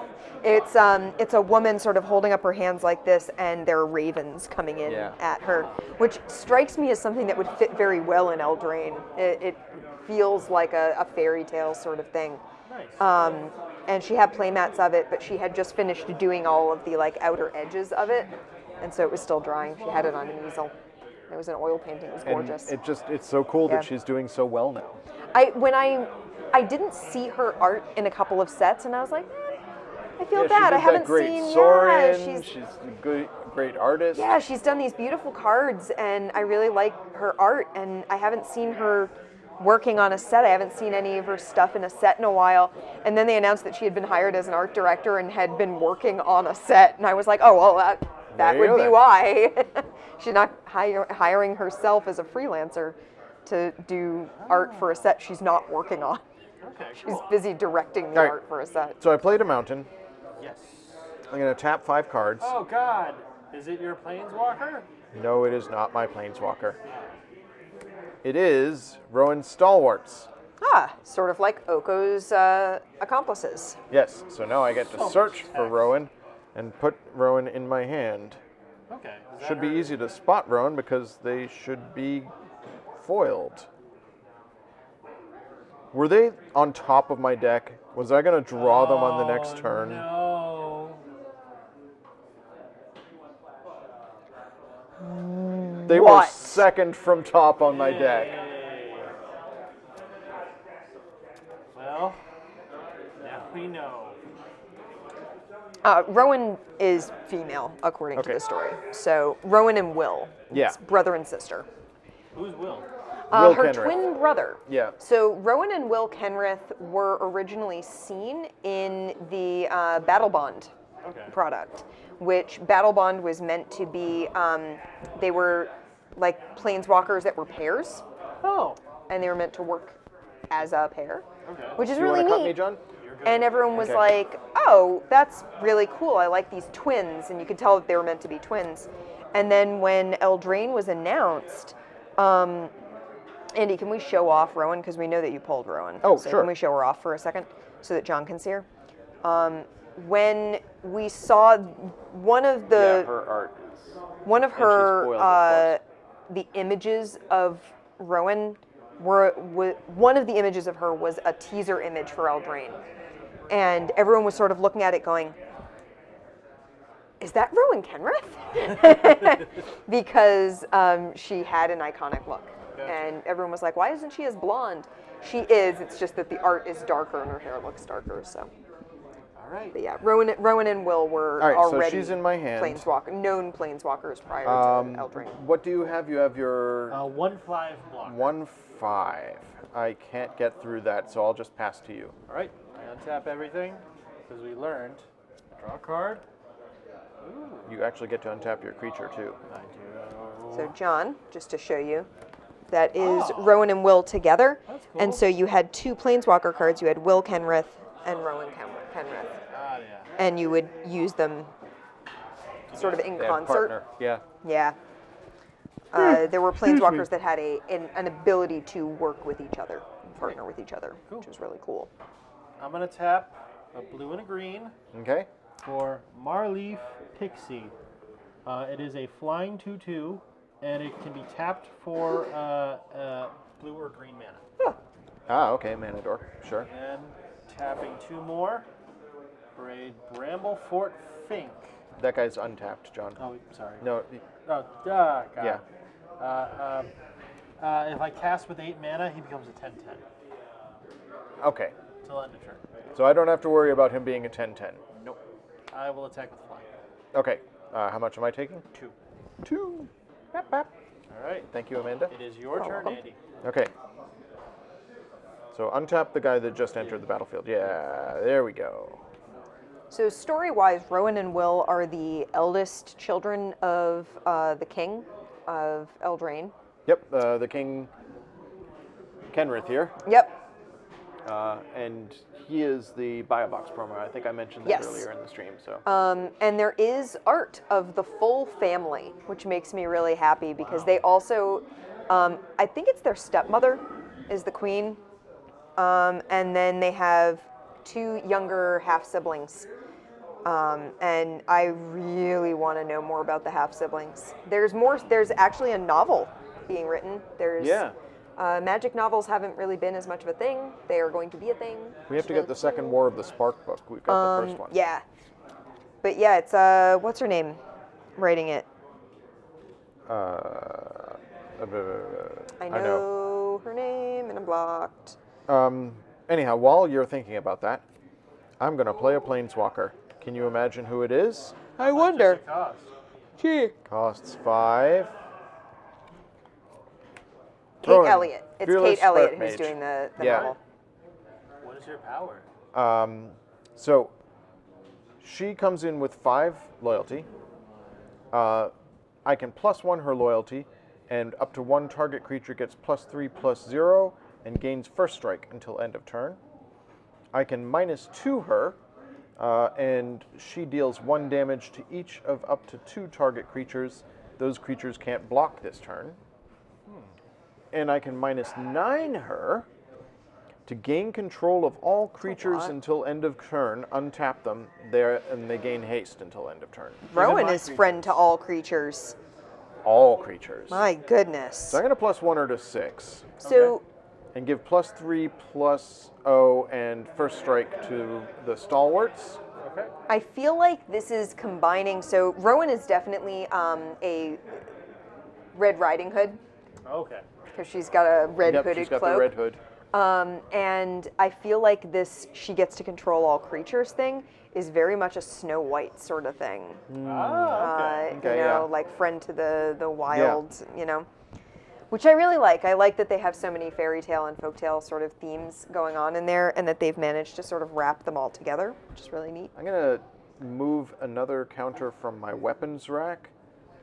think. it's a woman sort of holding up her hands like this, and there are ravens coming in at her, which strikes me as something that would fit very well in Eldraine. It feels like a fairy tale sort of thing. Nice. And she had playmats of it, but she had just finished doing all of the like outer edges of it, and so it was still drying. She had it on an easel. It was an oil painting. It was gorgeous. And it's so cool that she's doing so well now. I didn't see her art in a couple of sets, and I was like, I feel She bad. did I haven't that great seen. Sorin. She's a great artist. Yeah, she's done these beautiful cards, and I really like her art. And I haven't seen her working on a set. I haven't seen any of her stuff in a set in a while. And then they announced that she had been hired as an art director and had been working on a set, and I was like, oh well, that would be why. She's not hiring herself as a freelancer to do art for a set she's not working on. Okay. She's busy directing the art for a set. So I played a mountain. Yes. I'm going to tap 5 cards. Oh God. Is it your planeswalker? No, it is not my planeswalker. It is Rowan Stalwarts. Sort of like Oko's accomplices. Yes, so now I get to search for Rowan and put Rowan in my hand. Okay. Should be easy to spot Rowan because they should be foiled. Were they on top of my deck? Was I going to draw them on the next turn? No. They were second from top on my deck. Well, now we know. Rowan is female, according to the story. So Rowan and Will, it's brother and sister. Who's Will? Will her Kenrith. twin brother. Yeah. So Rowan and Will Kenrith were originally seen in the Battle Bond product, which Battle Bond was meant to be. They were like planeswalkers that were pairs. Oh. And they were meant to work as a pair, which is You really want to neat. cut me, John? And everyone was like, oh, that's really cool. I like these twins. And you could tell that they were meant to be twins. And then when Eldraine was announced, Andy, can we show off Rowan? Because we know that you pulled Rowan. Oh, so sure. Can we show her off for a second so that John can see her? When we saw one of the... her art is... One of And she's foiled, of her, the images of Rowan one of the images of her was a teaser image for Eldraine. And everyone was sort of looking at it going, is that Rowan Kenrith? Because she had an iconic look. Gotcha. And everyone was like, why isn't she as blonde? She is, it's just that the art is darker and her hair looks darker, so. All right. But yeah, Rowan and Will were already so she's in my hand. known planeswalkers prior to Eldraine. What do you have? You have your 1/5 block. 1/5. I can't get through that, so I'll just pass to you. All right. I untap everything because we learned. Draw a card. You actually get to untap your creature too. I do. So John, just to show you, that is Rowan and Will together. That's cool. And so you had 2 planeswalker cards. You had Will Kenrith and Rowan Kenrith. Ah, yeah. And you would use them sort of in They have concert. partner. Yeah. Yeah. There were planeswalkers that had an ability to work with each other, partner with each other, which was really cool. I'm going to tap a blue and a green Okay. for Marleaf Pixie. It is a flying 2/2, and it can be tapped for blue or green mana. Ah, okay, Manador. Sure. And tapping 2 more for a Bramblefort Fink. That guy's untapped, John. Oh, sorry. No. Oh, God. Yeah. If I cast with 8 mana, he becomes a 10/10 Okay. till end of turn. So I don't have to worry about him being a 10/10. Nope. I will attack with flying. Okay. How much am I taking? 2. 2. Bap, bap. All right. Thank you, Amanda. It is your turn, Andy. Okay. So untap the guy that just entered the battlefield. Yeah, there we go. So story-wise, Rowan and Will are the eldest children of the king of Eldraine. Yep, the king, Kenrith here. Yep. And he is the Buy a Box promo. I think I mentioned that Yes. earlier in the stream. So And there is art of the full family, which makes me really happy because they also, I think it's their stepmother is the queen. And then they have 2 younger half-siblings. And I really want to know more about the half-siblings. There's actually a novel being written. yeah, Magic novels haven't really been as much of a thing. They are going to be a thing. we have to get the second War of the Spark book. We've got the first one. Yeah. But yeah, it's, what's her name writing it? I I know her name and I'm blocked. Anyhow, while you're thinking about that, I'm going to play a Planeswalker. Can you imagine who it is? I wonder. Cost. Gee. Costs 5. Kate Rowan, Elliott. It's Fearless Kate Elliott Spark who's Mage. doing the Yeah. novel. What is your power? So she comes in with 5 loyalty. I can +1 her loyalty, and up to 1 target creature gets +3/+0 and gains first strike until end of turn. I can -2 her, and she deals 1 damage to each of up to 2 target creatures. Those creatures can't block this turn. And I can -9 her to gain control of all creatures until end of turn, untap them there, and they gain haste until end of turn. Rowan is friend to all creatures. All creatures. My goodness. So I'm going to +1 her to 6. So, And give +3/+0 and first strike to the stalwarts. Okay. I feel like this is combining. So Rowan is definitely a Red Riding Hood Okay. because she's got a red Yep, hooded she's got cloak. the red hood. And I feel like this she gets to control all creatures thing is very much a Snow White sort of thing. Ah, okay. Okay, you know, yeah. like friend to the wild, you know. Which I really like. I like that they have so many fairy tale and folktale sort of themes going on in there and that they've managed to sort of wrap them all together, which is really neat. I'm going to move another counter from my weapons rack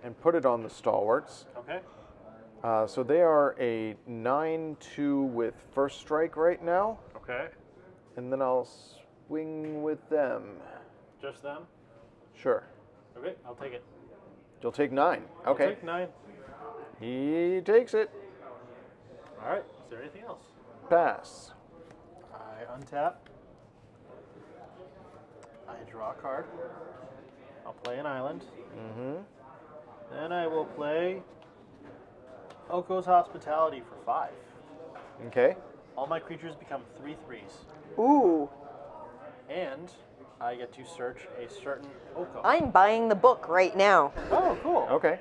and put it on the stalwarts. Okay. So they are a 9/2 with first strike right now, Okay. and then I'll swing with them. Just them? Sure. Okay, I'll take it. You'll take 9. I'll Okay. take 9. He takes it. All right. Is there anything else? Pass. I untap. I draw a card. I'll play an island. Mm-hmm. Then I will play Oko's Hospitality for 5. Okay. All my creatures become 3/3s. Ooh, And I get to search a certain Oko. I'm buying the book right now. Oh, cool. Okay.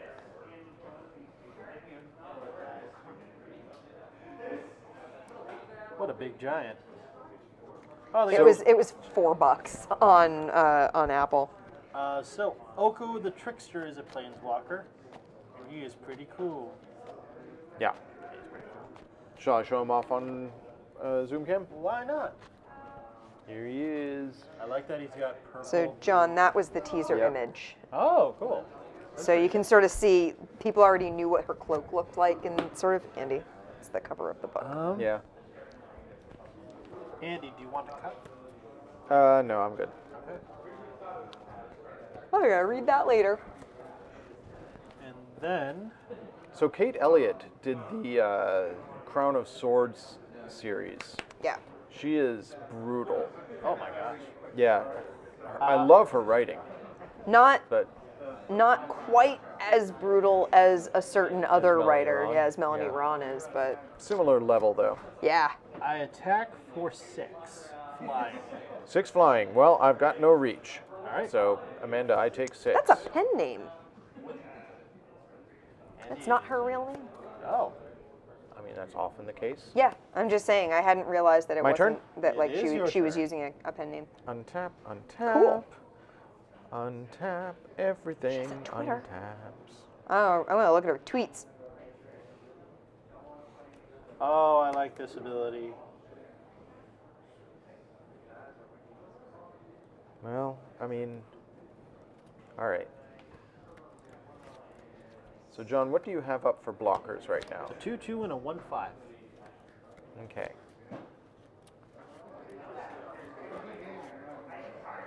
What a big giant. Oh, It was $4 on Apple. So, Oko the Trickster is a planeswalker. He is pretty cool. Yeah. He's pretty cool. Shall I show him off on Zoom cam? Why not? Here he is. I like that he's got purple. So John, that was the teaser Yep. image. Oh, cool. So you can sort of see people already knew what her cloak looked like and sort of Andy. It's the cover of the book. Yeah. Andy, do you want to cut? No, I'm good. Okay. Oh, I gotta read that later. And then, So Kate Elliott did the Crown of Swords series. Yeah. She is brutal. oh my gosh. Yeah. I love her writing, Not but quite as brutal as a certain other Melanie writer, Ron? as Melanie Yeah. Ron is, but similar level though. yeah. I attack for 6. Flying. 6 flying. Well, I've got no reach. All right. So Amanda, I take 6. That's a pen name. That's not her real name. Oh. I mean, that's often the case. Yeah, I'm just saying I hadn't realized that it My wasn't turn? that like It is your she was turn. using a pen name. Untap, untap. Cool. Untap everything. She's a Twitter. Untaps. Oh, I want to look at her tweets. Oh, I like this ability. Well, I mean, all right. So, John, what do you have up for blockers right now? A 2/2 and a 1/5. Okay.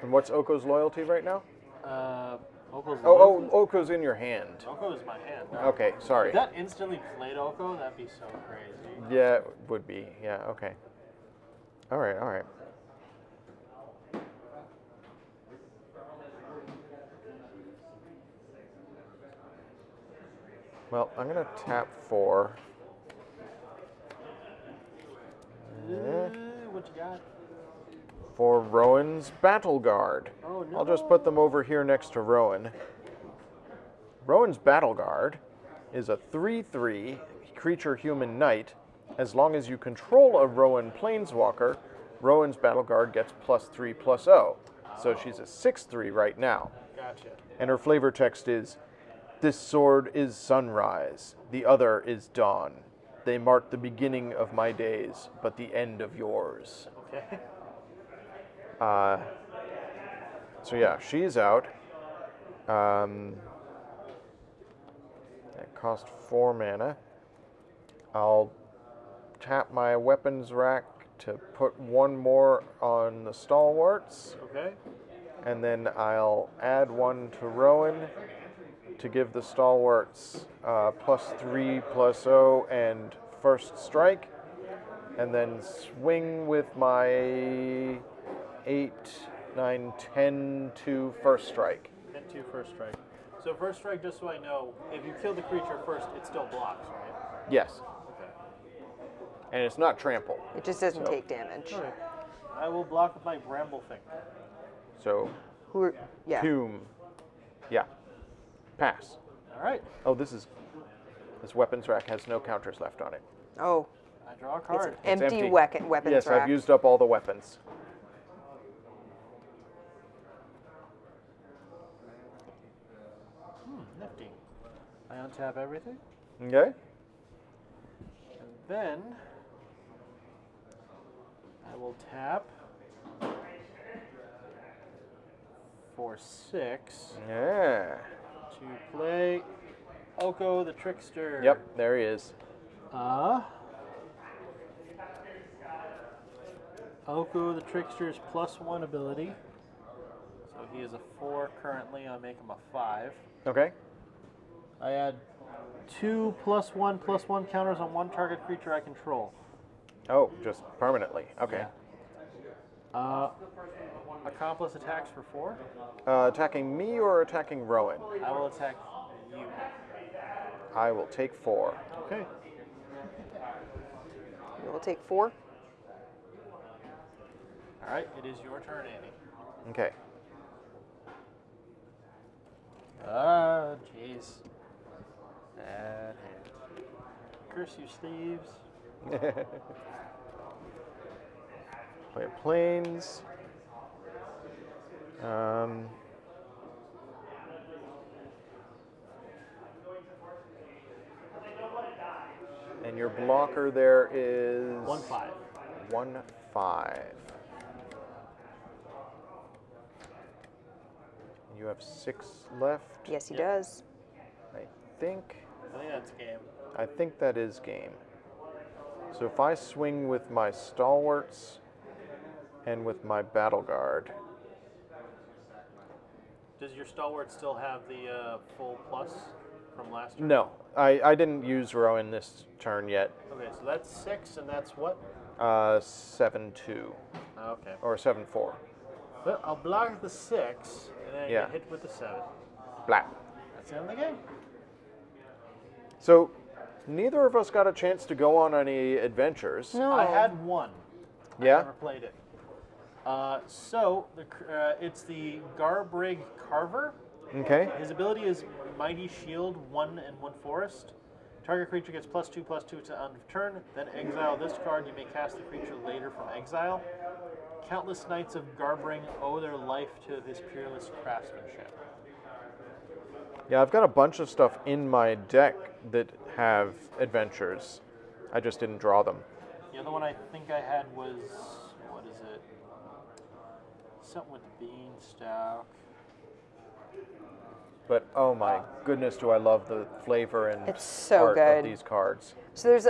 And what's Oko's loyalty right now? Oko's Oh, Oko's in your hand. Oko is my hand. Okay, sorry. If that instantly played Oko, that'd be so crazy. Yeah, it would be. Yeah, okay. All right, all right. Well, I'm going to tap 4. What you got? For Rowan's Battle Guard. Oh, no. I'll just put them over here next to Rowan. Rowan's Battle Guard is a 3/3 creature human knight. As long as you control a Rowan Planeswalker, Rowan's Battle Guard gets +3/+0. So she's a 6/3 right now. Gotcha. And her flavor text is, "This sword is sunrise, the other is dawn. They mark the beginning of my days, but the end of yours." Okay. So yeah, she's out. That cost 4 mana. I'll tap my weapons rack to put 1 more on the stalwarts, Okay. and then I'll add 1 to Rowan to give the stalwarts +3/+0 and first strike, and then swing with my 8, 9, 10 to first strike. And 2 first strike. So first strike, just so I know, if you kill the creature first, it still blocks, right? Yes, Okay. and it's not trample. It just doesn't take damage. All right. I will block with my bramble thing. So Yeah. tomb, yeah, pass. All right. Oh, this weapons rack has no counters left on it. Oh, I draw a it's card. an empty, empty. weapons Yes, rack. I've used up all the weapons. Nifty. I untap everything, Okay. and then I will tap for 6 Yeah. to play Oko the Trickster. Yep, there he is. Oko the Trickster's +1 ability. So he is a 4 currently. I make him a 5. Okay. I add 2 +1/+1 counters on 1 target creature I control. Oh, just permanently. Okay. Accomplice attacks for 4. Attacking me or attacking Rowan? I will attack you. I will take 4. Okay. You will take 4. All right. It is your turn, Andy. Okay. Jeez. Bad hand. Curse you, sleeves. Play planes. And your blocker there is 1/5. 1/5. You have 6 left. Yes, he Yep. does. I think that's game. that is game. So if I swing with my stalwarts and with my battle guard, Does your stalwart still have the full plus from last turn? no, I didn't use Rowan this turn yet. Okay, so that's 6, and that's what? 7/2 Okay. or 7/4. Well, I'll block the 6, and then Yeah. get hit with the 7. Blah. That's the end of the game. So neither of us got a chance to go on any adventures. No. I had 1. Yeah? I never played it. It's the Garbrig Carver. Okay. His ability is Mighty Shield, 1 and 1 forest. Target creature gets +2/+2 to end of turn. Then exile this card. You may cast the creature later from exile. Countless knights of Garbring owe their life to his peerless craftsmanship. Yeah, I've got a bunch of stuff in my deck that have adventures. I just didn't draw them. The other one I think I had was, what is it? Something with the beanstalk. But oh my goodness, do I love the flavor and It's so art good. of these cards. So there's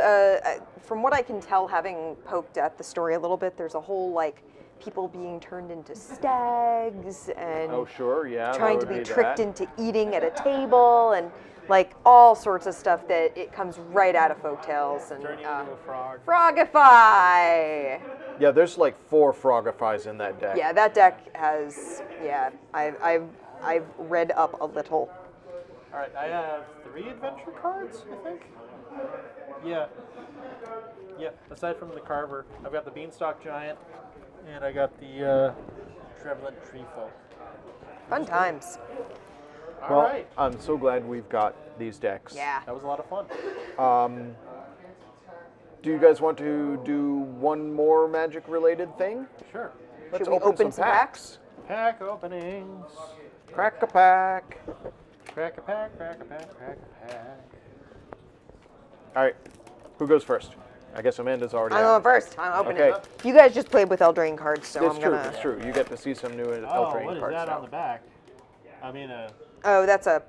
from what I can tell, having poked at the story a little bit, there's a whole like people being turned into stags and Oh sure, yeah. trying that to would be tricked that. into eating at a table and like all sorts of stuff that it comes right out of folktales and Turning into a frog. Frogify. Yeah, there's like 4 Frogifies in that deck. Yeah, that deck has I've read up a little. All right, I have 3 adventure cards, I think. Yeah. Aside from the Carver, I've got the Beanstalk Giant, and I got the Trevelyan Tree Folk. Fun times. All Well, right. I'm so glad we've got these decks. Yeah. That was a lot of fun. Do you guys want to do one more Magic-related thing? Sure. Let's we open some packs? Pack openings. Crack a pack. Crack a pack, crack a pack, crack a pack. All right, who goes first? I guess Amanda's already I'm out. going first. I'm opening Okay. it. You guys just played with Eldraine cards, so It's I'm true, gonna. it's true. You get to see some new Oh, Eldraine what is cards that now. on the back? I mean, Oh, that's a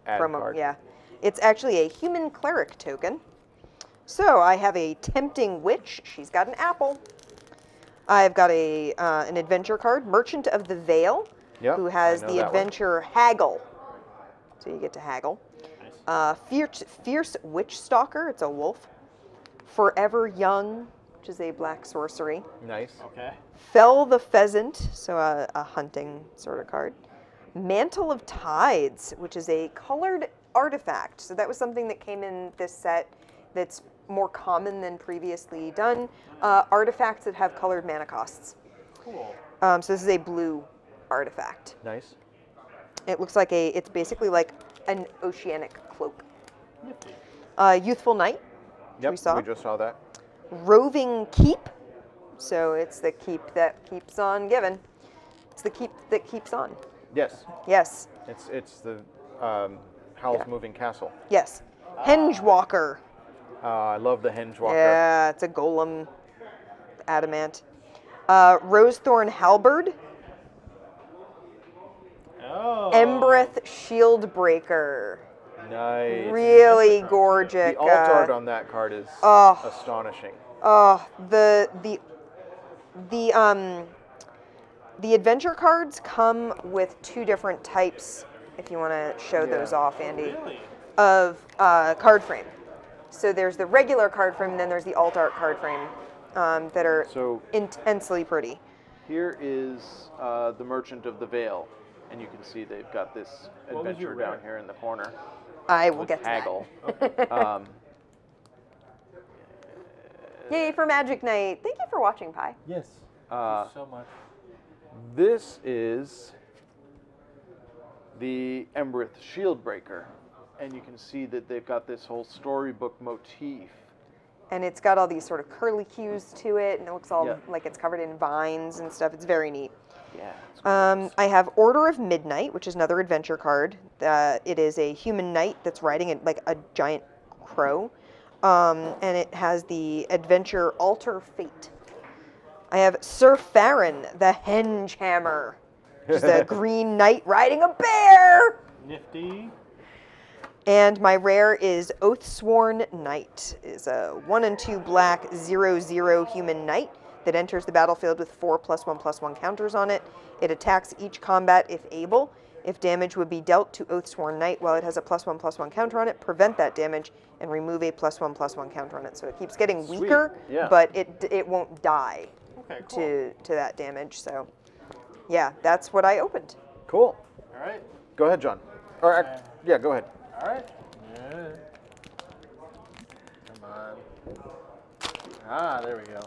Add promo. card. Yeah, it's actually a human cleric token. So I have a tempting witch. She's got an apple. I've got a an adventure card, Merchant of the Vale, Yep, who has I know the that one. adventure Haggle. So you get to haggle. Fierce Witch Stalker. It's a wolf. Forever Young, which is a black sorcery. Nice. okay. Fell the Pheasant, so a hunting sort of card. Mantle of Tides, which is a colored artifact. So that was something that came in this set that's more common than previously done. Artifacts that have colored mana costs. Cool. So this is a blue artifact. Nice. It looks like it's basically like an oceanic cloak. Nifty. Youthful Knight, Yep, we saw. just saw that. Roving Keep. So it's the keep that keeps on giving. It's the keep that keeps on. Yes, Yes. it's the Howl's Yeah. Moving Castle. Yes. Hengewalker. I love the Hengewalker. Yeah, it's a golem adamant. Rosethorn Halberd. Oh. Embereth Shieldbreaker. Nice. Really gorgeous. The alt art on that card is Oh. astonishing. The adventure cards come with 2 different types, if you want to show those off, Andy, Really? of card frame. So there's the regular card frame, and then there's the alt art card frame that are So intensely pretty. here is the Merchant of the Vale, and you can see they've got this What was your adventure down rare? here in the corner I will with get to Haggle. that. Yay for Magic Night. Thank you for watching, Pi. Yes. Uh, Thank you so much. This is the Embereth Shieldbreaker, and you can see that they've got this whole storybook motif. And it's got all these sort of curlicues to it, and it looks all Yeah. like it's covered in vines and stuff. It's very neat. Yeah. I have Order of Midnight, which is another adventure card. It is a human knight that's riding like a giant crow, and it has the adventure Alter Fate. I have Sir Farron, the Henge Hammer, which is a green knight riding a bear. Nifty. And my rare is Oathsworn Knight. Is a 1 and 2 black 0/0 human knight that enters the battlefield with 4+1/+1 counters on it. It attacks each combat if able. If damage would be dealt to Oathsworn Knight while it has a +1/+1 counter on it, prevent that damage and remove a +1/+1 counter on it. So it keeps getting Sweet. weaker, Yeah. but it won't die Okay, cool. to that damage. So yeah, that's what I opened. Cool. All right. Go ahead, John. Or yeah, go ahead. All right. Yeah. Come on. Ah, there we go.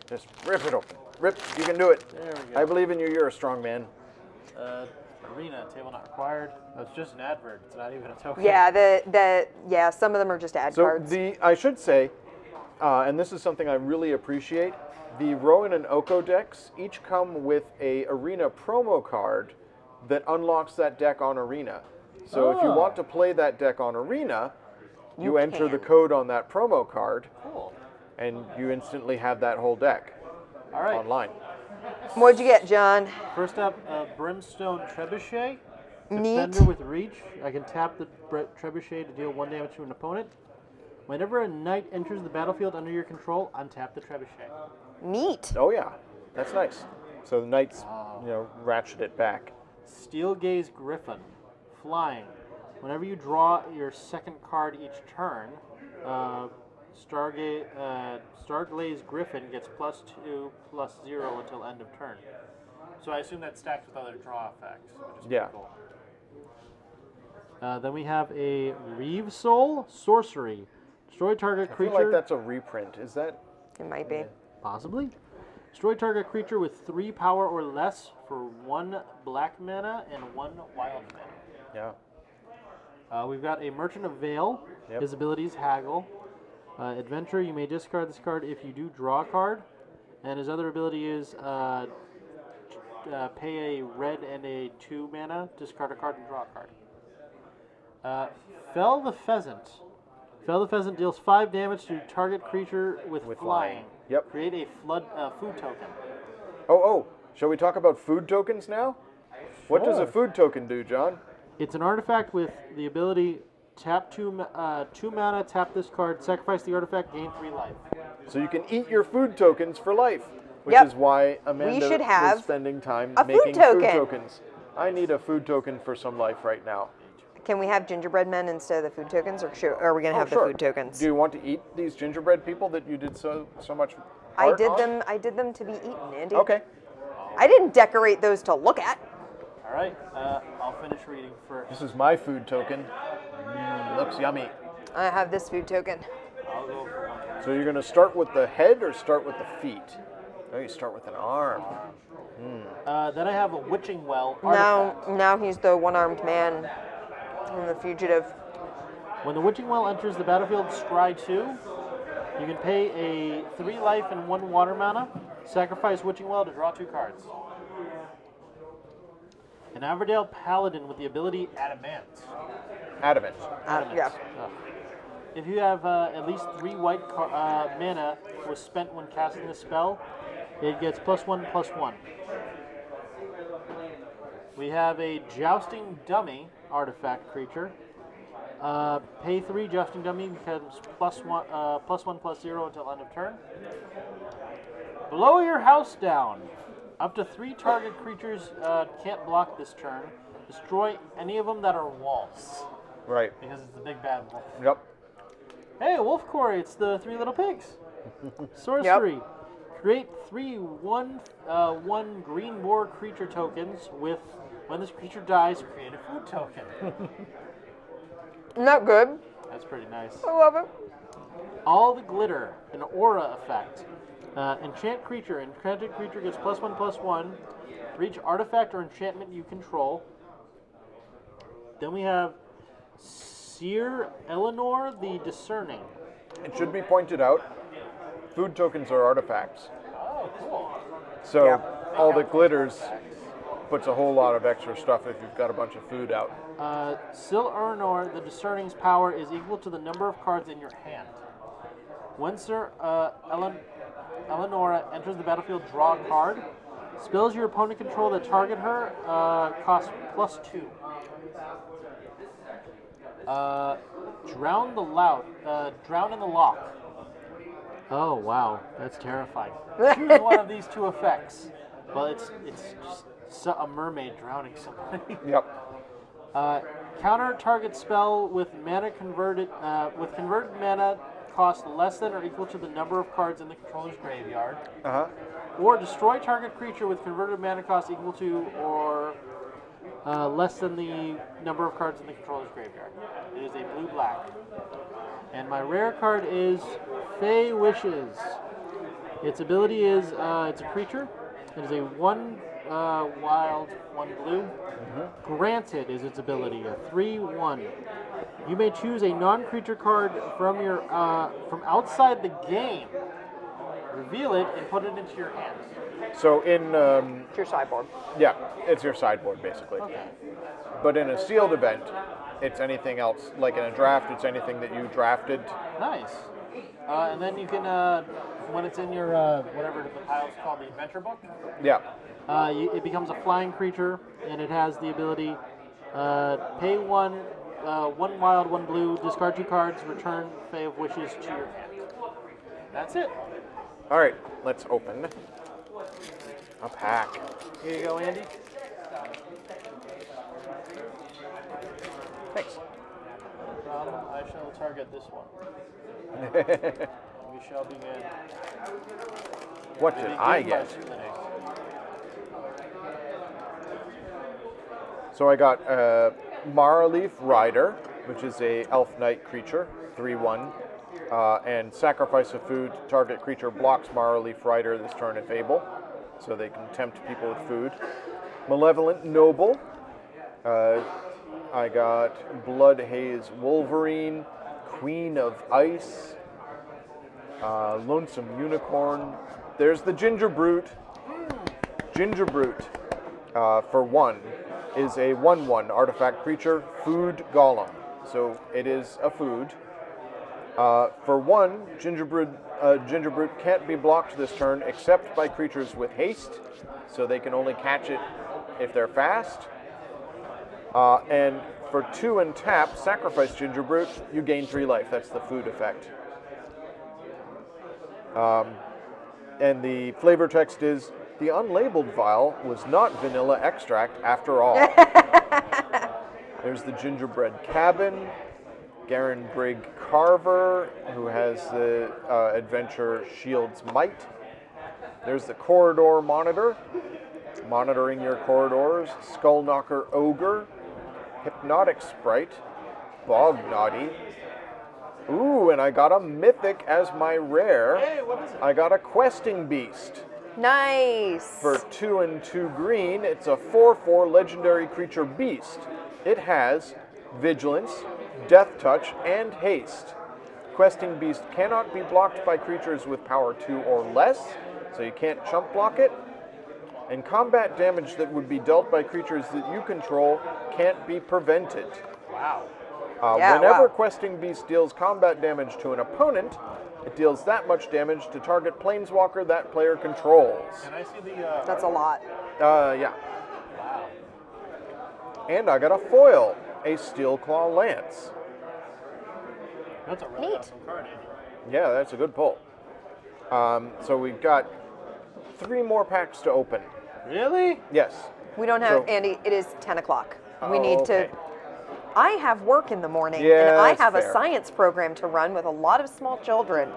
Just rip it open. Rip, you can do it. There we go. I believe in you. You're a strong man. Arena, table not required. Oh, it's just an advert. It's not even a token. Yeah, some of them are just ad So cards. I should say, and this is something I really appreciate. The Rowan and Oko decks each come with a Arena promo card that unlocks that deck on Arena. So if you want to play that deck on Arena, you enter the code on that promo card, Cool. and you instantly have that whole deck All right. online. What'd you get, John? First up, Brimstone Trebuchet. Neat. Defender with reach. I can tap the Trebuchet to deal 1 damage to an opponent. Whenever a knight enters the battlefield under your control, untap the Trebuchet. Neat. Oh yeah, that's nice. So the knights, ratchet it back. Steel Gaze Griffin. Flying. Whenever you draw your second card each turn, Starglaze Griffin gets +2/+0 until end of turn. So I assume that stacks with other draw effects, which is pretty cool. Then we have a Reeve Soul Sorcery. Destroy target I creature. feel like that's a reprint. Is that? It might be. Possibly. Destroy target creature with 3 power or less for 1 black mana and 1 wild mana. Yeah. We've got a Merchant of Vale. Yep. His ability is Haggle. Adventure, you may discard this card if you do draw a card. And his other ability is pay a red and a 2 mana, discard a card and draw a card. Fell the Pheasant. Fell the Pheasant deals 5 damage to target creature with flying. Yep. Create a food token. Oh, shall we talk about food tokens now? What does a food token do, John? It's an artifact with the ability tap 2 mana, tap this card, sacrifice the artifact, gain 3 life. So you can eat your food tokens for life, which Yep. is why Amanda should have is spending time a food making token. food tokens. I need a food token for some life right now. Can we have gingerbread men instead of the food tokens, or are we gonna have sure. the food tokens? Do you want to eat these gingerbread people that you did so much? I art did on? them. I did them to be eaten, Andy. Okay. I didn't decorate those to look at. All right, I'll finish reading first. This is my food token. Looks yummy. I have this food token. I'll go for one. So you're going to start with the head or start with the feet? Oh, you start with an arm. Then I have a Witching Well artifact. Now he's the one-armed man and the fugitive. When the Witching Well enters the battlefield, scry 2. You can pay a 3 life and 1 water mana. Sacrifice Witching Well to draw 2 cards. An Averdale Paladin with the ability Adamant. Adamant. Yeah. Ugh. If you have at least 3 white mana was spent when casting the spell, it gets +1/+1. We have a Jousting Dummy artifact creature. Pay 3 Jousting Dummy becomes +1/+0 until end of turn. Blow your house down. Up to 3 target creatures can't block this turn. Destroy any of them that are walls. Right. Because it's the big bad wolf. Yep. Hey, Wolf Quarry, it's the 3 little pigs. Sorcery. Create 3 1 green boar creature tokens with, when this creature dies, create a food token. Not good. That's pretty nice. I love it. All the Glitter, an aura effect. Enchant creature. Enchanted creature gets +1/+1 for each artifact or enchantment you control. Then we have Seer Eleanor the Discerning. It should be pointed out, food tokens are artifacts. Oh, cool. So Yeah. all that glitters puts a whole lot of extra stuff if you've got a bunch of food out. Sil Eleanor the Discerning's power is equal to the number of cards in your hand. When Sir Eleanor enters the battlefield, draw a card. Spells your opponent control that target her cost +2. Drown in the Loch. Oh wow, that's terrifying. Choose one of these 2 effects. Well, it's just a mermaid drowning somebody. Yep. Counter target spell with converted mana cost less than or equal to the number of cards in the controller's graveyard. Uh-huh. Or destroy target creature with converted mana cost equal to or less than the number of cards in the controller's graveyard. It is a blue-black. And my rare card is Fey Wishes. Its ability is, it's a creature. It is a 1 wild, 1 blue. Granted is its ability, a 3/1. You may choose a non-creature card from your from outside the game. Reveal it and put it into your hands. So in It's your sideboard. yeah, it's your sideboard basically. Okay. But in a sealed event, it's anything else. Like in a draft, it's anything that you drafted. Nice. And then you can, when it's in your whatever the pile's called, the adventure book. Yeah. It becomes a flying creature, and it has the ability pay 1, 1 wild, 1 blue, discard 2 cards, return Fae of Wishes to your hand. That's it. All right, let's open a pack. Here you go, Andy. Thanks. No problem. I shall target this one. We shall begin. What did I get? So I got Maraleaf Rider, which is a elf knight creature, 3/1, and sacrifice a food. Target creature blocks Maraleaf Rider this turn if able, so they can tempt people with food. Malevolent Noble. I got Blood Haze Wolverine, Queen of Ice, Lonesome Unicorn. There's the Ginger Brute. Ginger Brute, for 1, is a 1/1 artifact creature, food golem. So it is a food. For 1, Ginger Brute can't be blocked this turn except by creatures with haste, so they can only catch it if they're fast. And for 2 and tap, sacrifice Ginger Brute, you gain 3 life. That's the food effect. And the flavor text is, the unlabeled vial was not vanilla extract after all. There's the Gingerbread Cabin, Garen Brigg Carver, who has the adventure Shield's Might. There's the Corridor Monitor, monitoring your corridors, Skullknocker Ogre, Hypnotic Sprite, Bog Naughty. Ooh, and I got a Mythic as my rare. Hey, what is it? I got a Questing Beast. Nice. For 2 and 2 green, it's a 4/4 legendary creature beast. It has Vigilance, Death Touch, and Haste. Questing Beast cannot be blocked by creatures with power 2 or less, so you can't chump block it. And combat damage that would be dealt by creatures that you control can't be prevented. Wow. Whenever wow. Questing Beast deals combat damage to an opponent, it deals that much damage to target planeswalker that player controls. Can I see the... That's a lot. Yeah. Wow. And I got a foil, a Steelclaw Lance. That's a really Neat. awesome card, Andy. Yeah, that's a good pull. So we've got 3 more packs to open. Really? Yes. We don't have, So- Andy, it is 10 o'clock. We Oh, need okay. to... I have work in the morning, Yeah, and I that's have fair. a science program to run with a lot of small children.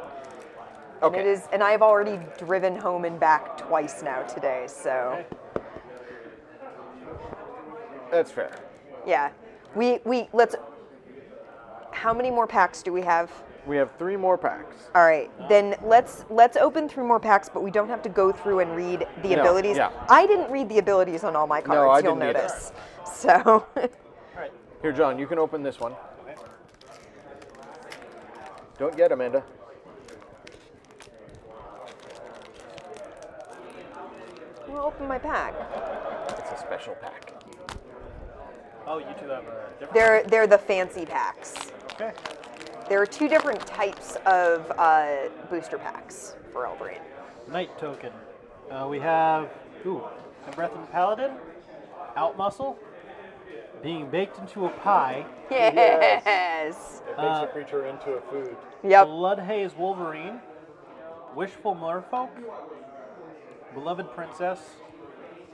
And Okay. and I've already driven home and back twice now today, so... Okay. That's fair. Yeah. Let's... How many more packs do we have? We have 3 more packs. All right, then let's open 3 more packs, but we don't have to go through and read the No, abilities. yeah. I didn't read the abilities on all my cards, No, I you'll didn't either. notice. So, Alright. Here, John, you can open this one. Okay. Don't get Amanda. we'll open my pack. It's a special pack. Oh, you two have a different... They're the fancy packs. Okay. There are 2 different types of booster packs for Eldraine. Knight token. We have... Ooh. Breathen Paladin. Outmuscle. Being baked into a pie. Yes. It makes a creature into a food. Yep. Blood Haze Wolverine. Wishful Merfolk. Beloved Princess.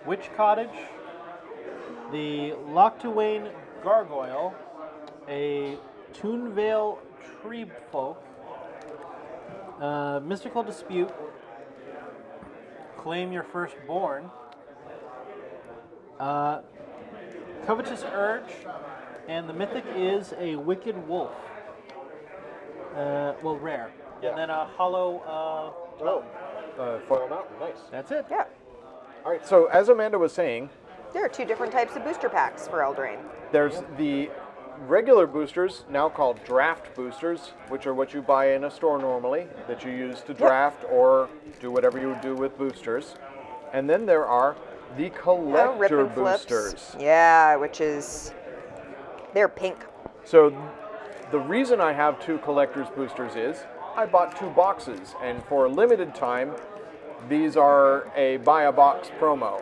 Witch Cottage. The Loctwain Gargoyle. A Toonvale Treefolk. Mystical Dispute. Claim Your Firstborn. Covetous Urge. And the mythic is a Wicked Wolf. Well, rare. Yeah. And then a Hollow... Foil Mountain, nice. That's it. Yeah. All right, so as Amanda was saying, There are 2 different types of booster packs for Eldraine. there's the regular boosters, now called draft boosters, which are what you buy in a store normally, that you use to draft or do whatever you would do with boosters. And then there are the Rip collector and flips. boosters. Yeah, which is, they're pink. So the reason I have 2 collector's boosters is I bought 2 boxes, and for a limited time, these are a buy a box promo.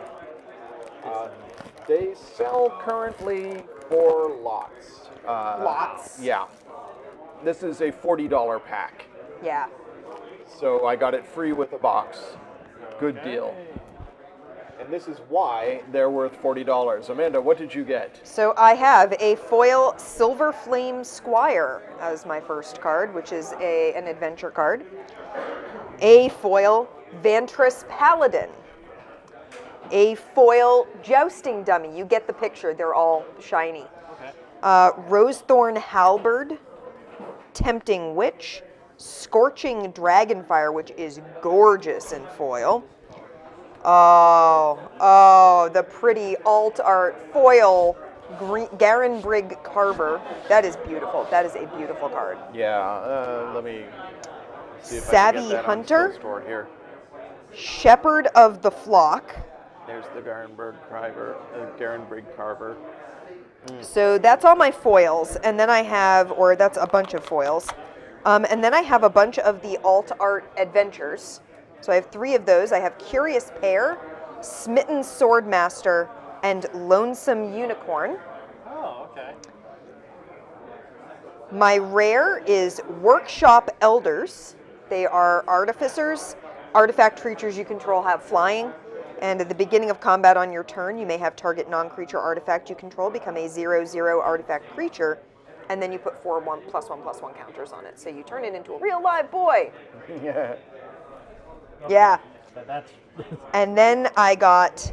They sell currently for lots. Lots. Yeah. This is a $40 pack. Yeah. So I got it free with a box. Good deal. And this is why they're worth $40. Amanda, what did you get? So I have a foil Silver Flame Squire as my first card, which is an adventure card. A foil Vantress Paladin. A foil Jousting Dummy. You get the picture. They're all shiny. Okay. Rosethorn Halberd. Tempting Witch. Scorching Dragonfire, which is gorgeous in foil. Oh, the pretty alt art foil Garen Brigg Carver. That is beautiful. That is a beautiful card. Yeah, let me see if I Savvy can get that Hunter. on store here. Shepherd of the Flock. There's the Garen Brigg Carver. So that's all my foils. And then I have, or that's a bunch of foils. And then I have a bunch of the alt art adventures. So I have 3 of those. I have Curious Pair, Smitten Swordmaster, and Lonesome Unicorn. Oh, okay. My rare is Workshop Elders. They are artificers. Artifact creatures you control have flying. And at the beginning of combat on your turn, you may have target non-creature artifact you control become a 0/0 artifact creature. And then you put 4 1/1/1 counters on it. So you turn it into a real live boy. Yeah. Yeah. But that's And then I got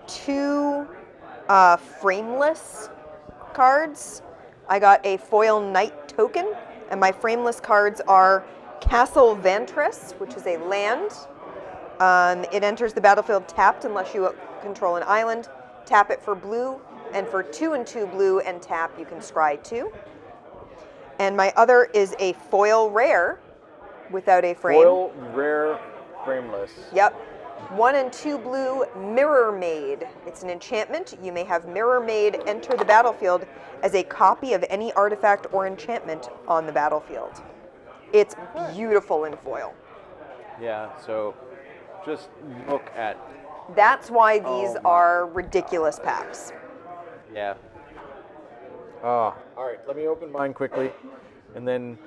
2 frameless cards. I got a foil Knight token, and my frameless cards are Castle Vantress, which is a land. It enters the battlefield tapped unless you control an island. Tap it for blue, and for 2 and 2 blue and tap, you can scry 2. And my other is a foil rare without a frame. Foil rare frameless. Yep. 1 and 2 blue, Mirror Maid. It's an enchantment. You may have Mirror Maid enter the battlefield as a copy of any artifact or enchantment on the battlefield. It's beautiful in foil. Yeah, so just look at, That's why these Oh my. are ridiculous packs. yeah. All right, let me open mine quickly. And then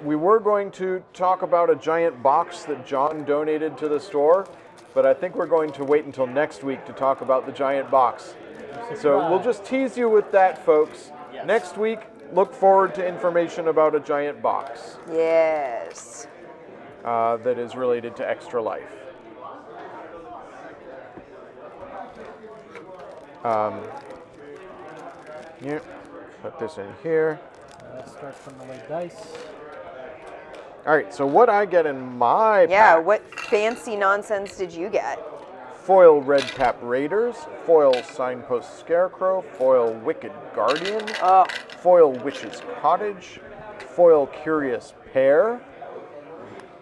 we were going to talk about a giant box that John donated to the store, but I think we're going to wait until next week to talk about the giant box. So we'll just tease you with that, folks. Yes. Next week, look forward to information about a giant box Yes. that is related to Extra Life. Yeah, put this in here. let's start from the late dice. All right, so what I get in my Yeah, pack, what fancy nonsense did you get? foil Red Cap Raiders, foil Signpost Scarecrow, foil Wicked Guardian, Oh, foil Witch's Cottage, foil Curious Pair,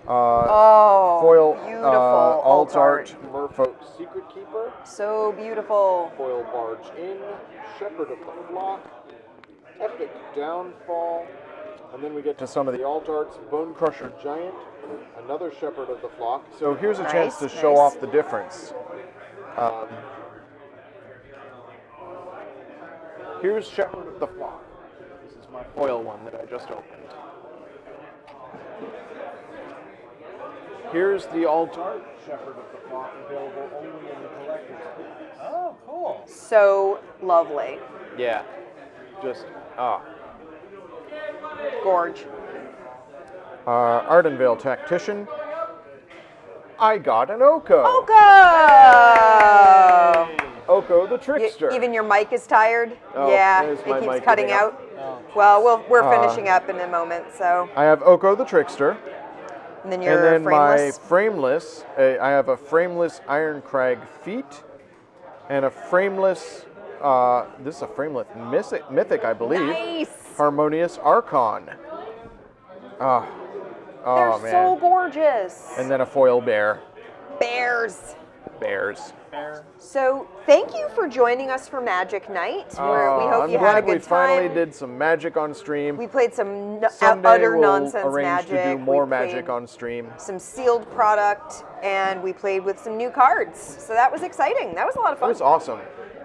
foil beautiful Alt art. Art Merfolk Secret Keeper, So beautiful. foil Barge Inn, Shepherd of the Flock, Epic Downfall, and then we get to some of the alt arts, Bone Crusher Giant, another Shepherd of the Flock. So here's a chance to Nice, show nice. off the difference. Here's Shepherd of the Flock. This is my foil one that I just opened. Here's the alt art Shepherd of the Flock, available only in the collector's box. Oh, cool. So lovely. Yeah, just Gorge. Ardenvale Tactician. I got an Oko. Oko the Trickster. Even your mic is tired? Oh, Yeah, there's it my keeps mic cutting giving up. out. Well, we're finishing up in a moment, so. I have Oko the Trickster. And then And your then my frameless. frameless, I have a frameless Iron Crag feat and a frameless, this is a frameless mythic, I believe. Nice. Harmonious Archon. They're Oh, man. so gorgeous. And then a foil bear. Bears. Bears. Fair. So thank you for joining us for Magic Night. Where we hope I'm you glad had a good we finally time. did some Magic on stream. We played some Someday utter we'll nonsense arrange Magic. to do more We Magic played on stream. some sealed product, and we played with some new cards. So that was exciting. That was a lot of That fun. was awesome.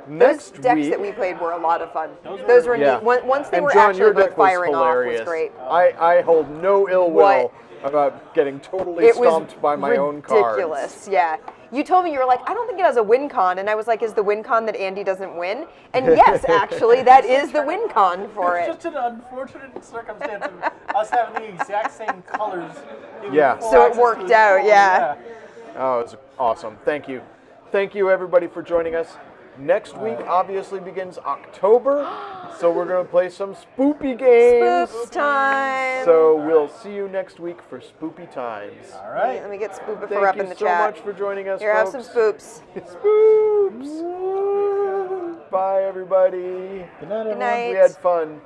Those Next decks week, that we played were a lot of fun. Those Were yeah. neat. Once they and were John, actually your both deck was firing off hilarious. was great. I hold no ill will about getting totally It was stomped by my own cards. ridiculous. Yeah. You told me, you were like, I don't think it has a win con, and I was like, is the win con that Andy doesn't win? And yes, actually, that is the win con for It's it. just an unfortunate circumstance of us having the exact same colors. Yeah. Full So it access to worked the out, controller, yeah. Oh, it was awesome. Thank you. Thank you, everybody, for joining us. Next week obviously begins October, so we're going to play some spoopy games. Spoops time. So we'll see you next week for spoopy times. All right. Let me get Spoopifer Thank up you in the so chat. much for joining us, Here, have folks. some spoops. Spoops. Bye, everybody. Good night, Good everyone. night. We had fun.